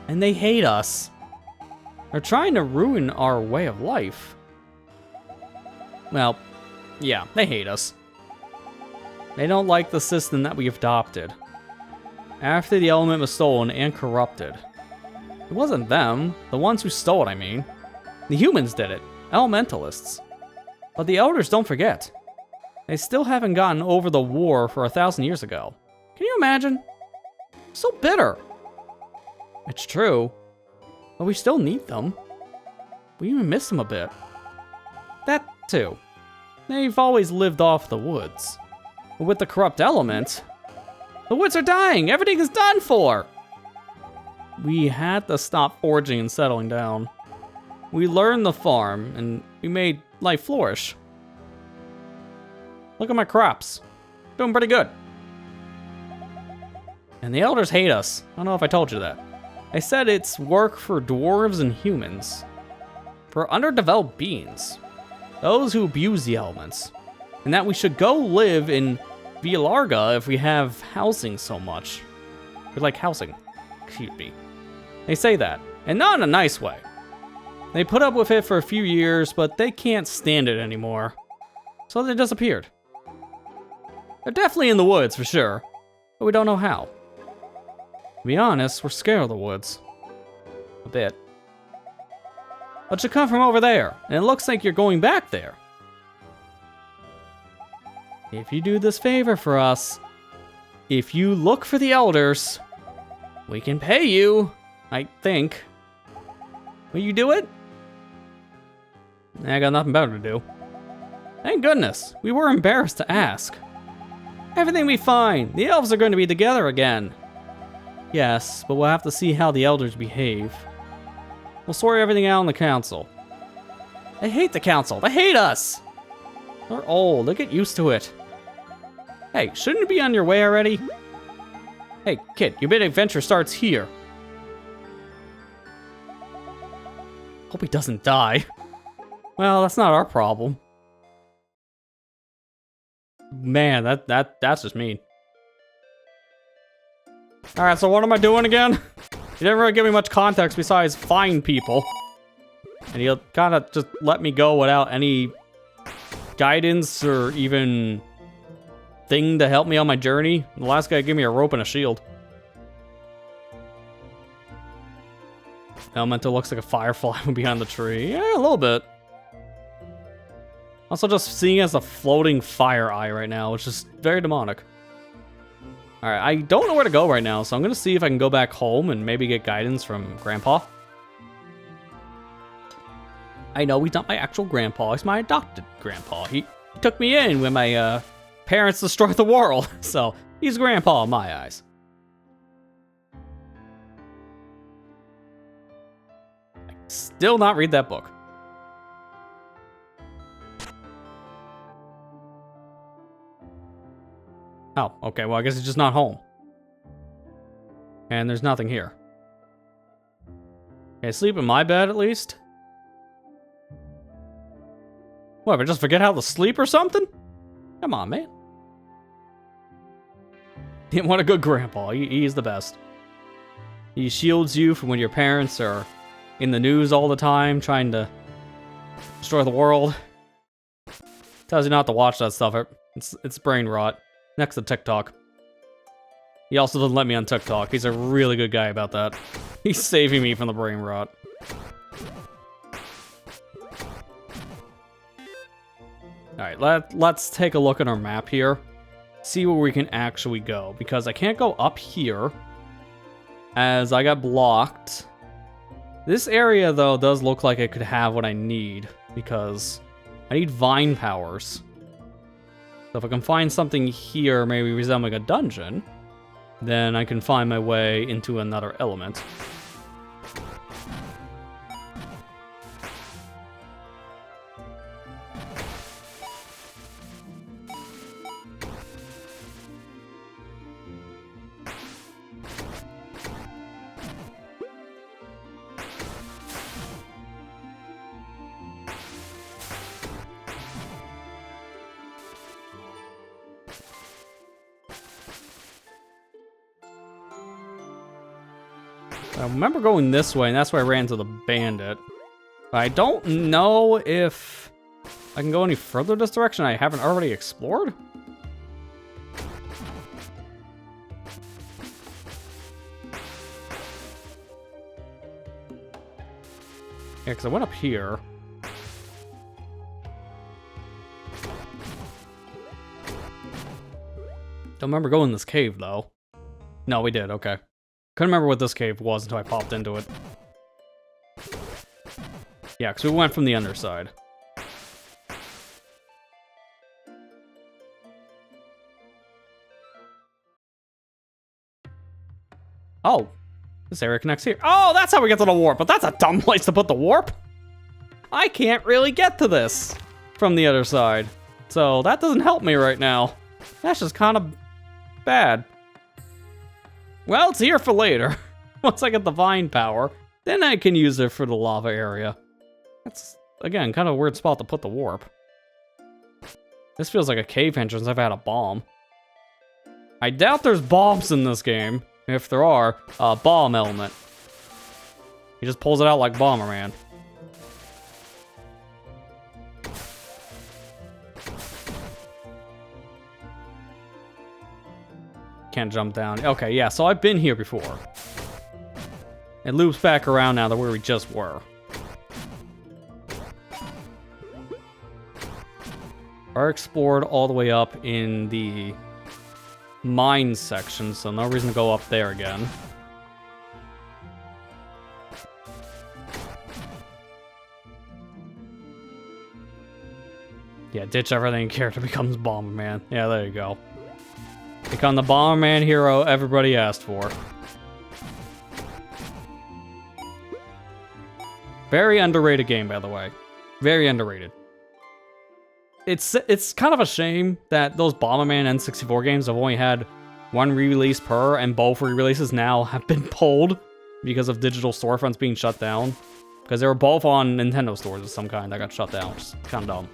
and they hate us. They're trying to ruin our way of life. Well, yeah, they hate us. They don't like the system that we've adopted. After the element was stolen and corrupted. It wasn't them, the ones who stole it, I mean. The humans did it, Elementalists. But the elders don't forget. They still haven't gotten over the war for 1,000 years ago. Can you imagine? So bitter. It's true, but we still need them. We even miss them a bit. That too. They've always lived off the woods. But with the corrupt element, the woods are dying, everything is done for. We had to stop foraging and settling down. We learned the farm, and we made life flourish. Look at my crops. Doing pretty good. And the elders hate us. I don't know if I told you that. I said it's work for dwarves and humans. For underdeveloped beings. Those who abuse the elements. And that we should go live in Villarga if we have housing so much. We like housing. Excuse me. They say that, and not in a nice way. They put up with it for a few years, but they can't stand it anymore. So they disappeared. They're definitely in the woods for sure, but we don't know how. To be honest, we're scared of the woods. A bit. But you come from over there, and it looks like you're going back there. If you do this favor for us, if you look for the elders, we can pay you, I think. Will you do it? I got nothing better to do. Thank goodness, we were embarrassed to ask. Everything will be fine. The elves are going to be together again. Yes, but we'll have to see how the elders behave. We'll sort everything out in the council. They hate the council. They hate us. They're old. They get used to it. Hey, shouldn't you be on your way already? Hey, kid, your big adventure starts here. Hope he doesn't die. Well, that's not our problem. Man, that's just mean. Alright, so what am I doing again? You didn't really give me much context besides find people. And you kind of just let me go without any guidance or even thing to help me on my journey. The last guy gave me a rope and a shield. Elemental looks like a firefly behind the tree. Yeah, a little bit. Also just seeing it as a floating fire eye right now, which is very demonic. Alright, I don't know where to go right now, so I'm gonna see if I can go back home and maybe get guidance from Grandpa. I know he's not my actual grandpa, he's my adopted grandpa. He took me in when my parents destroyed the world, so he's grandpa in my eyes. I still not read that book. Oh, okay, well I guess he's just not home. And there's nothing here. Can I sleep in my bed at least? What, if I just forget how to sleep or something? Come on, man. What a good grandpa, he's the best. He shields you from when your parents are in the news all the time, trying to destroy the world. Tells you not to watch that stuff. It's brain rot. Next to TikTok. He also doesn't let me on TikTok. He's a really good guy about that. He's saving me from the brain rot. Alright, let's take a look at our map here. See where we can actually go. Because I can't go up here, as I got blocked. This area, though, does look like it could have what I need. Because I need vine powers. So if I can find something here, maybe resembling a dungeon, then I can find my way into another element. I remember going this way, and that's where I ran into the bandit. But I don't know if I can go any further this direction I haven't already explored. Yeah, because I went up here. Don't remember going in this cave, though. No, we did, okay. Couldn't remember what this cave was until I popped into it. Yeah, because we went from the underside. Oh, this area connects here. Oh, that's how we get to the warp, but that's a dumb place to put the warp. I can't really get to this from the other side. So that doesn't help me right now. That's just kind of bad. Well, it's here for later. Once I get the vine power, then I can use it for the lava area. That's, again, kind of a weird spot to put the warp. This feels like a cave entrance. I've had a bomb. I doubt there's bombs in this game. If there are, bomb element. He just pulls it out like Bomberman. Can't jump down. Okay, yeah, so I've been here before. It loops back around now to where we just were. I explored all the way up in the mine section, so no reason to go up there again. Yeah, ditch everything, character becomes Bomberman. Yeah, there you go. Become the Bomberman hero everybody asked for. Very underrated game, by the way. Very underrated. It's kind of a shame that those Bomberman N64 games have only had one re-release per, and both re-releases now have been pulled because of digital storefronts being shut down. Because they were both on Nintendo stores of some kind that got shut down, which is kind of dumb.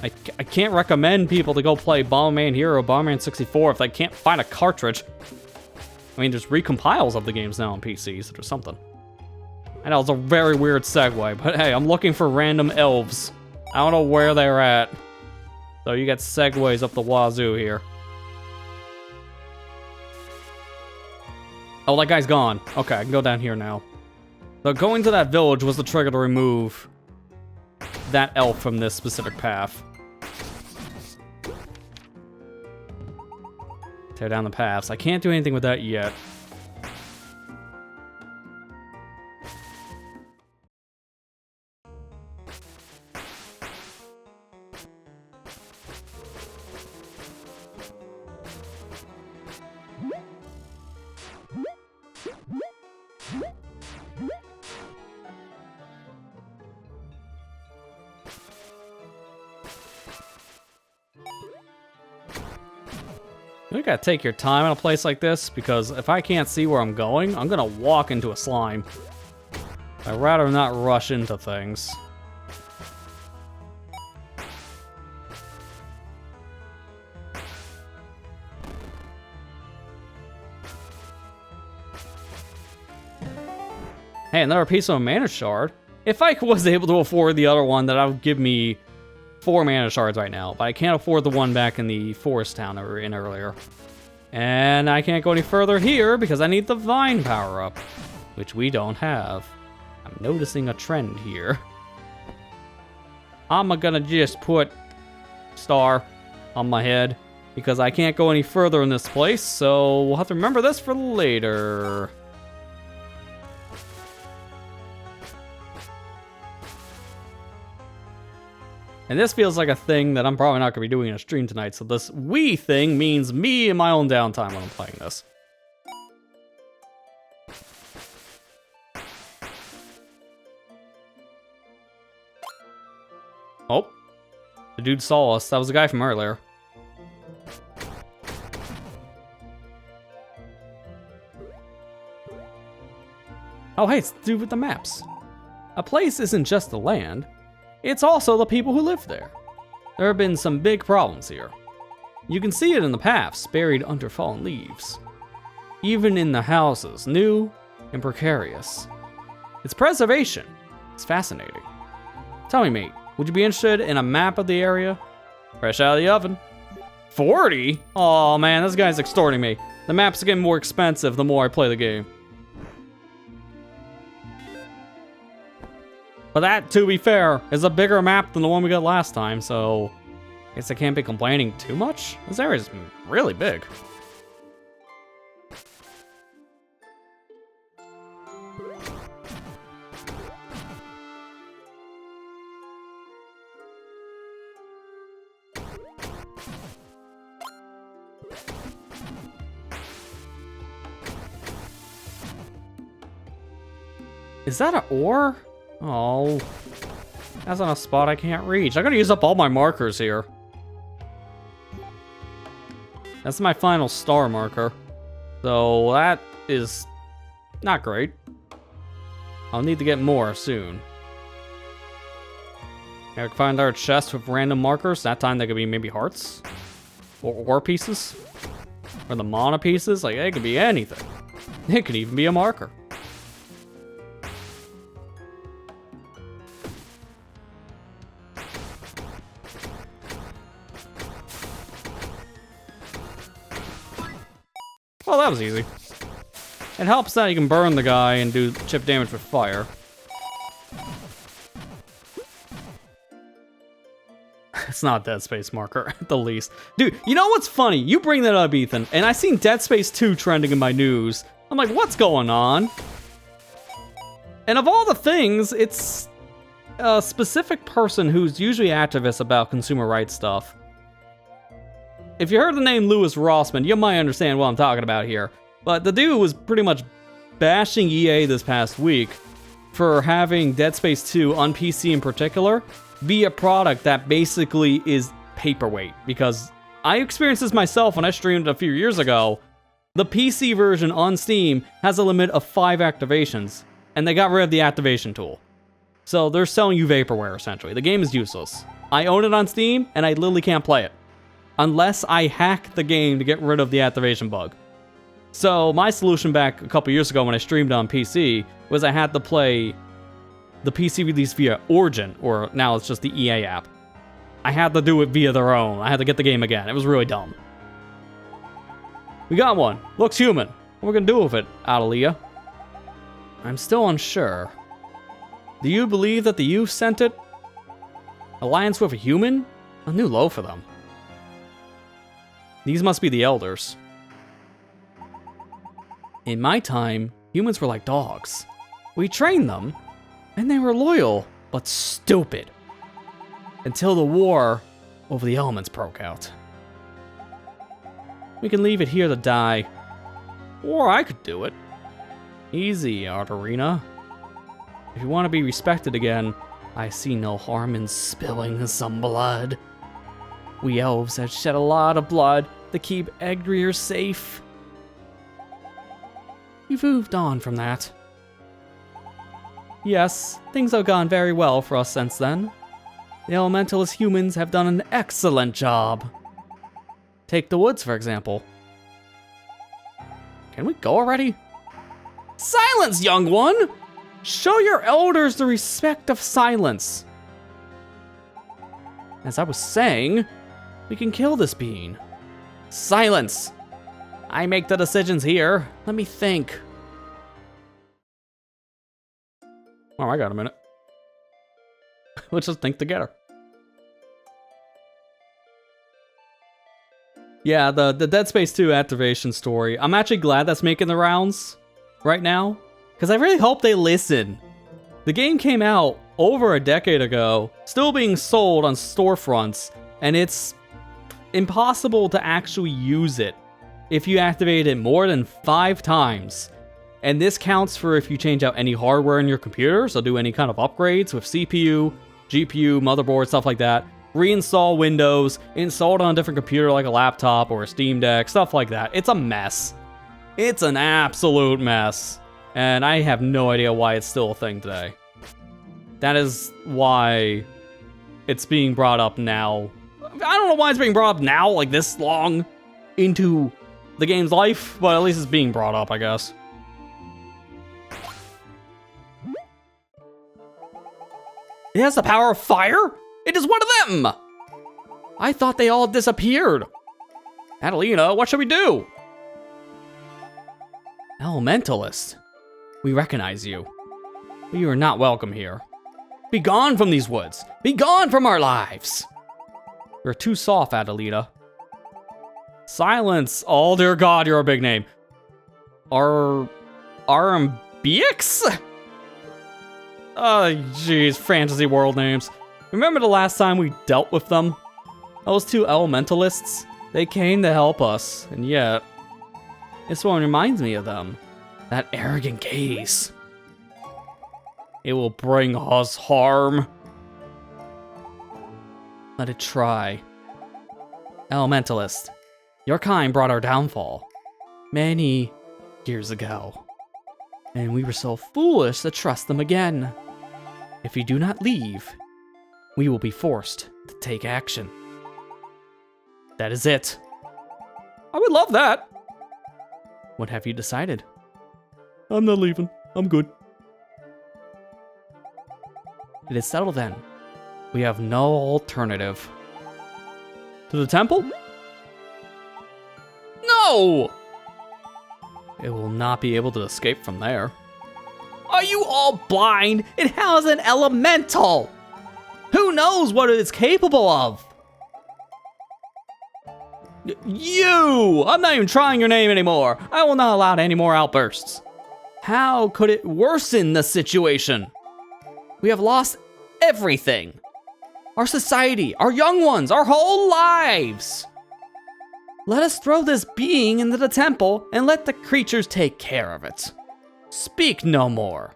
I can't recommend people to go play Bomberman Hero, Bomberman 64 if they can't find a cartridge. I mean, there's recompiles of the games now on PCs or something. I know it's a very weird segue, but hey, I'm looking for random elves. I don't know where they're at. So you got segues up the wazoo here. Oh, that guy's gone. Okay, I can go down here now. So going to that village was the trigger to remove that elf from this specific path. Tear down the paths. I can't do anything with that yet. You gotta take your time in a place like this, because if I can't see where I'm going, I'm gonna walk into a slime. I'd rather not rush into things. Hey, another piece of a mana shard. If I was able to afford the other one, that would give me 4 mana shards right now, but I can't afford the one back in the forest town that we were in earlier. And I can't go any further here because I need the vine power up, which we don't have. I'm noticing a trend here. I'm gonna just put star on my head because I can't go any further in this place, so we'll have to remember this for later. And this feels like a thing that I'm probably not going to be doing in a stream tonight, so this we thing means me in my own downtime when I'm playing this. Oh. The dude saw us. That was the guy from earlier. Oh, hey, it's the dude with the maps. A place isn't just the land. It's also the people who live there. There have been some big problems here. You can see it in the paths buried under fallen leaves. Even in the houses, new and precarious. Its preservation is fascinating. Tell me, mate, would you be interested in a map of the area? Fresh out of the oven. 40? Oh man, this guy's extorting me. The maps are getting more expensive the more I play the game. But that, to be fair, is a bigger map than the one we got last time, so I guess I can't be complaining too much. This area is really big. Is that an ore? Oh, that's on a spot I can't reach. I gotta use up all my markers here. That's my final star marker. So that is not great. I'll need to get more soon. Gotta find our chest with random markers. That time they could be maybe hearts. Or ore pieces. Or the mana pieces. Like, it could be anything. It could even be a marker. Well, that was easy. It helps that you can burn the guy and do chip damage with fire. It's not Dead Space marker, at the least. Dude, you know what's funny? You bring that up, Ethan, and I seen Dead Space 2 trending in my news. I'm like, what's going on? And of all the things, it's a specific person who's usually activist about consumer rights stuff. If you heard the name Louis Rossman, you might understand what I'm talking about here. But the dude was pretty much bashing EA this past week for having Dead Space 2 on PC in particular be a product that basically is paperweight. Because I experienced this myself when I streamed a few years ago. The PC version on Steam has a limit of 5 activations, and they got rid of the activation tool. So they're selling you vaporware, essentially. The game is useless. I own it on Steam, and I literally can't play it unless I hack the game to get rid of the activation bug. So my solution back a couple years ago when I streamed on PC was I had to play the PC release via Origin, or now it's just the EA app. I had to do it via their own. I had to get the game again. It was really dumb. We got one. Looks human. What are we gonna do with it, Adalia? I'm still unsure. Do you believe that the youth sent it? Alliance with a human? A new low for them. These must be the elders. In my time, humans were like dogs. We trained them, and they were loyal, but stupid. Until the war over the elements broke out. We can leave it here to die. Or I could do it. Easy, Arterina. If you want to be respected again, I see no harm in spilling some blood. We elves have shed a lot of blood to keep Egrier safe. We've moved on from that. Yes, things have gone very well for us since then. The Elementallis humans have done an excellent job. Take the woods, for example. Can we go already? Silence, young one! Show your elders the respect of silence. As I was saying, we can kill this being. Silence! I make the decisions here. Let me think. Oh, I got a minute. Let's just think together. Yeah, the Dead Space 2 activation story. I'm actually glad that's making the rounds right now, because I really hope they listen. The game came out over a decade ago, still being sold on storefronts, and it's impossible to actually use it if you activate it more than 5 times. And this counts for if you change out any hardware in your computer, so do any kind of upgrades with CPU, GPU, motherboard, stuff like that. Reinstall Windows, install it on a different computer like a laptop or a Steam Deck, stuff like that. It's a mess. It's an absolute mess. And I have no idea why it's still a thing today. That is why it's being brought up now. I don't know why it's being brought up now, like this long into the game's life, but at least it's being brought up, I guess. It has the power of fire? It is one of them! I thought they all disappeared. Adelina, what should we do? Elementallis, we recognize you. But you are not welcome here. Be gone from these woods. Be gone from our lives. You're too soft, Adelina. Silence. Oh, dear God, you're a big name. Armbeix? Oh, jeez, fantasy world names. Remember the last time we dealt with them? Those 2 elementalists? They came to help us, and yet... this one reminds me of them. That arrogant gaze. It will bring us harm. Let it try. Elementalist, your kind brought our downfall. Many years ago. And we were so foolish to trust them again. If you do not leave, we will be forced to take action. That is it. I would love that. What have you decided? I'm not leaving. I'm good. It is settled then. We have no alternative. To the temple? No! It will not be able to escape from there. Are you all blind? It has an elemental! Who knows what it is capable of? You! I'm not even trying your name anymore. I will not allow any more outbursts. How could it worsen the situation? We have lost everything. Our society, our young ones, our whole lives. Let us throw this being into the temple and let the creatures take care of it. Speak no more.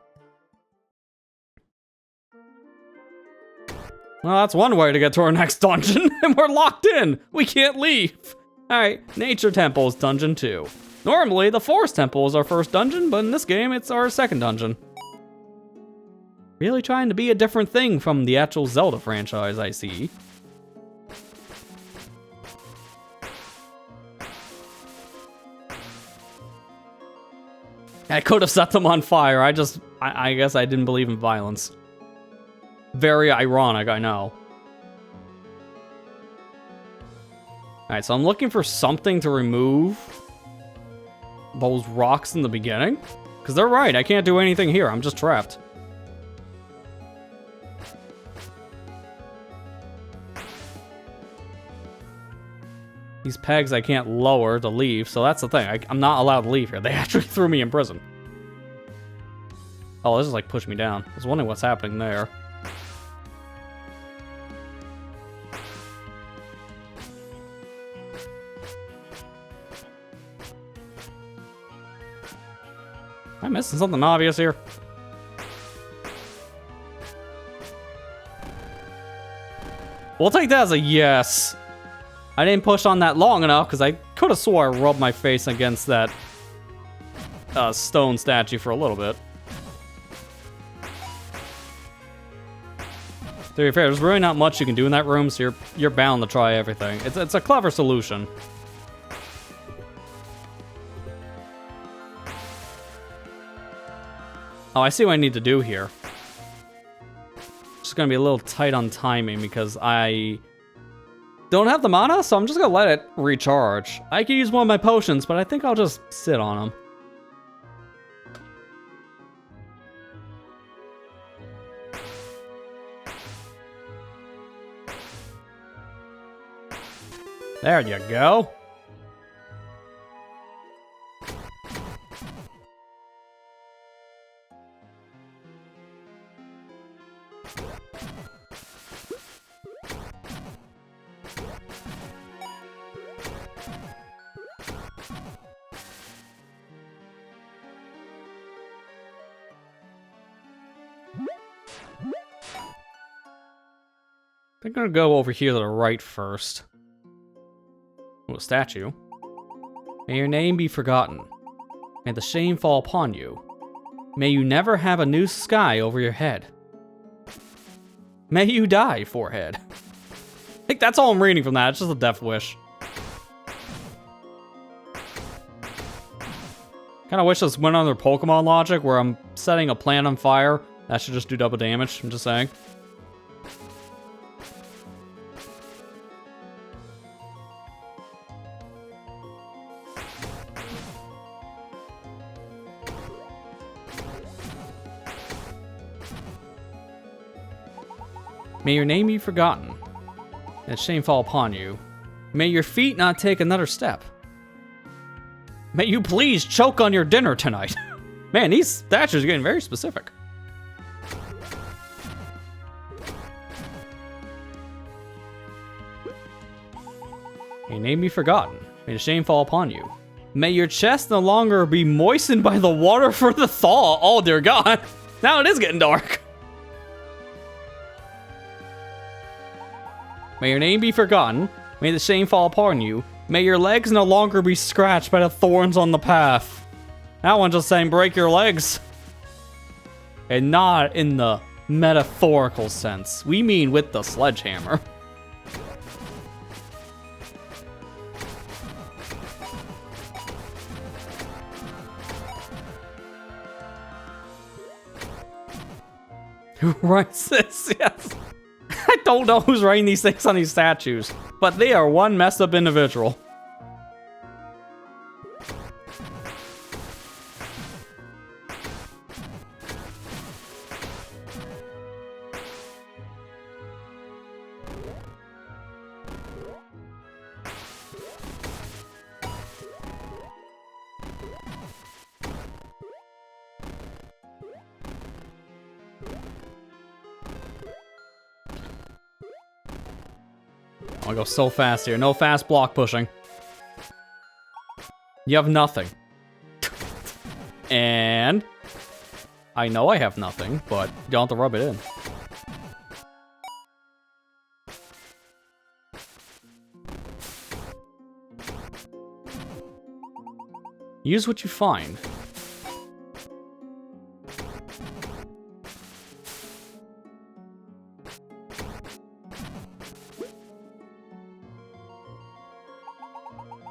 Well, that's one way to get to our next dungeon, and we're locked in. We can't leave. All right, Nature Temple is dungeon 2. Normally, the Forest Temple is our first dungeon, but in this game, it's our second dungeon. Really trying to be a different thing from the actual Zelda franchise, I see. I could have set them on fire. I guess I didn't believe in violence. Very ironic, I know. Alright, so I'm looking for something to remove those rocks in the beginning. Because they're right, I can't do anything here. I'm just trapped. These pegs I can't lower to leave, so that's the thing. I'm not allowed to leave here. They actually threw me in prison. Oh, this is like push me down. I was wondering what's happening there. Am I missing something obvious here? We'll take that as a yes. I didn't push on that long enough because I could have swore I rubbed my face against that stone statue for a little bit. To be fair, there's really not much you can do in that room, so you're bound to try everything. It's a clever solution. Oh, I see what I need to do here. Just gonna be a little tight on timing because I don't have the mana, so I'm just gonna let it recharge. I could use one of my potions, but I think I'll just sit on them. There you go. I'm gonna go over here to the right first. Oh, a statue. May your name be forgotten. May the shame fall upon you. May you never have a new sky over your head. May you die, forehead. I think that's all I'm reading from that. It's just a death wish. Kinda wish this went under Pokemon logic where I'm setting a plant on fire. That should just do double damage, I'm just saying. May your name be forgotten, and shame fall upon you. May your feet not take another step. May you please choke on your dinner tonight. Man, these statues are getting very specific. May your name be forgotten. May the shame fall upon you. May your chest no longer be moistened by the water for the thaw. Oh, dear God. Now it is getting dark. May your name be forgotten. May the shame fall upon you. May your legs no longer be scratched by the thorns on the path. That one's just saying break your legs. And not in the metaphorical sense. We mean with the sledgehammer. Who writes this? Yes. I don't know who's writing these things on these statues, but they are one messed up individual. I'll go so fast here. No fast block pushing. You have nothing. And I know I have nothing, but you don't have to rub it in. Use what you find.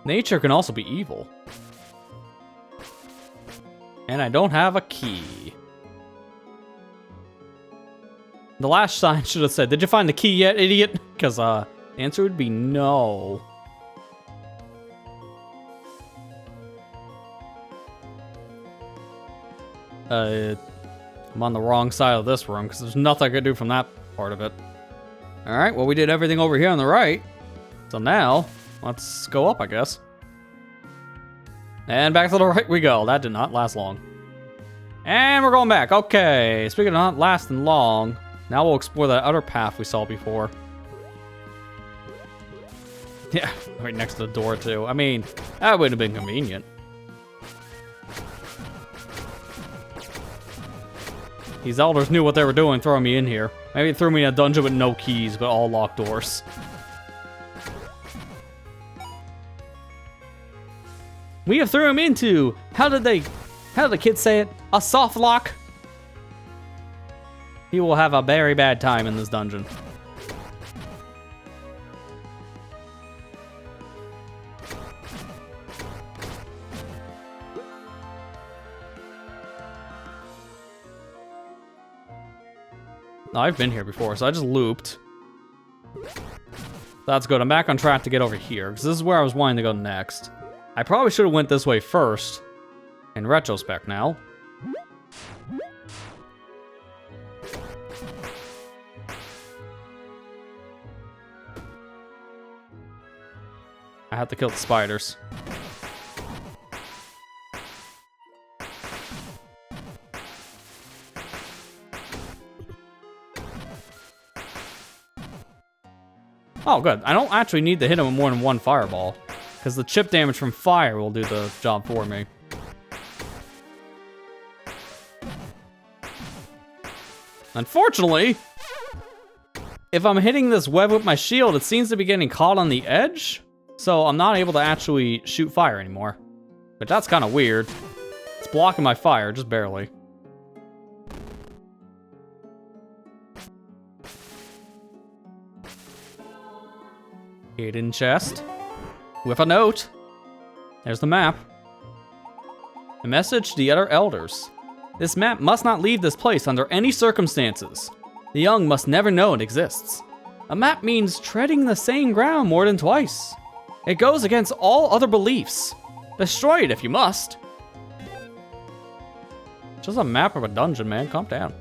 Nature can also be evil. And I don't have a key. The last sign should have said, did you find the key yet, idiot? Because the answer would be no. I'm on the wrong side of this room because there's nothing I could do from that part of it. Alright, well we did everything over here on the right. So now, let's go up, I guess. And back to the right we go. That did not last long. And we're going back. Okay, speaking of not lasting long, now we'll explore that other path we saw before. Yeah, right next to the door too. I mean, that would have been convenient. These elders knew what they were doing throwing me in here. Maybe they threw me in a dungeon with no keys, but all locked doors. We have threw him into, how did the kids say it? A soft lock? He will have a very bad time in this dungeon. I've been here before, so I just looped. That's good. I'm back on track to get over here, because this is where I was wanting to go next. I probably should have went this way first, in retrospect now. I have to kill the spiders. Oh, good. I don't actually need to hit him with more than one fireball, because the chip damage from fire will do the job for me. Unfortunately, if I'm hitting this web with my shield, it seems to be getting caught on the edge, so I'm not able to actually shoot fire anymore. But that's kind of weird. It's blocking my fire, just barely. Hidden chest with a note. There's the map. A message to the other elders. This map must not leave this place under any circumstances. The young must never know it exists. A map means treading the same ground more than twice. It goes against all other beliefs. Destroy it if you must. Just a map of a dungeon, man. Calm down.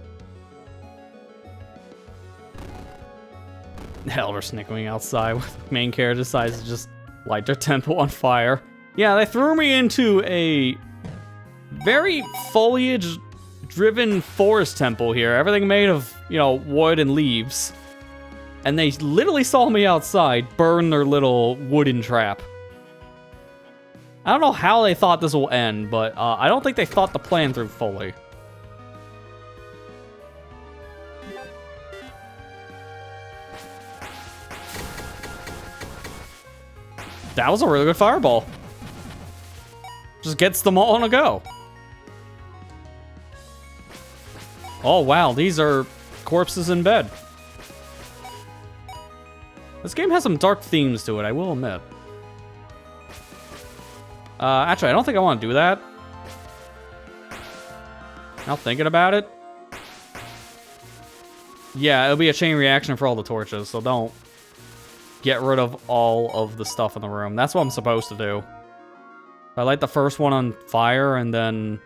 Elder snickering outside with the main character decides to just light their temple on fire. Yeah, they threw me into a very foliage-driven forest temple here. Everything made of, you know, wood and leaves. And they literally saw me outside burn their little wooden trap. I don't know how they thought this will end, but I don't think they thought the plan through fully. That was a really good fireball. Just gets them all on a go. Oh, wow. These are corpses in bed. This game has some dark themes to it, I will admit. Actually, I don't think I want to do that. Now thinking about it. Yeah, it'll be a chain reaction for all the torches, so don't get rid of all of the stuff in the room. That's what I'm supposed to do. I light the first one on fire and then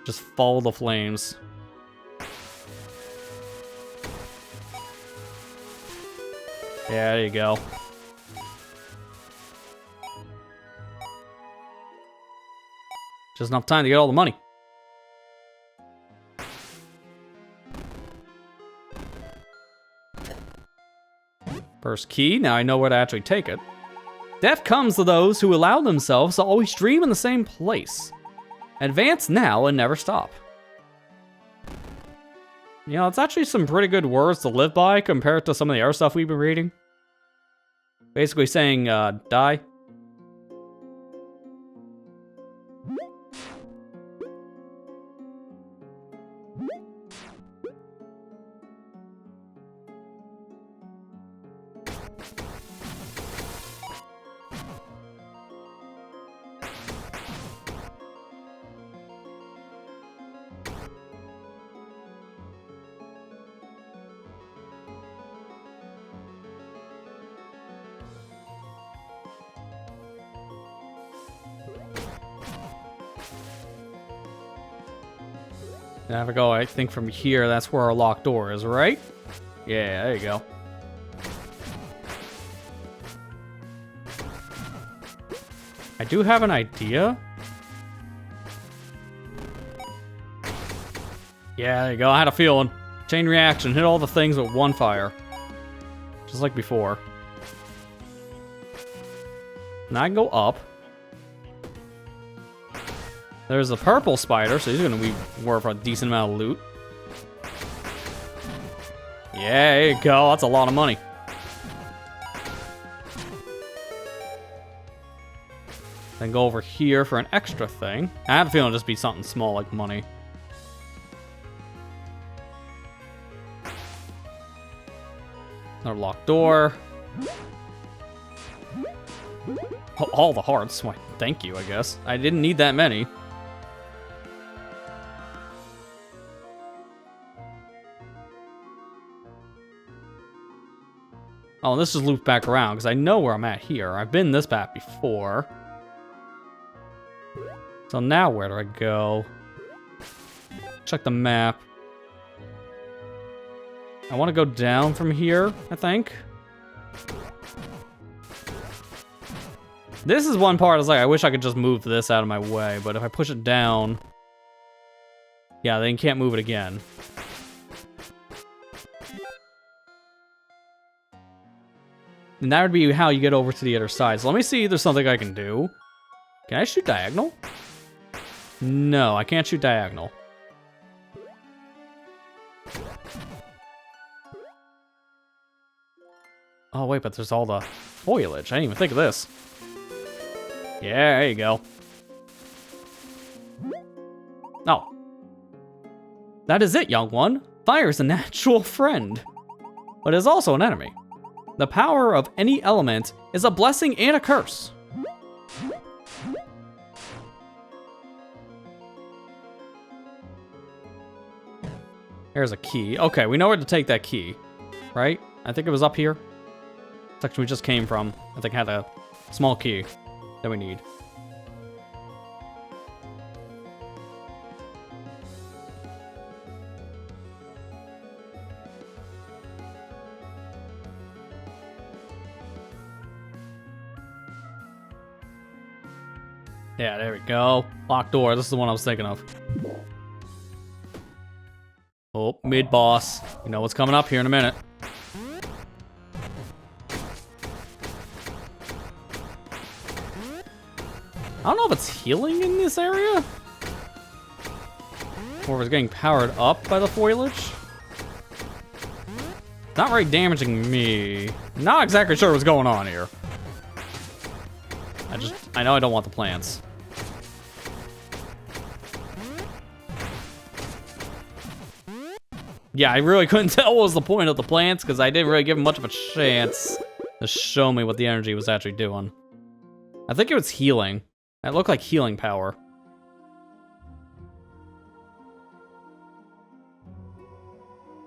just follow the flames. Yeah, there you go. Just enough time to get all the money. First key, now I know where to actually take it. Death comes to those who allow themselves to always dream in the same place. Advance now and never stop. You know, it's actually some pretty good words to live by compared to some of the other stuff we've been reading. Basically saying, die. Now if I go, I think from here, that's where our locked door is, right? Yeah, there you go. I do have an idea. Yeah, there you go. I had a feeling. Chain reaction. Hit all the things with one fire. Just like before. Now I can go up. There's a purple spider, so he's gonna be worth a decent amount of loot. Yeah, there you go. That's a lot of money. Then go over here for an extra thing. I have a feeling it'll just be something small like money. Another locked door. Oh, all the hearts. Why, thank you, I guess. I didn't need that many. Oh, this just loops back around, because I know where I'm at here. I've been this path before. So now where do I go? Check the map. I want to go down from here, I think. This is one part, I was like, I wish I could just move this out of my way, but if I push it down... Yeah, then you can't move it again. And that would be how you get over to the other side. So let me see if there's something I can do. Can I shoot diagonal? No, I can't shoot diagonal. Oh, wait, but there's all the foliage. I didn't even think of this. Yeah, there you go. Oh. That is it, young one. Fire is a natural friend, but is also an enemy. The power of any element is a blessing and a curse. Here's a key. Okay, we know where to take that key, right? I think it was up here. Section we just came from. I think had a small key that we need. Yeah, there we go. Locked door. This is the one I was thinking of. Oh, mid-boss. You know what's coming up here in a minute. I don't know if it's healing in this area. Or if it's getting powered up by the foliage. Not very damaging me. Not exactly sure what's going on here. I know I don't want the plants. Yeah, I really couldn't tell what was the point of the plants because I didn't really give them much of a chance to show me what the energy was actually doing. I think it was healing. It looked like healing power.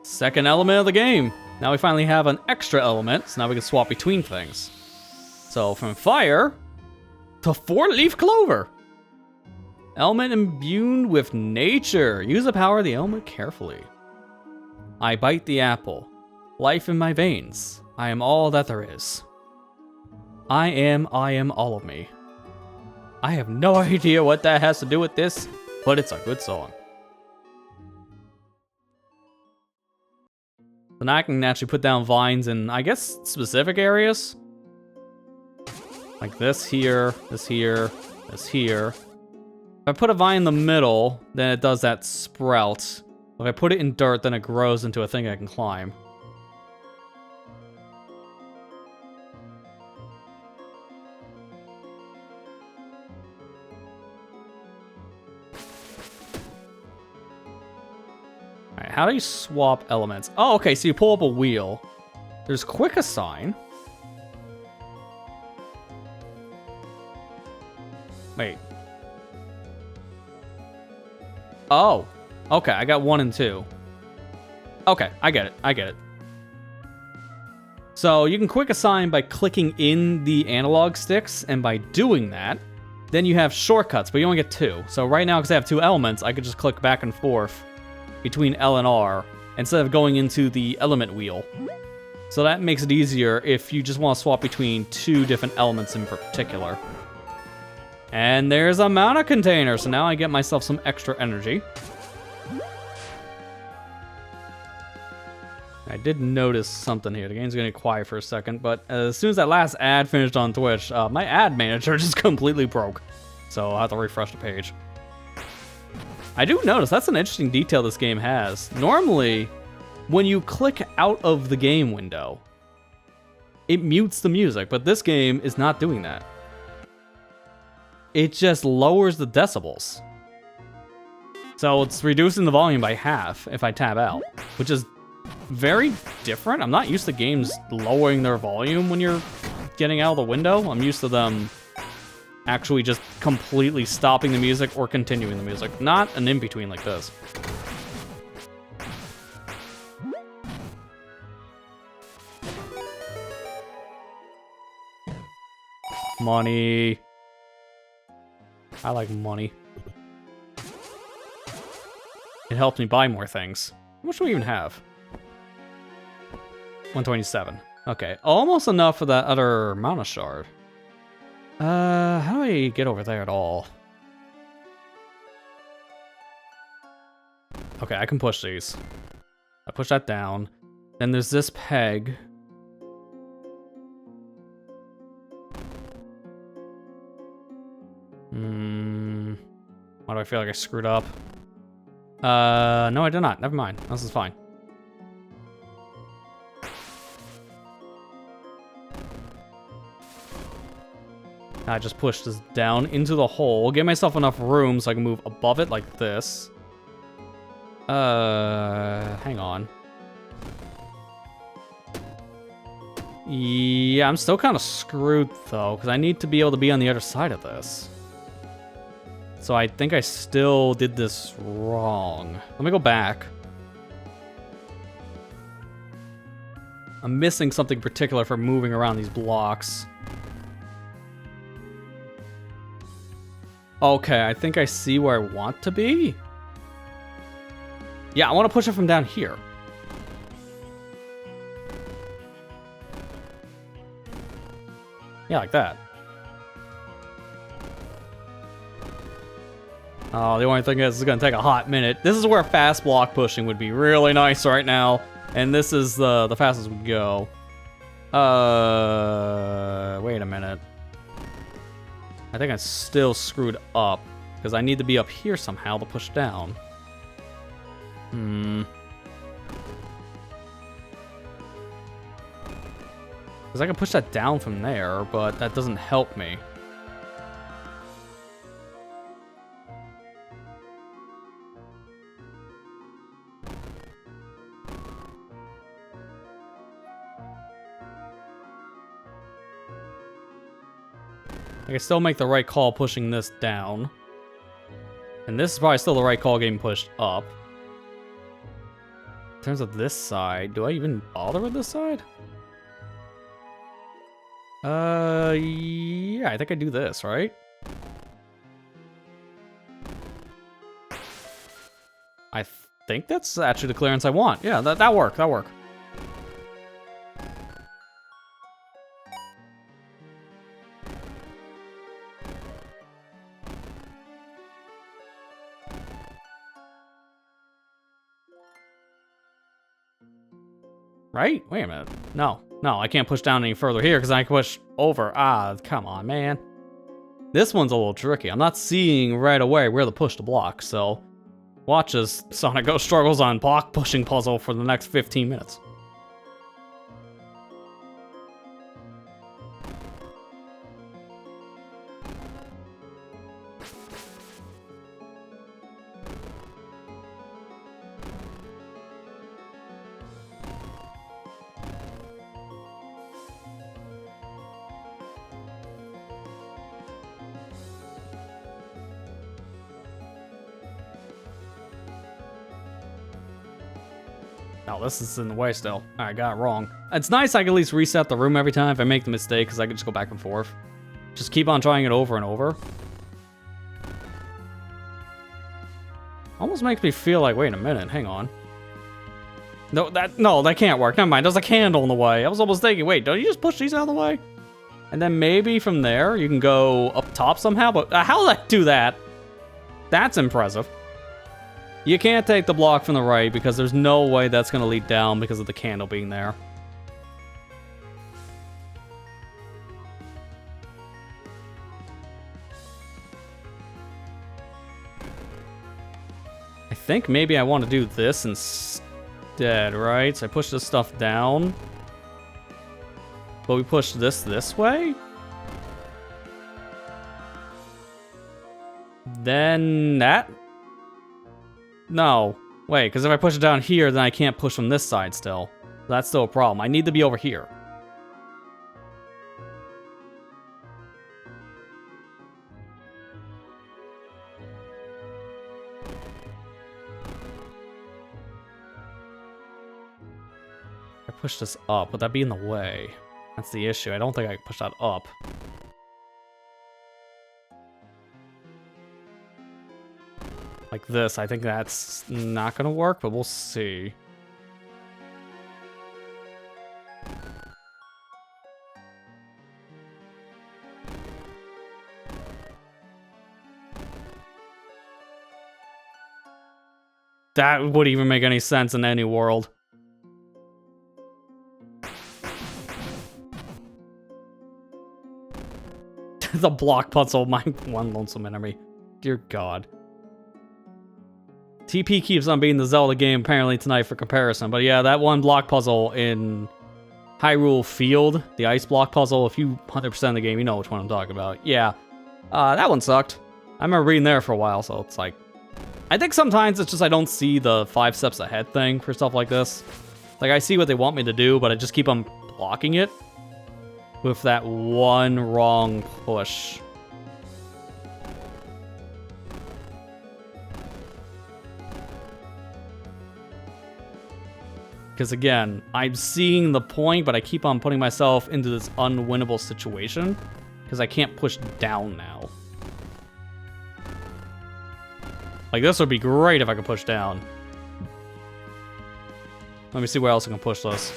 Second element of the game. Now we finally have an extra element, so now we can swap between things. So from fire to four-leaf clover. Element imbued with nature. Use the power of the element carefully. I bite the apple. Life in my veins. I am all that there is. I am all of me. I have no idea what that has to do with this, but it's a good song. So now I can actually put down vines in, I guess, specific areas. Like this here, this here, this here. If I put a vine in the middle, then it does that sprout. If I put it in dirt, then it grows into a thing I can climb. Alright, how do you swap elements? Oh, okay, so you pull up a wheel. There's quick assign. Wait. Oh. Okay, I got 1 and 2. Okay, I get it. So you can quick assign by clicking in the analog sticks, and by doing that, then you have shortcuts, but you only get 2. So right now, because I have 2 elements, I could just click back and forth between L and R, instead of going into the element wheel. So that makes it easier if you just want to swap between 2 different elements in particular. And there's a mana container, so now I get myself some extra energy. I did notice something here. The game's gonna get quiet for a second, but as soon as that last ad finished on Twitch, my ad manager just completely broke. So I'll have to refresh the page. I do notice that's an interesting detail this game has. Normally, when you click out of the game window, it mutes the music, but this game is not doing that. It just lowers the decibels. So it's reducing the volume by half if I tab out, which is very different. I'm not used to games lowering their volume when you're getting out of the window. I'm used to them actually just completely stopping the music or continuing the music, not an in-between like this. Money. I like money. It helps me buy more things. How much do we even have? 127. Okay, almost enough for that other mana shard. How do I get over there at all? Okay, I can push these. I push that down. Then there's this peg. Why do I feel like I screwed up? No, I did not. Never mind. This is fine. I just push this down into the hole. Give myself enough room so I can move above it like this. Hang on. Yeah, I'm still kind of screwed though, because I need to be able to be on the other side of this. So I think I still did this wrong. Let me go back. I'm missing something particular for moving around these blocks. Okay, I think I see where I want to be. Yeah, I want to push it from down here. Yeah, like that. Oh, the only thing is, it's gonna take a hot minute. This is where fast block pushing would be really nice right now. And this is the fastest we go. Wait a minute. I think I'm still screwed up, because I need to be up here somehow to push down. Because I can push that down from there, but that doesn't help me. I can still make the right call pushing this down. And this is probably still the right call getting pushed up. In terms of this side, do I even bother with this side? Yeah, I think I do this, right? I think that's actually the clearance I want. Yeah, that worked, that worked. Right? Wait a minute. No, I can't push down any further here because I can push over. Ah, come on, man. This one's a little tricky. I'm not seeing right away where to push the block, so watch as SonicGhost struggles on block pushing puzzle for the next 15 minutes. Oh, this is in the way still. I got it wrong. It's nice I can at least reset the room every time if I make the mistake, because I can just go back and forth. Just keep on trying it over and over. Almost makes me feel like, wait a minute, hang on. No, that can't work. Never mind, there's a candle in the way. I was almost thinking, wait, don't you just push these out of the way? And then maybe from there, you can go up top somehow, but how did I do that? That's impressive. You can't take the block from the right because there's no way that's going to lead down because of the candle being there. I think maybe I want to do this instead, right? So I push this stuff down. But we push this way? Then that? No. Wait, because if I push it down here, then I can't push from this side still. That's still a problem. I need to be over here. I push this up. Would that be in the way? That's the issue. I don't think I can push that up. like this, I think that's not gonna work, but we'll see. That wouldn't even make any sense in any world. The block puzzle, my one lonesome enemy. Dear God. TP keeps on being the Zelda game apparently tonight for comparison. But yeah, that one block puzzle in Hyrule Field, the ice block puzzle, if you 100% the game, you know which one I'm talking about. Yeah, that one sucked. I remember being there for a while, so it's like... I think sometimes it's just I don't see the 5 steps ahead thing for stuff like this. Like, I see what they want me to do, but I just keep on blocking it with that one wrong push. Because again, I'm seeing the point, but I keep on putting myself into this unwinnable situation because I can't push down now. Like, this would be great if I could push down. Let me see where else I can push this.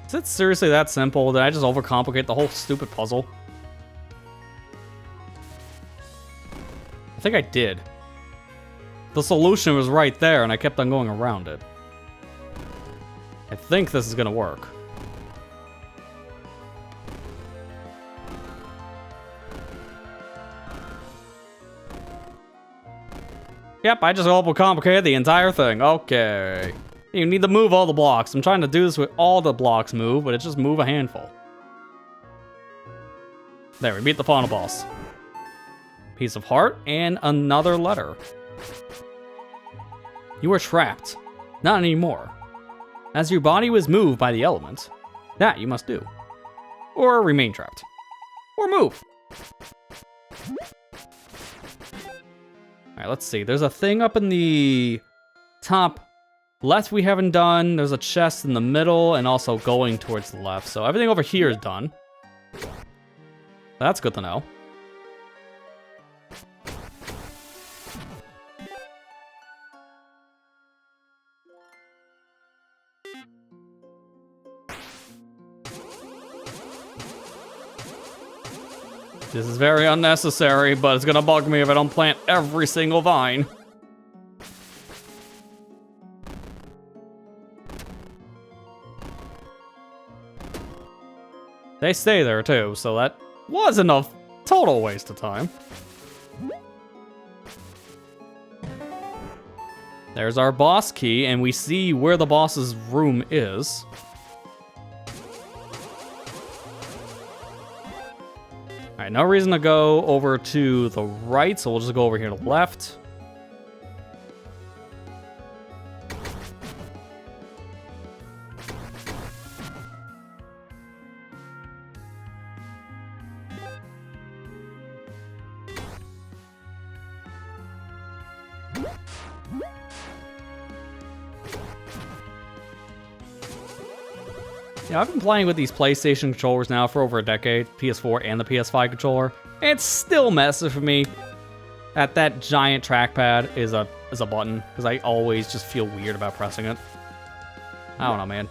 Is it seriously that simple? Did I just overcomplicate the whole stupid puzzle? I think I did. The solution was right there, and I kept on going around it. I think this is gonna work. Yep, I just overcomplicated the entire thing. Okay. You need to move all the blocks. I'm trying to do this with all the blocks move, but it's just move a handful. There, we beat the final boss. Piece of heart and another letter. You were trapped. Not anymore. As your body was moved by the element, that you must do. Or remain trapped. Or move. Alright, let's see. There's a thing up in the top left we haven't done. There's a chest in the middle and also going towards the left. So everything over here is done. That's good to know. This is very unnecessary, but it's gonna bug me if I don't plant every single vine. They stay there too, so that wasn't a total waste of time. There's our boss key, and we see where the boss's room is. Alright, no reason to go over to the right, so we'll just go over here to the left. Yeah, I've been playing with these PlayStation controllers now for over a decade, PS4 and the PS5 controller, and it's still messy for me that giant trackpad is a button, because I always just feel weird about pressing it. I don't know, man.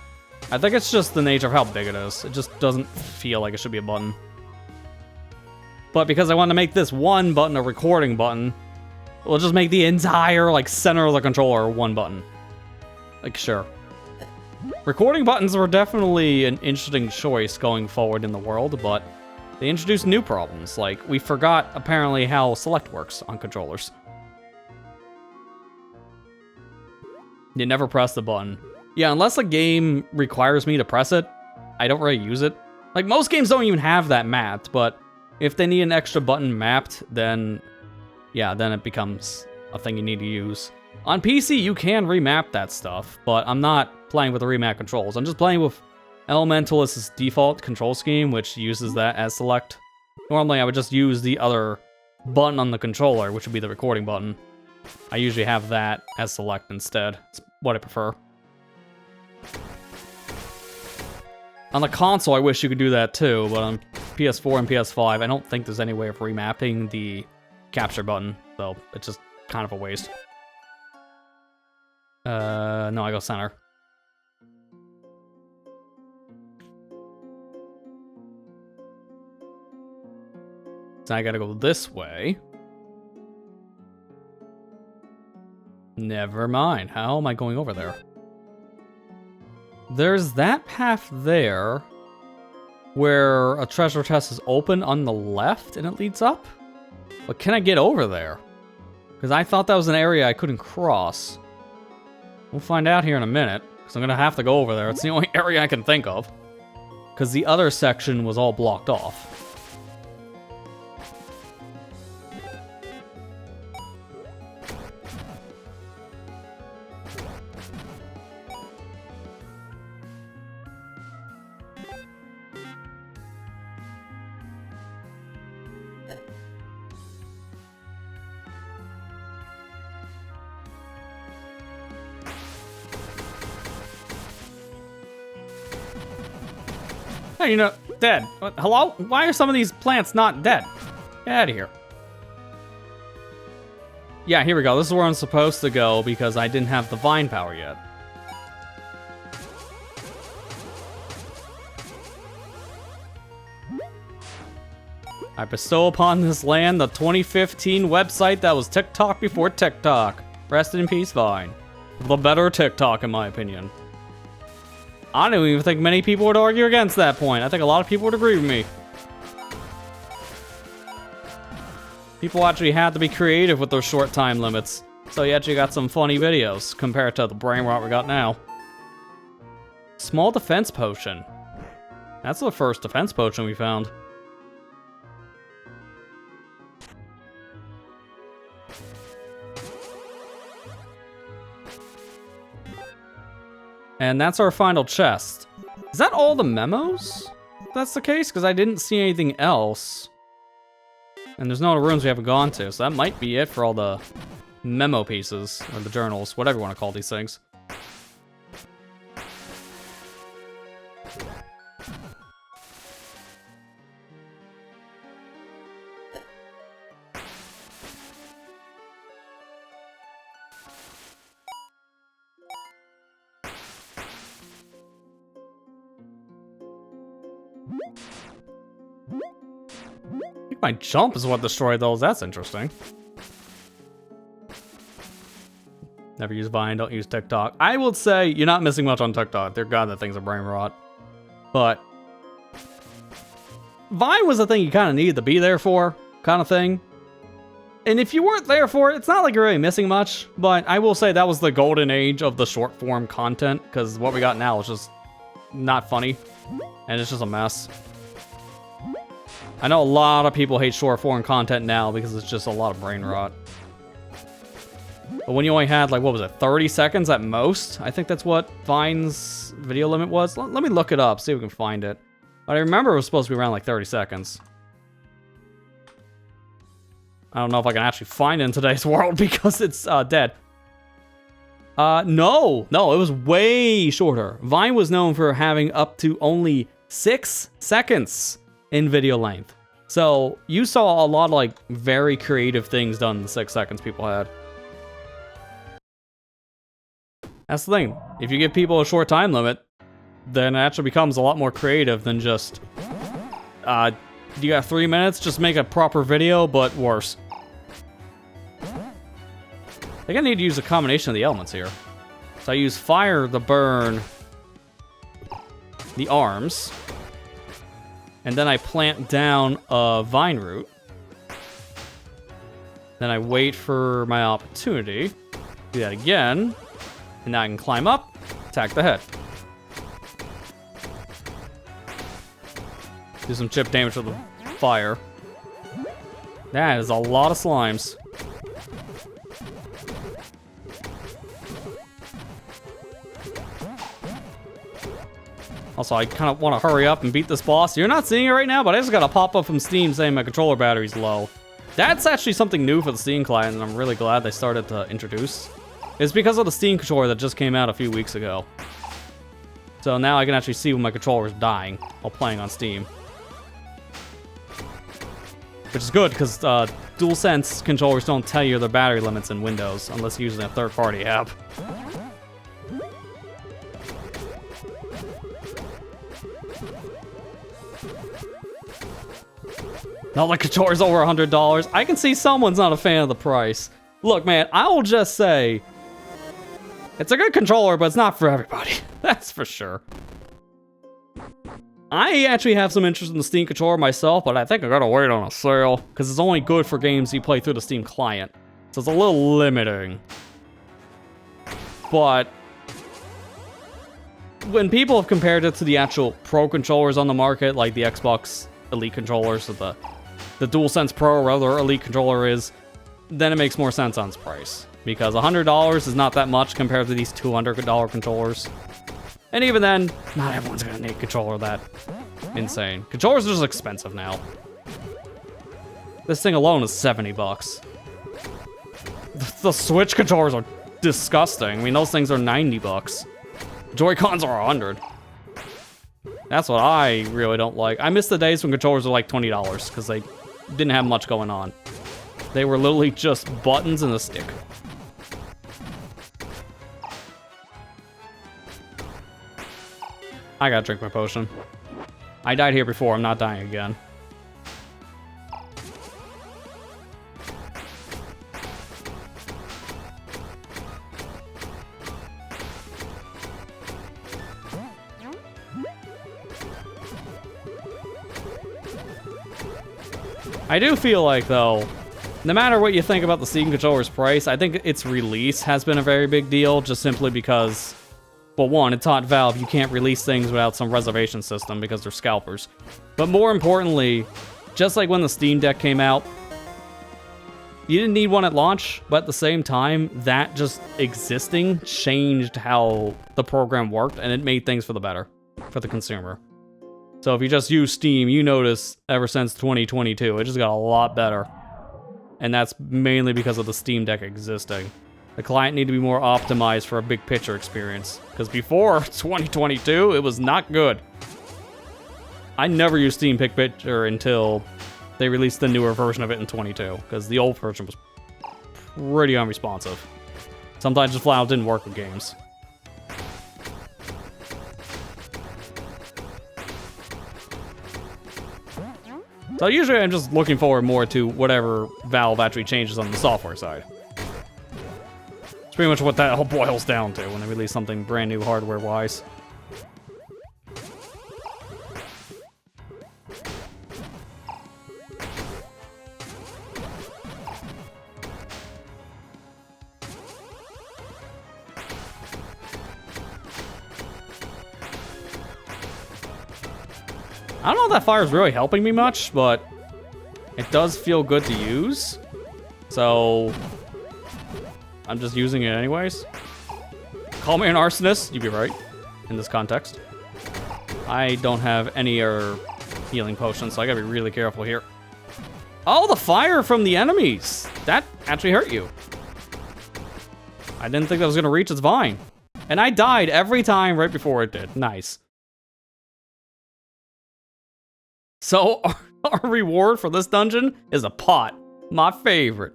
I think it's just the nature of how big it is. It just doesn't feel like it should be a button. But because I want to make this one button a recording button, we'll just make the entire, like, center of the controller one button. Like, sure. Recording buttons were definitely an interesting choice going forward in the world, but they introduced new problems, like we forgot apparently how select works on controllers. You never press the button. Yeah, unless a game requires me to press it, I don't really use it. Like, most games don't even have that mapped, but if they need an extra button mapped, then yeah, then it becomes a thing you need to use. On PC, you can remap that stuff, but I'm not playing with the remap controls. I'm just playing with Elementallis' default control scheme, which uses that as select. Normally, I would just use the other button on the controller, which would be the recording button. I usually have that as select instead. It's what I prefer. On the console, I wish you could do that too, but on PS4 and PS5, I don't think there's any way of remapping the capture button, so it's just kind of a waste. No, I go center. So I gotta go this way. Never mind. How am I going over there? There's that path there where a treasure chest is open on the left and it leads up. But can I get over there? Because I thought that was an area I couldn't cross. We'll find out here in a minute, because I'm going to have to go over there. It's the only area I can think of. Because the other section was all blocked off. Hey, you know, dead. Hello? Why are some of these plants not dead? Get out of here. Yeah, here we go. This is where I'm supposed to go because I didn't have the vine power yet. I bestow upon this land the 2015 website that was TikTok before TikTok. Rest in peace, Vine. The better TikTok, in my opinion. I don't even think many people would argue against that point. I think a lot of people would agree with me. People actually had to be creative with those short time limits. So you actually got some funny videos compared to the brain rot we got now. Small defense potion. That's the first defense potion we found. And that's our final chest. Is that all the memos? If that's the case, because I didn't see anything else. And there's no other rooms we haven't gone to, so that might be it for all the memo pieces, or the journals, whatever you want to call these things. I think my jump is what destroyed those. That's interesting. Never use Vine, don't use TikTok. I would say you're not missing much on TikTok. Dear God, that thing's a brain rot. But Vine was the thing you kind of needed to be there for, kind of thing. And if you weren't there for it, it's not like you're really missing much. But I will say that was the golden age of the short form content, because what we got now is just not funny. And it's just a mess. I know a lot of people hate short form content now because it's just a lot of brain rot. But when you only had, like, what was it, 30 seconds at most? I think that's what Vine's video limit was. Let me look it up, see if we can find it. But I remember it was supposed to be around, like, 30 seconds. I don't know if I can actually find it in today's world because it's dead. No, it was way shorter. Vine was known for having up to only 6 seconds in video length. So you saw a lot of, like, very creative things done in the 6 seconds people had. That's the thing. If you give people a short time limit, then it actually becomes a lot more creative than just, you got 3 minutes, just make a proper video, but worse. I think I need to use a combination of the elements here. So I use fire to burn the arms. And then I plant down a vine root. Then I wait for my opportunity. Do that again. And now I can climb up, attack the head. Do some chip damage with the fire. That is a lot of slimes. Also, I kind of want to hurry up and beat this boss. You're not seeing it right now, but I just got a pop-up from Steam saying my controller battery's low. That's actually something new for the Steam client, and I'm really glad they started to introduce. It's because of the Steam controller that just came out a few weeks ago. So now I can actually see when my controller is dying while playing on Steam. Which is good, because DualSense controllers don't tell you their battery limits in Windows, unless you're using a third-party app. Now the controller's over $100. I can see someone's not a fan of the price. Look, man, I will just say, it's a good controller, but it's not for everybody. That's for sure. I actually have some interest in the Steam controller myself, but I think I gotta wait on a sale, because it's only good for games you play through the Steam client. So it's a little limiting. But when people have compared it to the actual Pro controllers on the market, like the Xbox Elite controllers, or the DualSense Pro, or whatever Elite controller is, then it makes more sense on its price. Because $100 is not that much compared to these $200 controllers. And even then, not everyone's gonna need a controller that insane. Controllers are just expensive now. This thing alone is 70 bucks. The Switch controllers are disgusting. I mean, those things are 90 bucks. Joy-Cons are 100. That's what I really don't like. I miss the days when controllers were like $20 because they didn't have much going on. They were literally just buttons and a stick. I gotta drink my potion. I died here before, I'm not dying again. I do feel like, though, no matter what you think about the Steam controller's price, I think its release has been a very big deal, just simply because, well, one, it taught Valve you can't release things without some reservation system because they're scalpers. But more importantly, just like when the Steam Deck came out, you didn't need one at launch, but at the same time, that just existing changed how the program worked, and it made things for the better, for the consumer. So if you just use Steam, you notice ever since 2022, it just got a lot better. And that's mainly because of the Steam Deck existing. The client needed to be more optimized for a big picture experience. Because before 2022, it was not good. I never used Steam Big Picture until they released the newer version of it in 22. Because the old version was pretty unresponsive. Sometimes just flat out didn't work with games. So usually I'm just looking forward more to whatever Valve actually changes on the software side. It's pretty much what that all boils down to when they release something brand new hardware-wise. I don't know if that fire is really helping me much, but it does feel good to use. So I'm just using it anyways. Call me an arsonist, you'd be right in this context. I don't have any healing potions, so I gotta be really careful here. Oh, the fire from the enemies! That actually hurt you. I didn't think that was gonna reach its vine. And I died every time right before it did. Nice. So, our reward for this dungeon is a pot. My favorite.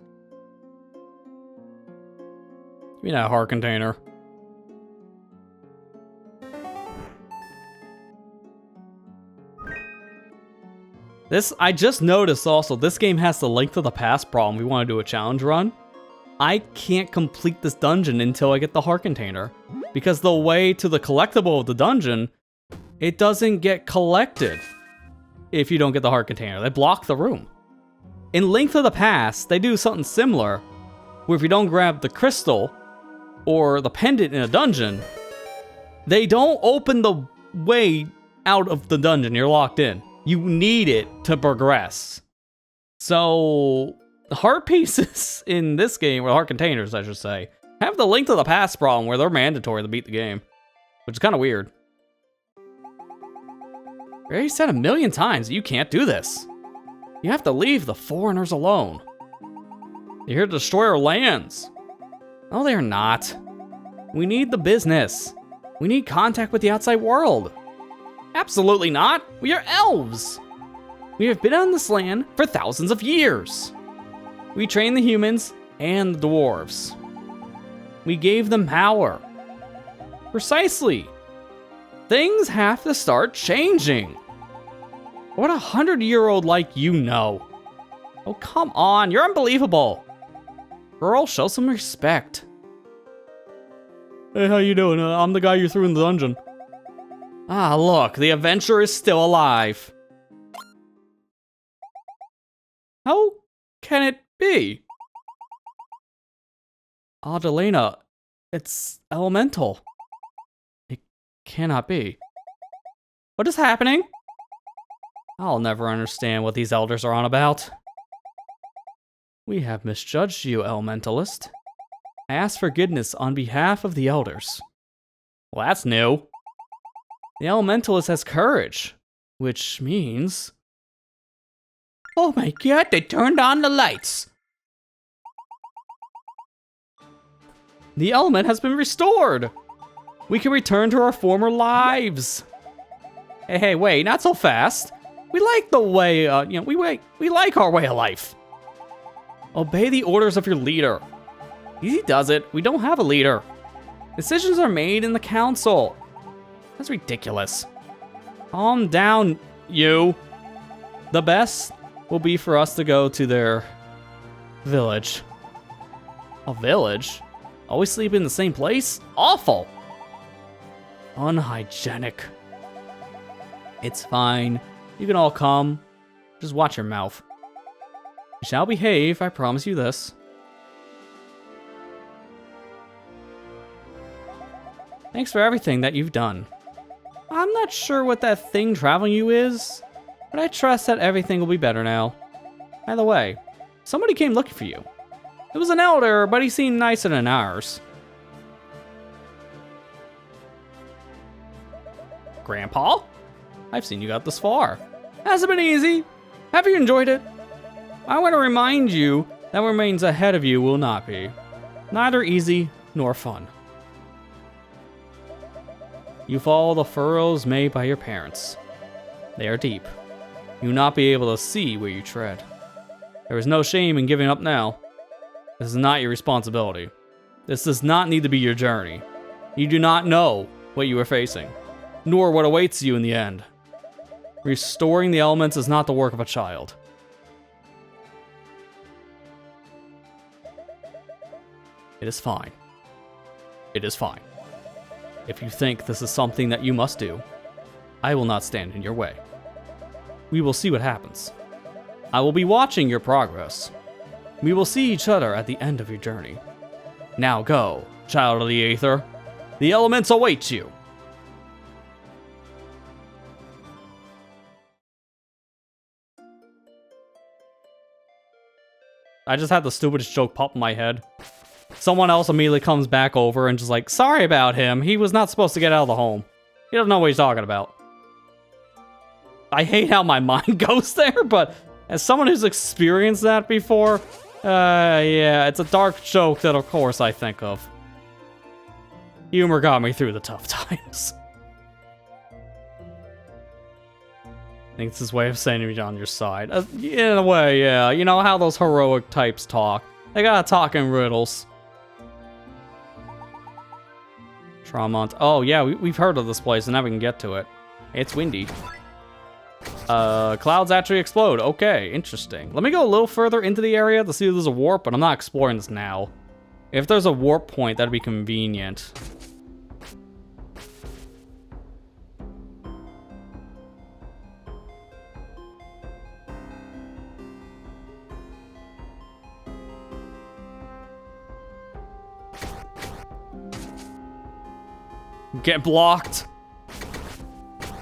Give me that heart container. I just noticed also, this game has the Link to the Past problem. We want to do a challenge run. I can't complete this dungeon until I get the heart container. Because the way to the collectible of the dungeon, it doesn't get collected if you don't get the heart container. They block the room. In Link to the Past, they do something similar, where if you don't grab the crystal or the pendant in a dungeon, they don't open the way out of the dungeon. You're locked in. You need it to progress. So, the heart pieces in this game, or heart containers, I should say, have the Link to the Past problem where they're mandatory to beat the game, which is kind of weird. I already said a million times that you can't do this. You have to leave the foreigners alone. They're here to destroy our lands. No, they're not. We need the business. We need contact with the outside world. Absolutely not. We are elves. We have been on this land for thousands of years. We trained the humans and the dwarves. We gave them power. Precisely. Things have to start changing. What 100-year-old like you know? Oh, come on. You're unbelievable. Girl, show some respect. Hey, how you doing? I'm the guy you threw in the dungeon. Ah, look, the adventurer is still alive. How can it be? Adelena, it's elemental. It cannot be. What is happening? I'll never understand what these elders are on about. We have misjudged you, Elementalist. I ask forgiveness on behalf of the elders. Well, that's new. The Elementalist has courage, which means... Oh my god, they turned on the lights! The element has been restored! We can return to our former lives! Hey, wait, not so fast! We like the way, we like our way of life! Obey the orders of your leader. He does it. We don't have a leader. Decisions are made in the council. That's ridiculous. Calm down, you. The best will be for us to go to their village. A village? Always sleep in the same place? Awful. Unhygienic. It's fine. You can all come. Just watch your mouth. You shall behave, I promise you this. Thanks for everything that you've done. I'm not sure what that thing traveling you is, but I trust that everything will be better now. By the way, somebody came looking for you. It was an elder, but he seemed nicer than ours. Grandpa? I've seen you got this far. Has it been easy? Have you enjoyed it? I want to remind you that what remains ahead of you will not be. Neither easy nor fun. You follow the furrows made by your parents. They are deep. You will not be able to see where you tread. There is no shame in giving up now. This is not your responsibility. This does not need to be your journey. You do not know what you are facing, nor what awaits you in the end. Restoring the elements is not the work of a child. It is fine. It is fine. If you think this is something that you must do, I will not stand in your way. We will see what happens. I will be watching your progress. We will see each other at the end of your journey. Now go, child of the Aether. The elements await you. I just had the stupidest joke pop in my head. Someone else immediately comes back over and just like, sorry about him. He was not supposed to get out of the home. He doesn't know what he's talking about. I hate how my mind goes there, but as someone who's experienced that before, yeah, it's a dark joke that of course I think of. Humor got me through the tough times. I think it's his way of saying he's on your side. In a way, yeah. You know how those heroic types talk. They gotta talk in riddles. Tramont. Oh, yeah, we've heard of this place, and now we can get to it. It's windy. Clouds actually explode. Okay, interesting. Let me go a little further into the area to see if there's a warp, but I'm not exploring this now. If there's a warp point, that'd be convenient. Get blocked.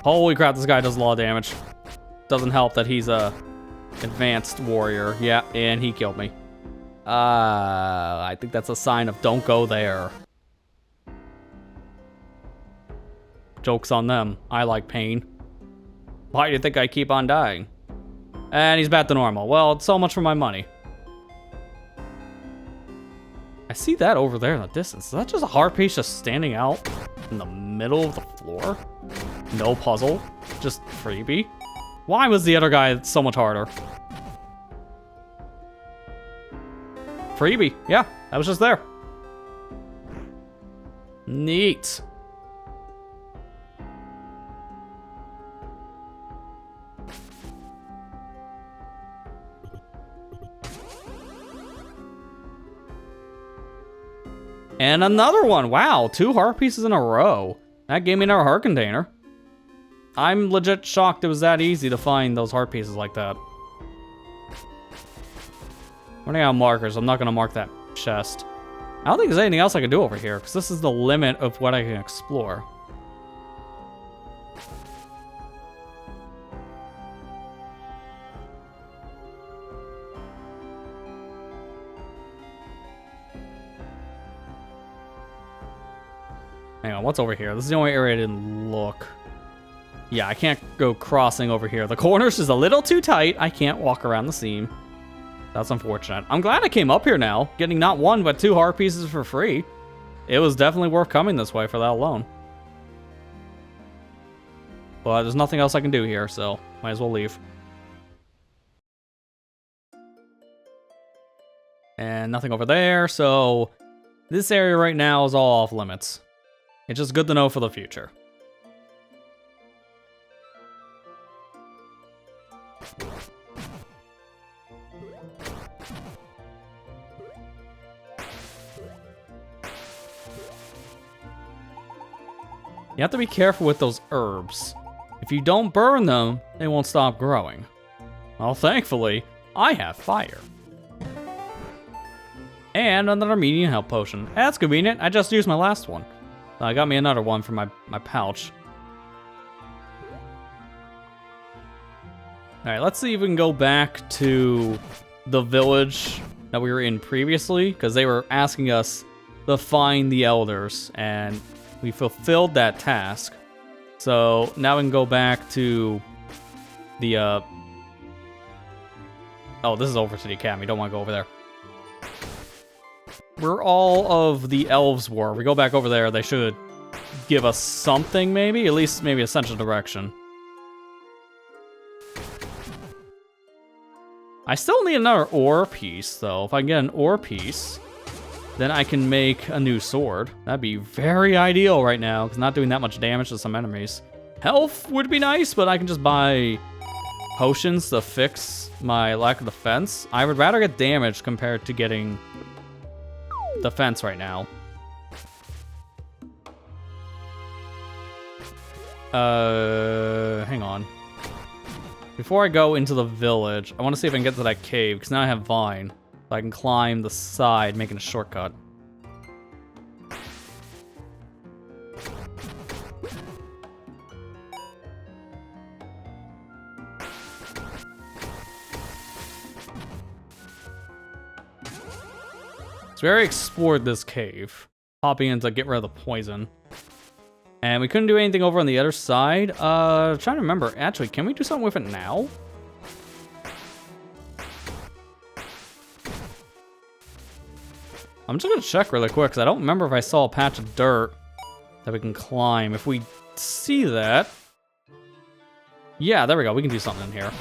Holy crap, this guy does a lot of damage. Doesn't help that he's a advanced warrior. Yeah, and he killed me. I think that's a sign of don't go there. Joke's on them. I like pain. Why do you think I keep on dying? And he's back to normal. Well, it's so much for my money. see that over there in the distance. Is that just a heart piece just standing out in the middle of the floor? No puzzle, just freebie. Why was the other guy so much harder? Freebie, yeah, that was just there. Neat. And another one. Wow, 2 heart pieces in a row. That gave me another heart container. I'm legit shocked it was that easy to find those heart pieces like that. Running out of markers, I'm not going to mark that chest. I don't think there's anything else I can do over here, because this is the limit of what I can explore. Hang on, what's over here? This is the only area I didn't look. Yeah, I can't go crossing over here. The corner's is a little too tight. I can't walk around the seam. That's unfortunate. I'm glad I came up here now, getting not 1, but 2 heart pieces for free. It was definitely worth coming this way for that alone. But there's nothing else I can do here, so might as well leave. And nothing over there, so this area right now is all off limits. It's just good to know for the future. You have to be careful with those herbs. If you don't burn them, they won't stop growing. Well, thankfully, I have fire. And another medium health potion. That's convenient, I just used my last one. I got me another one from my pouch. Alright, let's see if we can go back to the village that we were in previously, because they were asking us to find the elders, and we fulfilled that task. So now we can go back to the, oh, this is over to the academy. Don't want to go over there. Where all of the elves were. We go back over there, they should give us something, maybe? At least maybe a central direction. I still need another ore piece, though. If I can get an ore piece, then I can make a new sword. That'd be very ideal right now, because not doing that much damage to some enemies. Health would be nice, but I can just buy potions to fix my lack of defense. I would rather get damage compared to getting defense right now. Hang on. Before I go into the village, I want to see if I can get to that cave, because now I have Vine. So I can climb the side, making a shortcut. So we already explored this cave, popping in to get rid of the poison. And we couldn't do anything over on the other side. Trying to remember. Actually, can we do something with it now? I'm just gonna check really quick, because I don't remember if I saw a patch of dirt that we can climb. If we see that... Yeah, there we go. We can do something in here.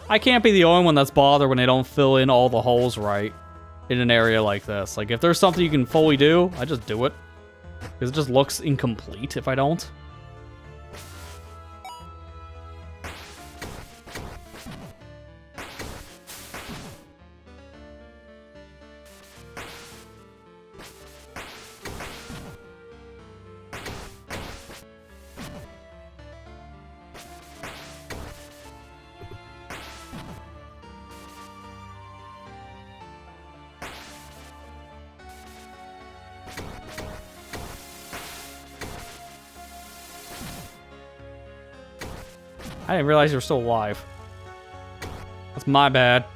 I can't be the only one that's bothered when they don't fill in all the holes right in an area like this. Like, if there's something you can fully do, I just do it. Because it just looks incomplete if I don't. I didn't realize you were still alive. That's my bad.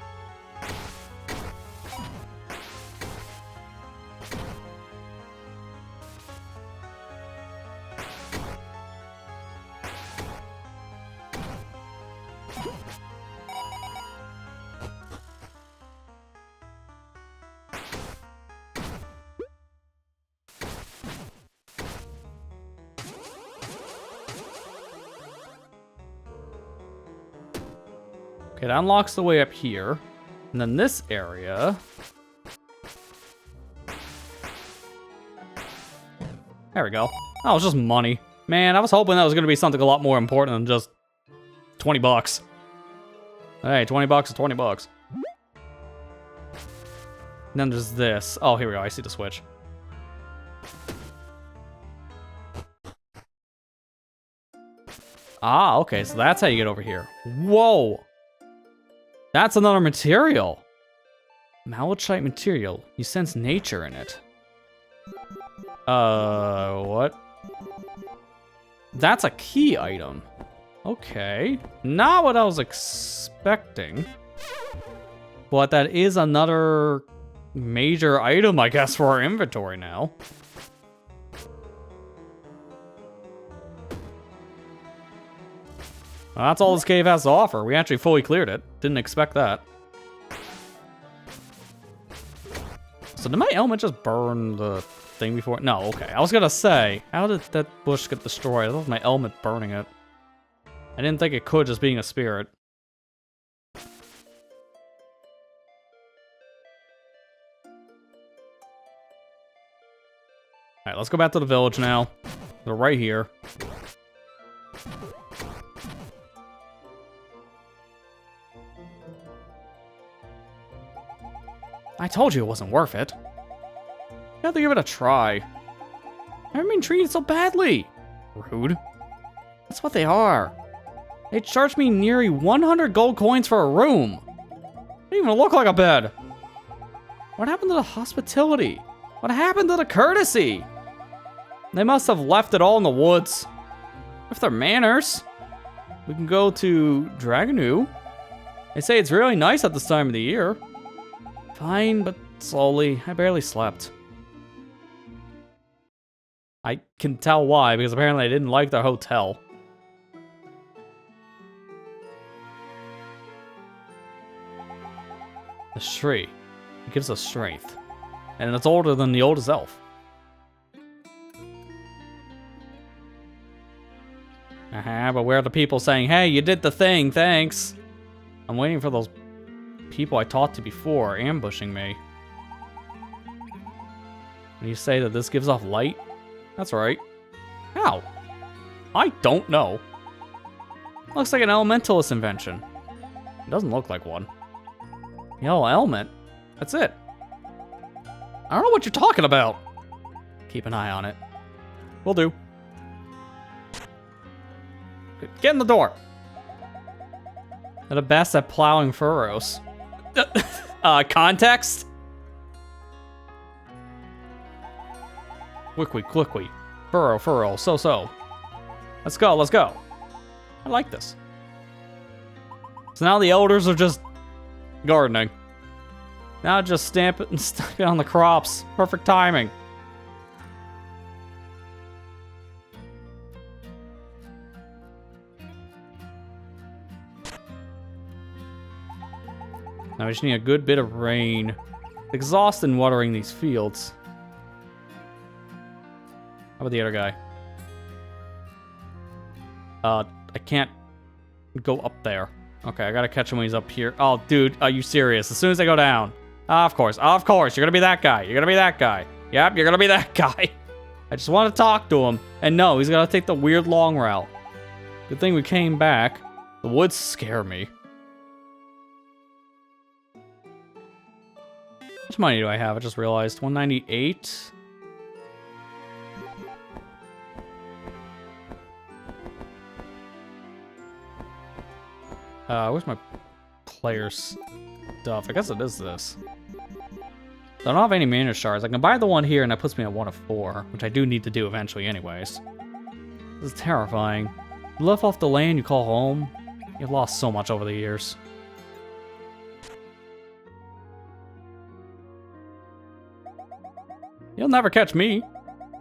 Okay, that unlocks the way up here. And then this area. There we go. That was just money. Man, I was hoping that was going to be something a lot more important than just 20 bucks. Hey, 20 bucks is 20 bucks. And then there's this. Oh, here we go. I see the switch. Ah, okay. So that's how you get over here. Whoa. That's another material. Malachite material. You sense nature in it. What? That's a key item. Okay. Not what I was expecting. But that is another major item, I guess, for our inventory now. Well, that's all this cave has to offer. We actually fully cleared it. Didn't expect that. So did my element just burn the thing before? No, okay. I was gonna say, how did that bush get destroyed? I thought it was my element burning it. I didn't think it could, just being a spirit. Alright, let's go back to the village now. They're right here. I told you it wasn't worth it. You have to give it a try. I haven't been treated so badly. Rude. That's what they are. They charged me nearly 100 gold coins for a room. It didn't even look like a bed. What happened to the hospitality? What happened to the courtesy? They must have left it all in the woods. If they're manners, we can go to Dragonu. They say it's really nice at this time of the year. Fine, but slowly. I barely slept. I can tell why, because apparently I didn't like their hotel. The tree. It gives us strength. And it's older than the oldest elf. But where are the people saying, hey, you did the thing, thanks? I'm waiting for those people I talked to before ambushing me. And you say that this gives off light? That's right. How? I don't know. Looks like an Elementallis invention. It doesn't look like one. Yellow element? That's it. I don't know what you're talking about. Keep an eye on it. Will do. Get in the door. They're the best at plowing furrows. Context? Quickly. Furrow. So. Let's go. I like this. So now the elders are just gardening. Now just stamp it and stick it on the crops. Perfect timing. Now we just need a good bit of rain. It's exhausting watering these fields. How about the other guy? I can't go up there. Okay, I gotta catch him when he's up here. Oh, dude, are you serious? As soon as I go down. Of course, you're gonna be that guy. You're gonna be that guy. Yep, you're gonna be that guy. I just want to talk to him. And no, he's gonna take the weird long route. Good thing we came back. The woods scare me. How much money do I have? I just realized. 198. Where's my player's stuff? I guess it is this. I don't have any mana shards. I can buy the one here and that puts me at 1 of 4, which I do need to do eventually anyways. This is terrifying. You live off the land you call home. You've lost so much over the years. You'll never catch me.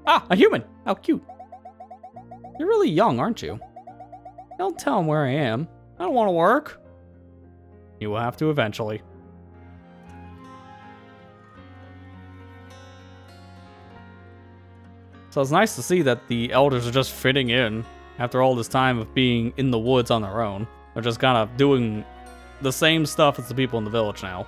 Ah, a human! How cute. You're really young, aren't you? Don't tell him where I am. I don't want to work. You will have to eventually. So it's nice to see that the elders are just fitting in after all this time of being in the woods on their own. They're just kind of doing the same stuff as the people in the village now.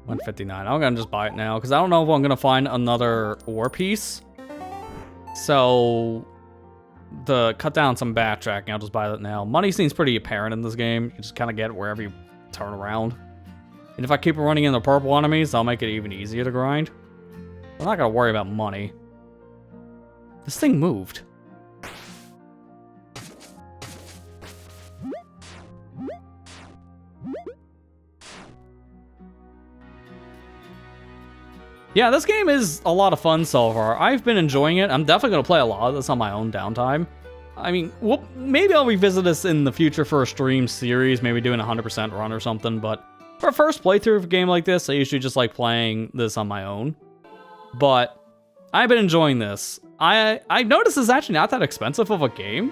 $159. I'm gonna just buy it now because I don't know if I'm gonna find another ore piece. So, to cut down some backtracking, I'll just buy that now. Money seems pretty apparent in this game. You just kind of get it wherever you turn around. And if I keep running into purple enemies, I'll make it even easier to grind. I'm not gonna worry about money. This thing moved. Yeah, this game is a lot of fun so far. I've been enjoying it. I'm definitely going to play a lot of this on my own downtime. I mean, well, maybe I'll revisit this in the future for a stream series, maybe doing a 100% run or something, but for a first playthrough of a game like this, I usually just like playing this on my own. But I've been enjoying this. I noticed it's actually not that expensive of a game.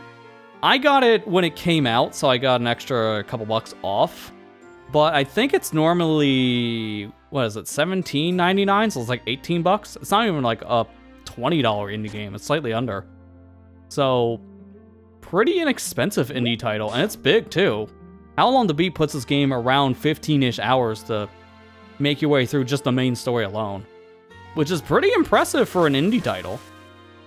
I got it when it came out, so I got an extra couple bucks off. But I think it's normally, what is it, $17.99? So it's like 18 bucks. It's not even like a $20 indie game. It's slightly under. So, pretty inexpensive indie title, and it's big too. How Long to Beat puts this game around 15-ish hours to make your way through just the main story alone, which is pretty impressive for an indie title.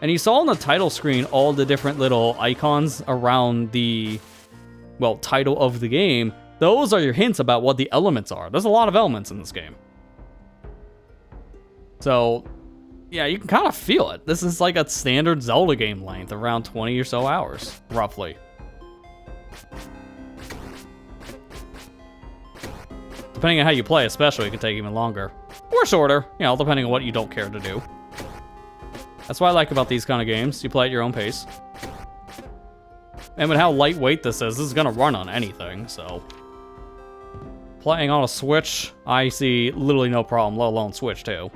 And you saw on the title screen all the different little icons around the, well, title of the game. Those are your hints about what the elements are. There's a lot of elements in this game. So, yeah, you can kind of feel it. This is like a standard Zelda game length, around 20 or so hours, roughly. Depending on how you play, especially, it can take even longer. Or shorter, you know, depending on what you don't care to do. That's what I like about these kind of games. You play at your own pace. And with how lightweight this is gonna run on anything, so... Playing on a Switch, I see literally no problem, let alone Switch 2.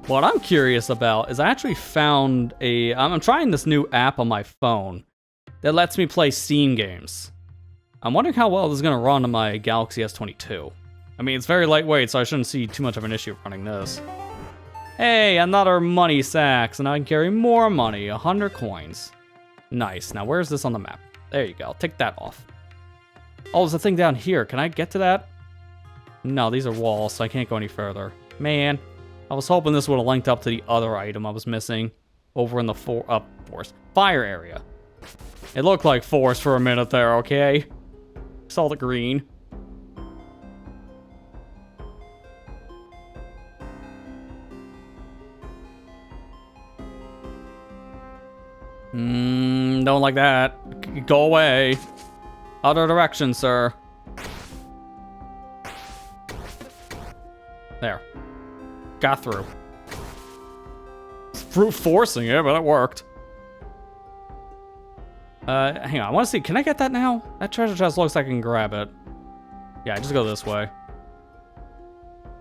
What I'm curious about is I actually found I'm trying this new app on my phone that lets me play Steam games. I'm wondering how well this is going to run on my Galaxy S22. I mean, it's very lightweight, so I shouldn't see too much of an issue running this. Hey, another money sack, so now I can carry more money, 100 coins. Nice. Now, where's this on the map? There you go. Take that off. Oh, there's a thing down here. Can I get to that? No, these are walls, so I can't go any further. Man, I was hoping this would have linked up to the other item I was missing over in the fire area. It looked like forest for a minute there, okay? Saw the green. Don't like that. Go away. Other direction, sir. There. Got through. It's brute forcing it, but it worked. Hang on. I want to see. Can I get that now? That treasure chest looks like I can grab it. Yeah, just go this way. A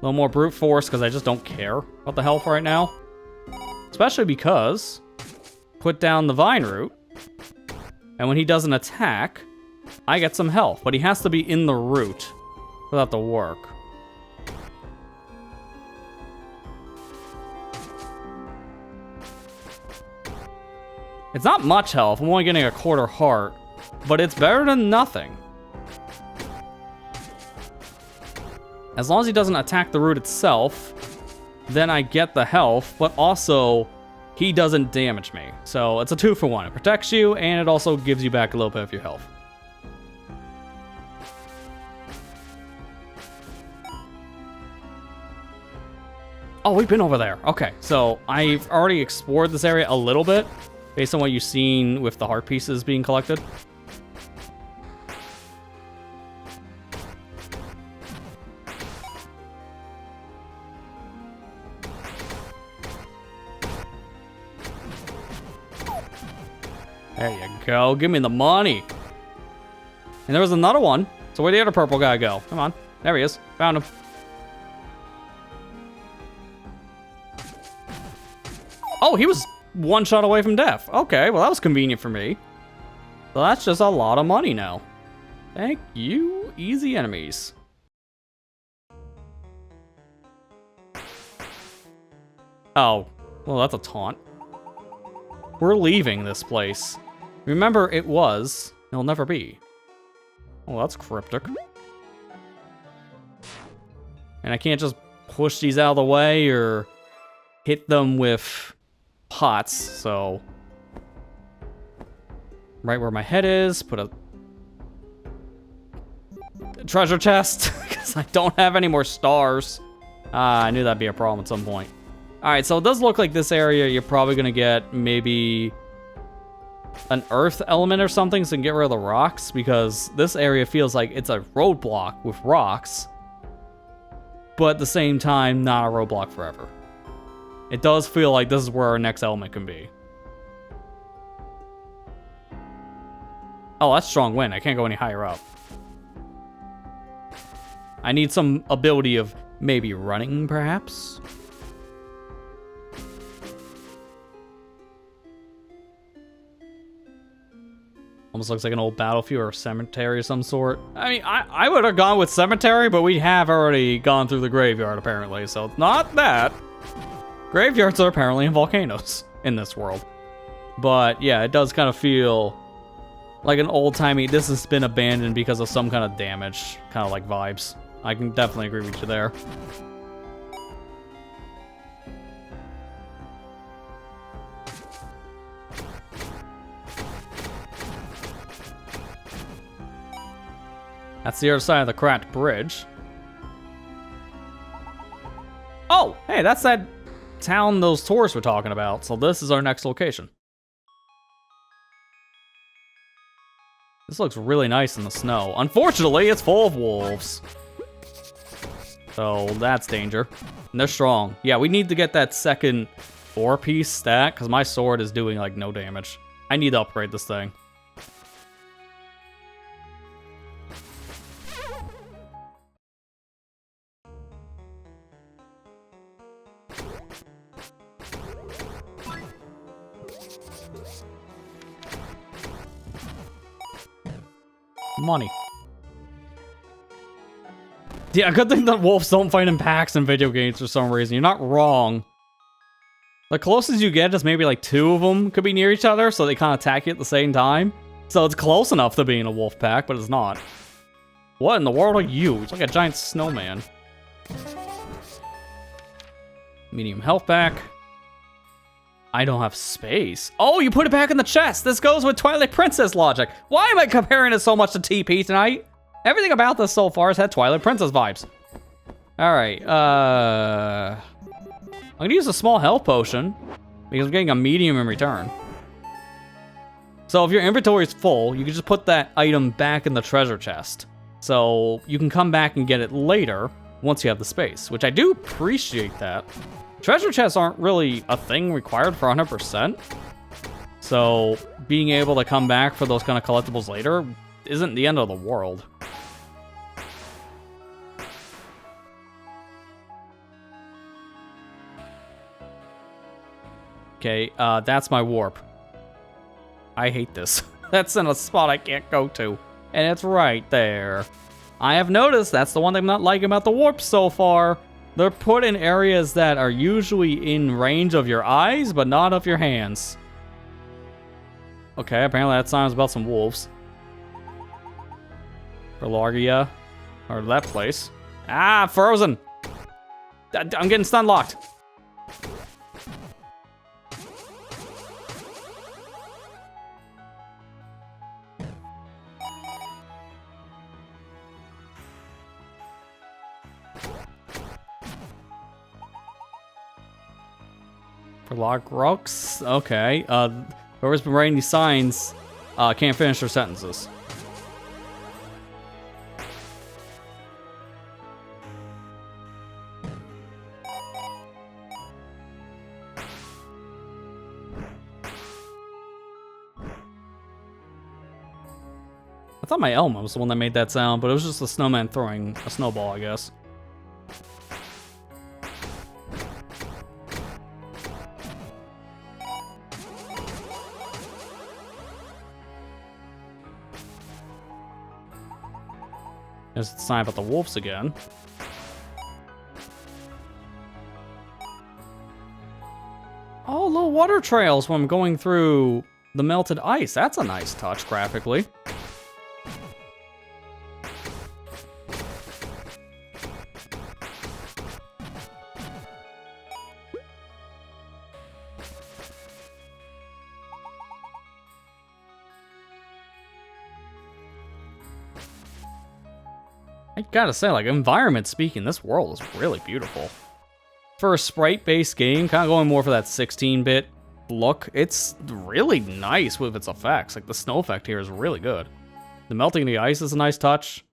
little more brute force because I just don't care about the health right now. Especially because... Put down the vine root. And when he does an attack, I get some health. But he has to be in the root for that to work. It's not much health. I'm only getting a quarter heart. But it's better than nothing. As long as he doesn't attack the root itself, then I get the health. But also... he doesn't damage me. So it's a 2-for-1. It protects you, and it also gives you back a little bit of your health. Oh, we've been over there. Okay, so I've already explored this area a little bit, based on what you've seen with the heart pieces being collected. There you go. Give me the money. And there was another one. So where'd the other purple guy go? Come on. There he is. Found him. Oh, he was one shot away from death. Okay, well, that was convenient for me. So that's just a lot of money now. Thank you, easy enemies. Oh, Well, that's a taunt. We're leaving this place. Remember, it was. It'll never be. Oh, that's cryptic. And I can't just push these out of the way or hit them with pots, so... Right where my head is, put a treasure chest, because I don't have any more stars. I knew that'd be a problem at some point. Alright, so it does look like this area you're probably going to get maybe an earth element or something so you can get rid of the rocks, because this area feels like it's a roadblock with rocks, but at the same time, not a roadblock forever. It does feel like this is where our next element can be. Oh, that's strong wind. I can't go any higher up. I need some ability of maybe running, perhaps? Almost looks like an old battlefield or a cemetery of some sort. I mean, I would have gone with cemetery, but we have already gone through the graveyard, apparently, so it's not that. Graveyards are apparently in volcanoes in this world. But, yeah, it does kind of feel like an old-timey, this has been abandoned because of some kind of damage, kind of like vibes. I can definitely agree with you there. That's the other side of the cracked bridge. Oh, hey, that's that town those tourists were talking about. So this is our next location. This looks really nice in the snow. Unfortunately, it's full of wolves. So that's danger. And they're strong. Yeah, we need to get that second 4-piece stat because my sword is doing like no damage. I need to upgrade this thing. Money. Yeah, good thing that wolves don't fight in packs in video games for some reason. You're not wrong. The closest you get is maybe like 2 of them could be near each other, so they kind of attack you at the same time. So it's close enough to being a wolf pack, but it's not. What in the world are you? It's like a giant snowman. Medium health pack. I don't have space. Oh, you put it back in the chest. This goes with Twilight Princess logic. Why am I comparing it so much to TP tonight? Everything about this so far has had Twilight Princess vibes. All right, I'm gonna use a small health potion because I'm getting a medium in return. So if your inventory is full, you can just put that item back in the treasure chest. So you can come back and get it later once you have the space, which I do appreciate that. Treasure chests aren't really a thing required for 100%. So being able to come back for those kind of collectibles later isn't the end of the world. Okay, that's my warp. I hate this. That's in a spot I can't go to. And it's right there. I have noticed that's the one thing I'm not liking about the warps so far. They're put in areas that are usually in range of your eyes, but not of your hands. Okay, apparently that sounds about some wolves. Largia, or that place. Ah, frozen! I'm getting stun locked. Rocks. Okay. Whoever's been writing these signs can't finish their sentences. I thought my Elmo was the one that made that sound, but it was just a snowman throwing a snowball, I guess. There's the sign about the wolves again. water trails when I'm going through the melted ice. That's a nice touch graphically. I gotta say, like, environment speaking, this world is really beautiful. For a sprite-based game, kind of going more for that 16-bit look, it's really nice with its effects. Like, the snow effect here is really good. The melting of the ice is a nice touch.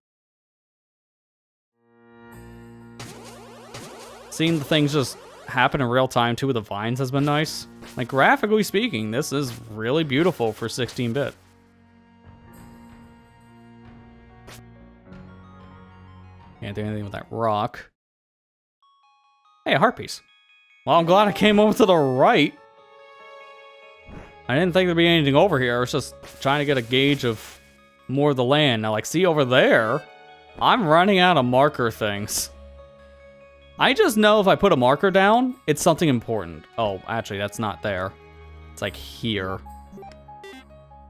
Seeing the things just happen in real time, too, with the vines has been nice. Like, graphically speaking, this is really beautiful for 16-bit. Can't do anything with that rock. Hey, a heart piece. Well, I'm glad I came over to the right. I didn't think there'd be anything over here. I was just trying to get a gauge of more of the land. Now, like, see over there? I'm running out of marker things. I just know if I put a marker down, it's something important. Oh, actually, that's not there. It's like here.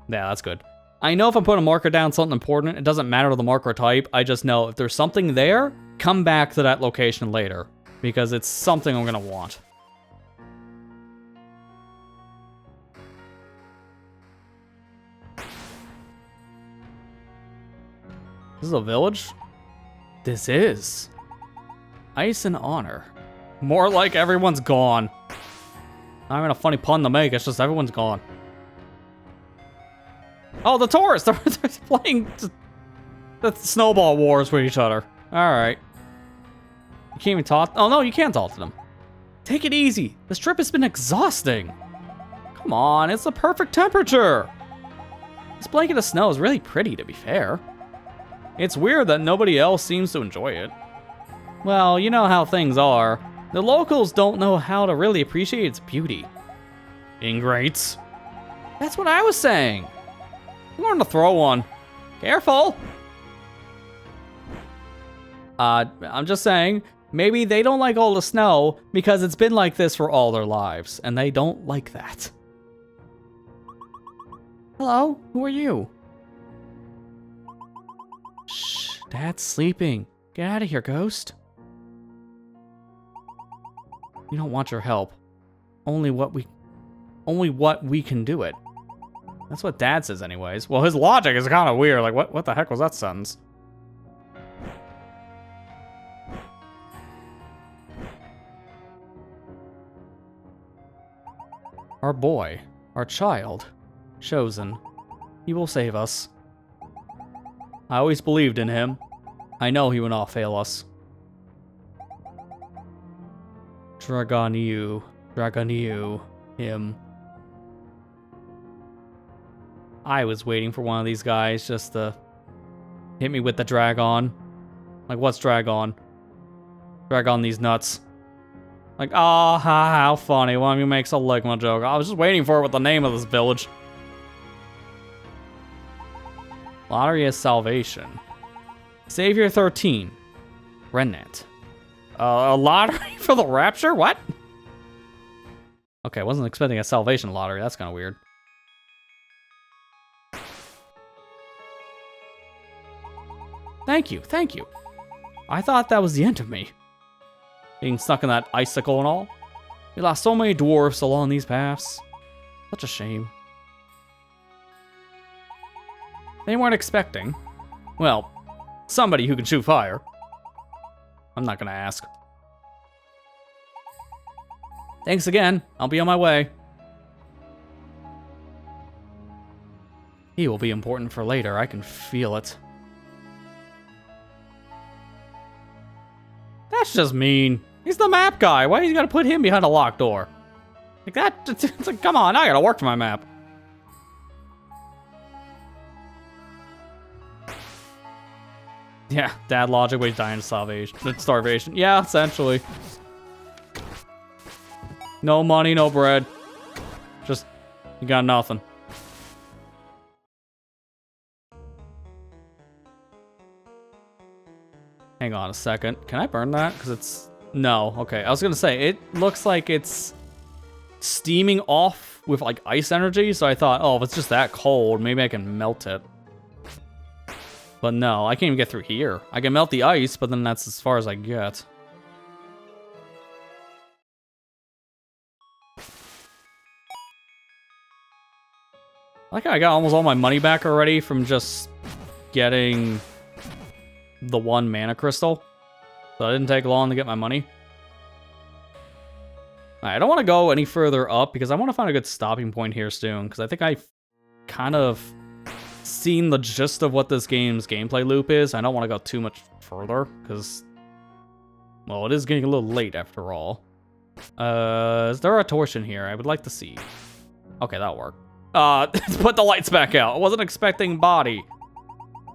Yeah, that's good. I know if I put a marker down, something important, it doesn't matter the marker type. I just know if there's something there, come back to that location later. Because it's something I'm gonna want. This is a village? This is. Ice and honor. More like everyone's gone. Not even a funny pun to make, it's just everyone's gone. Oh, the tourists! They're playing the snowball wars with each other. Alright. You can't even talk. Oh, no, you can't talk to them. Take it easy. This trip has been exhausting. Come on, it's the perfect temperature. This blanket of snow is really pretty, to be fair. It's weird that nobody else seems to enjoy it. Well, you know how things are. The locals don't know how to really appreciate its beauty. Ingrates. That's what I was saying. I'm going to throw one. Careful. I'm just saying, maybe they don't like all the snow because it's been like this for all their lives, and they don't like that. Hello, who are you? Shh, Dad's sleeping. Get out of here, Ghost. We don't want your help. Only what we can do it. That's what Dad says anyways. Well, his logic is kind of weird. Like, what the heck was that sentence? Our boy, our child, chosen. He will save us. I always believed in him. I know he will not fail us. Dragoniu, him. I was waiting for one of these guys just to hit me with the Dragon. Like, what's Dragon? Drag on these nuts. Like, oh, how funny. One of you makes a Ligma joke. I was just waiting for it with the name of this village. Lottery is salvation. Savior 13. Remnant. A lottery for the rapture? What? Okay, wasn't expecting a salvation lottery. That's kind of weird. Thank you, thank you. I thought that was the end of me. Being stuck in that icicle and all. We lost so many dwarfs along these paths. Such a shame. They weren't expecting. Well, somebody who can shoot fire. I'm not gonna ask. Thanks again. I'll be on my way. He will be important for later. I can feel it. That's just mean. He's the map guy. Why you gotta put him behind a locked door? Like that, it's like, come on, I gotta work for my map. Yeah, dad logic, wait, dying to starvation. Yeah, essentially. No money, no bread. Just, you got nothing. Hang on a second. Can I burn that? Because it's... No. Okay. I was going to say, it looks like it's steaming off with like ice energy, so I thought, oh, if it's just that cold, maybe I can melt it. But no, I can't even get through here. I can melt the ice, but then that's as far as I get. Like I got almost all my money back already from just getting the 1 mana crystal. So it didn't take long to get my money. Alright, I don't want to go any further up because I want to find a good stopping point here soon. Because I think I've kind of seen the gist of what this game's gameplay loop is. I don't want to go too much further because, well, it is getting a little late after all. Is there a torch in here? I would like to see. Okay, that'll work. Let's put the lights back out. I wasn't expecting body.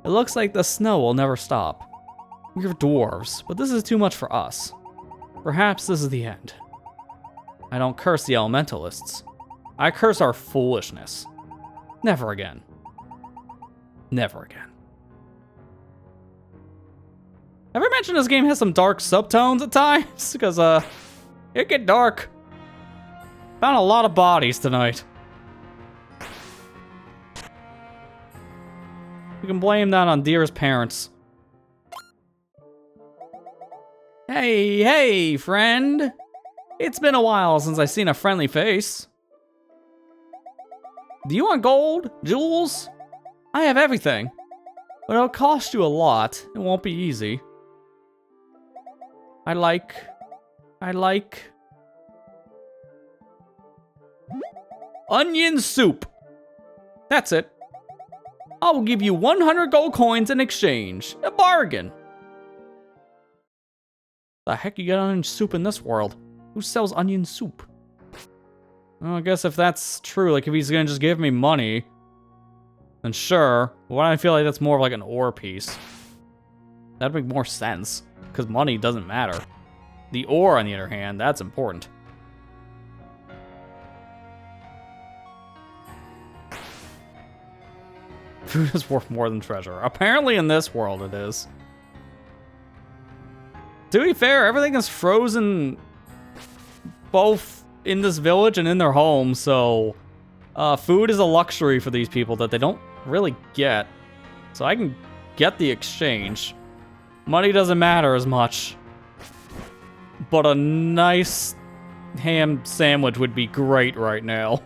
It looks like the snow will never stop. We're dwarves, but this is too much for us. Perhaps this is the end. I don't curse the elementalists. I curse our foolishness. Never again. Never again. Ever mentioned this game has some dark subtones at times? Because, it get dark. Found a lot of bodies tonight. You can blame that on Deer's parents. Hey, friend. It's been a while since I've seen a friendly face. Do you want gold? Jewels? I have everything. But it'll cost you a lot. It won't be easy. I like... onion soup. That's it. I will give you 100 gold coins in exchange. A bargain. The heck you get onion soup in this world? Who sells onion soup? Well, I guess if that's true, like if he's gonna just give me money, then sure. But why do I feel like that's more of like an ore piece? That'd make more sense, because money doesn't matter. The ore, on the other hand, that's important. Food is worth more than treasure. Apparently in this world it is. To be fair, everything is frozen both in this village and in their home, so food is a luxury for these people that they don't really get. So I can get the exchange. Money doesn't matter as much. But a nice ham sandwich would be great right now.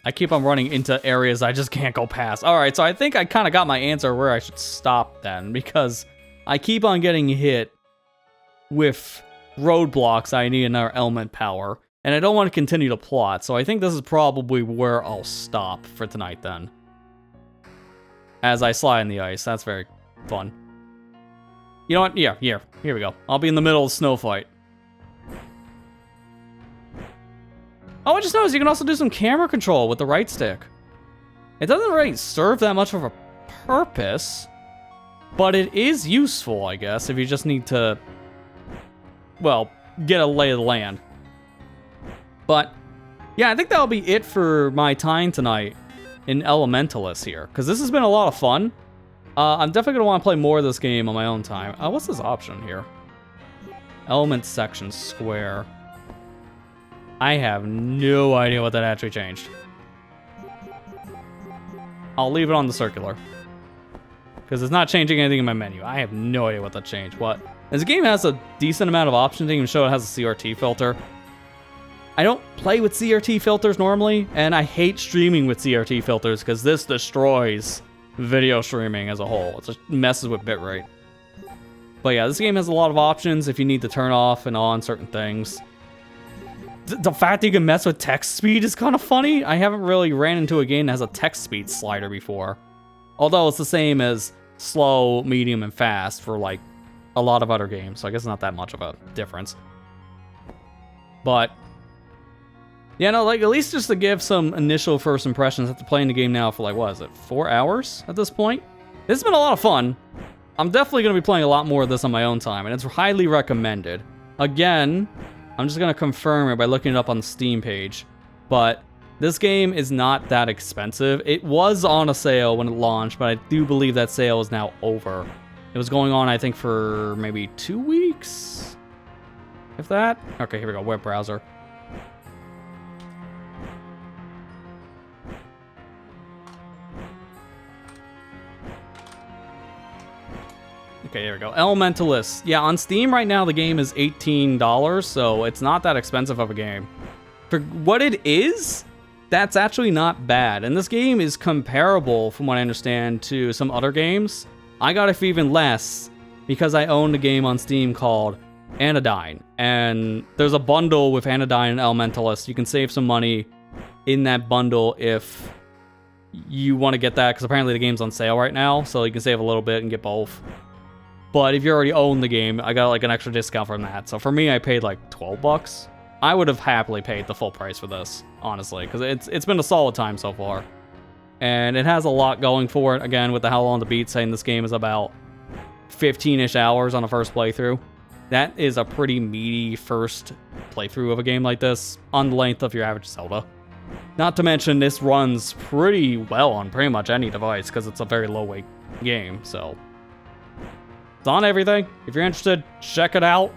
I keep on running into areas I just can't go past. Alright, so I think I kind of got my answer where I should stop then, because I keep on getting hit with roadblocks I need another element power, and I don't want to continue to plot, so I think this is probably where I'll stop for tonight then. As I slide in the ice, that's very fun. You know what? Yeah, here we go. I'll be in the middle of the snow fight. Oh, I just noticed you can also do some camera control with the right stick. It doesn't really serve that much of a purpose, but it is useful, I guess, if you just need to, well, get a lay of the land. But, yeah, I think that'll be it for my time tonight in Elementallis here, because this has been a lot of fun. I'm definitely going to want to play more of this game on my own time. What's this option here? Element section square. I have no idea what that actually changed. I'll leave it on the circular, because it's not changing anything in my menu. I have no idea what that changed. What? This game has a decent amount of options to even show it has a CRT filter. I don't play with CRT filters normally, and I hate streaming with CRT filters because this destroys video streaming as a whole. It just messes with bitrate. But yeah, this game has a lot of options if you need to turn off and on certain things. The fact that you can mess with text speed is kind of funny. I haven't really ran into a game that has a text speed slider before. Although it's the same as slow, medium, and fast for like a lot of other games. So I guess it's not that much of a difference. But yeah, no, like at least just to give some initial first impressions after playing the game now for like, what is it, 4 hours at this point? It's been a lot of fun. I'm definitely going to be playing a lot more of this on my own time, and it's highly recommended. Again, I'm just going to confirm it by looking it up on the Steam page, but this game is not that expensive. It was on a sale when it launched, but I do believe that sale is now over. It was going on, I think, for maybe 2 weeks? If that. Okay, here we go. Web browser. Okay, here we go. Elementallis. Yeah, on Steam right now, the game is $18, so it's not that expensive of a game. For what it is, that's actually not bad. And this game is comparable, from what I understand, to some other games. I got it for even less because I owned a game on Steam called Anodyne. And there's a bundle with Anodyne and Elementallis. You can save some money in that bundle if you want to get that, because apparently the game's on sale right now, so you can save a little bit and get both. But if you already own the game, I got like an extra discount from that. So for me, I paid like $12. I would have happily paid the full price for this, honestly, because it's been a solid time so far. And it has a lot going for it. Again, with the How Long to Beat saying this game is about 15-ish hours on a first playthrough. That is a pretty meaty first playthrough of a game like this, on the length of your average Zelda. Not to mention, this runs pretty well on pretty much any device, because it's a very low-weight game, so... It's on everything. If you're interested, check it out.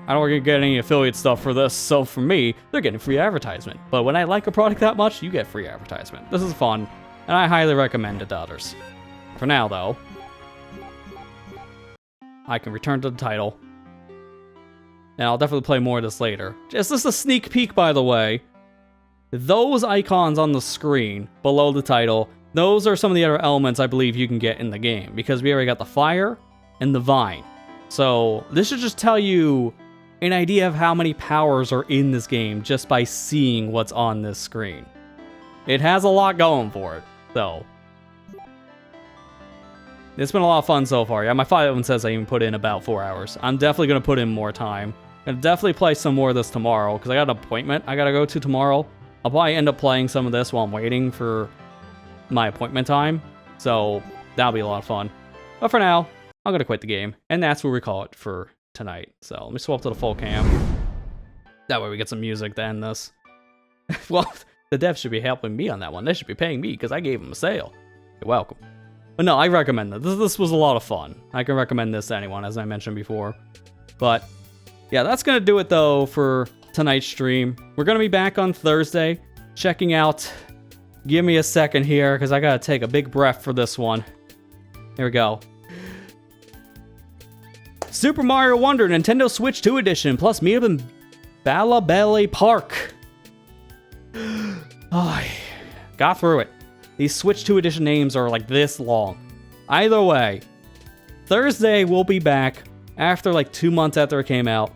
I don't want to get any affiliate stuff for this, so for me, they're getting free advertisement. But when I like a product that much, you get free advertisement. This is fun, and I highly recommend it to others. For now, though, I can return to the title. And I'll definitely play more of this later. Just a sneak peek, by the way. Those icons on the screen below the title, those are some of the other elements I believe you can get in the game, because we already got the fire and the vine. So this should just tell you an idea of how many powers are in this game just by seeing what's on this screen. It has a lot going for it, so. It's been a lot of fun so far. Yeah, my file says I even put in about 4 hours. I'm definitely going to put in more time. I'm going to definitely play some more of this tomorrow, because I got an appointment I got to go to tomorrow. I'll probably end up playing some of this while I'm waiting for my appointment time, so that'll be a lot of fun. But for now, I'm going to quit the game, and that's where we call it for tonight. So let me swap to the full cam. That way we get some music to end this. Well, the devs should be helping me on that one. They should be paying me because I gave them a sale. You're welcome. But no, I recommend it. This was a lot of fun. I can recommend this to anyone, as I mentioned before. But yeah, that's going to do it, though, for tonight's stream. We're going to be back on Thursday, checking out... Give me a second here, because I got to take a big breath for this one. Here we go. Super Mario Wonder Nintendo Switch 2 Edition, plus meet up in Balabele Park. Oh, got through it. These Switch 2 Edition names are like this long. Either way, Thursday we'll be back after like 2 months after it came out.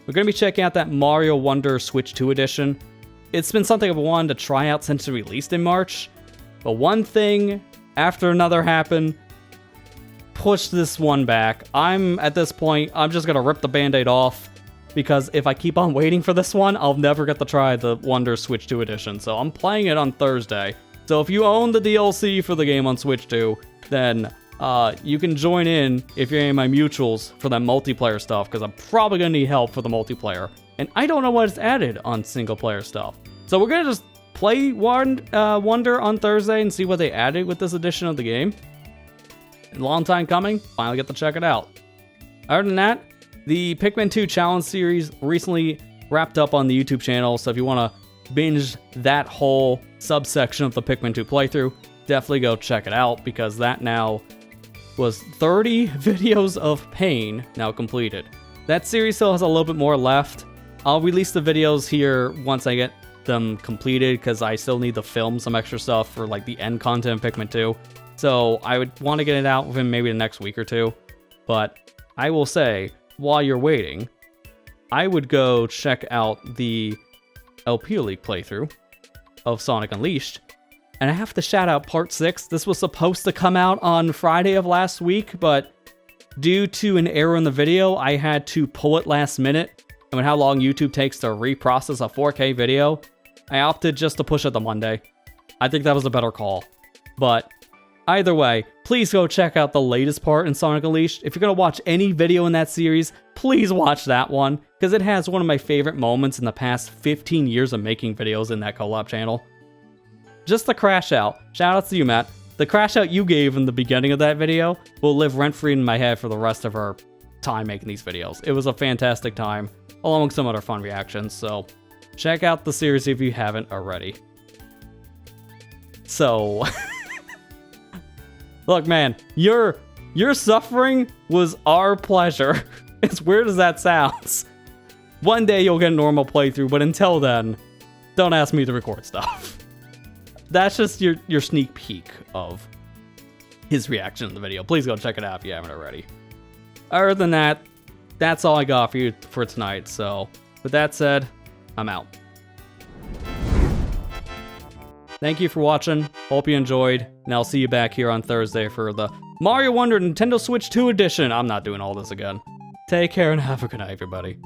We're going to be checking out that Mario Wonder Switch 2 Edition. It's been something I've wanted to try out since it released in March. But one thing after another happened. Push this one back. At this point, I'm just gonna rip the band-aid off, because if I keep on waiting for this one, I'll never get to try the Wonder Switch 2 Edition. So I'm playing it on Thursday. So if you own the DLC for the game on Switch 2, then you can join in if you're in my mutuals for that multiplayer stuff, because I'm probably gonna need help for the multiplayer. And I don't know what is added on single-player stuff. So we're gonna just play Wonder on Thursday and see what they added with this edition of the game. Long time coming, finally get to check it out. Other than that, the Pikmin 2 Challenge series recently wrapped up on the YouTube channel, so if you want to binge that whole subsection of the Pikmin 2 playthrough, definitely go check it out, because that now was 30 videos of pain now completed. That series still has a little bit more left. I'll release the videos here once I get them completed, because I still need to film some extra stuff for like the end content of Pikmin 2. So I would want to get it out within maybe the next week or two. But I will say, while you're waiting, I would go check out the LP League playthrough of Sonic Unleashed. And I have to shout out Part 6. This was supposed to come out on Friday of last week, but due to an error in the video, I had to pull it last minute. And with how long YouTube takes to reprocess a 4K video, I opted just to push it to Monday. I think that was a better call. But either way, please go check out the latest part in Sonic Unleashed. If you're going to watch any video in that series, please watch that one, because it has one of my favorite moments in the past 15 years of making videos in that collab channel. Just the crash out. Shout out to you, Matt. The crash out you gave in the beginning of that video will live rent-free in my head for the rest of our time making these videos. It was a fantastic time, along with some other fun reactions, so check out the series if you haven't already. So, look, man, your suffering was our pleasure. As weird as that sounds. One day you'll get a normal playthrough, but until then, don't ask me to record stuff. That's just your sneak peek of his reaction to the video. Please go check it out if you haven't already. Other than that, that's all I got for you for tonight. So, with that said, I'm out. Thank you for watching. Hope you enjoyed, and I'll see you back here on Thursday for the Mario Wonder Nintendo Switch 2 edition. I'm not doing all this again. Take care and have a good night, everybody.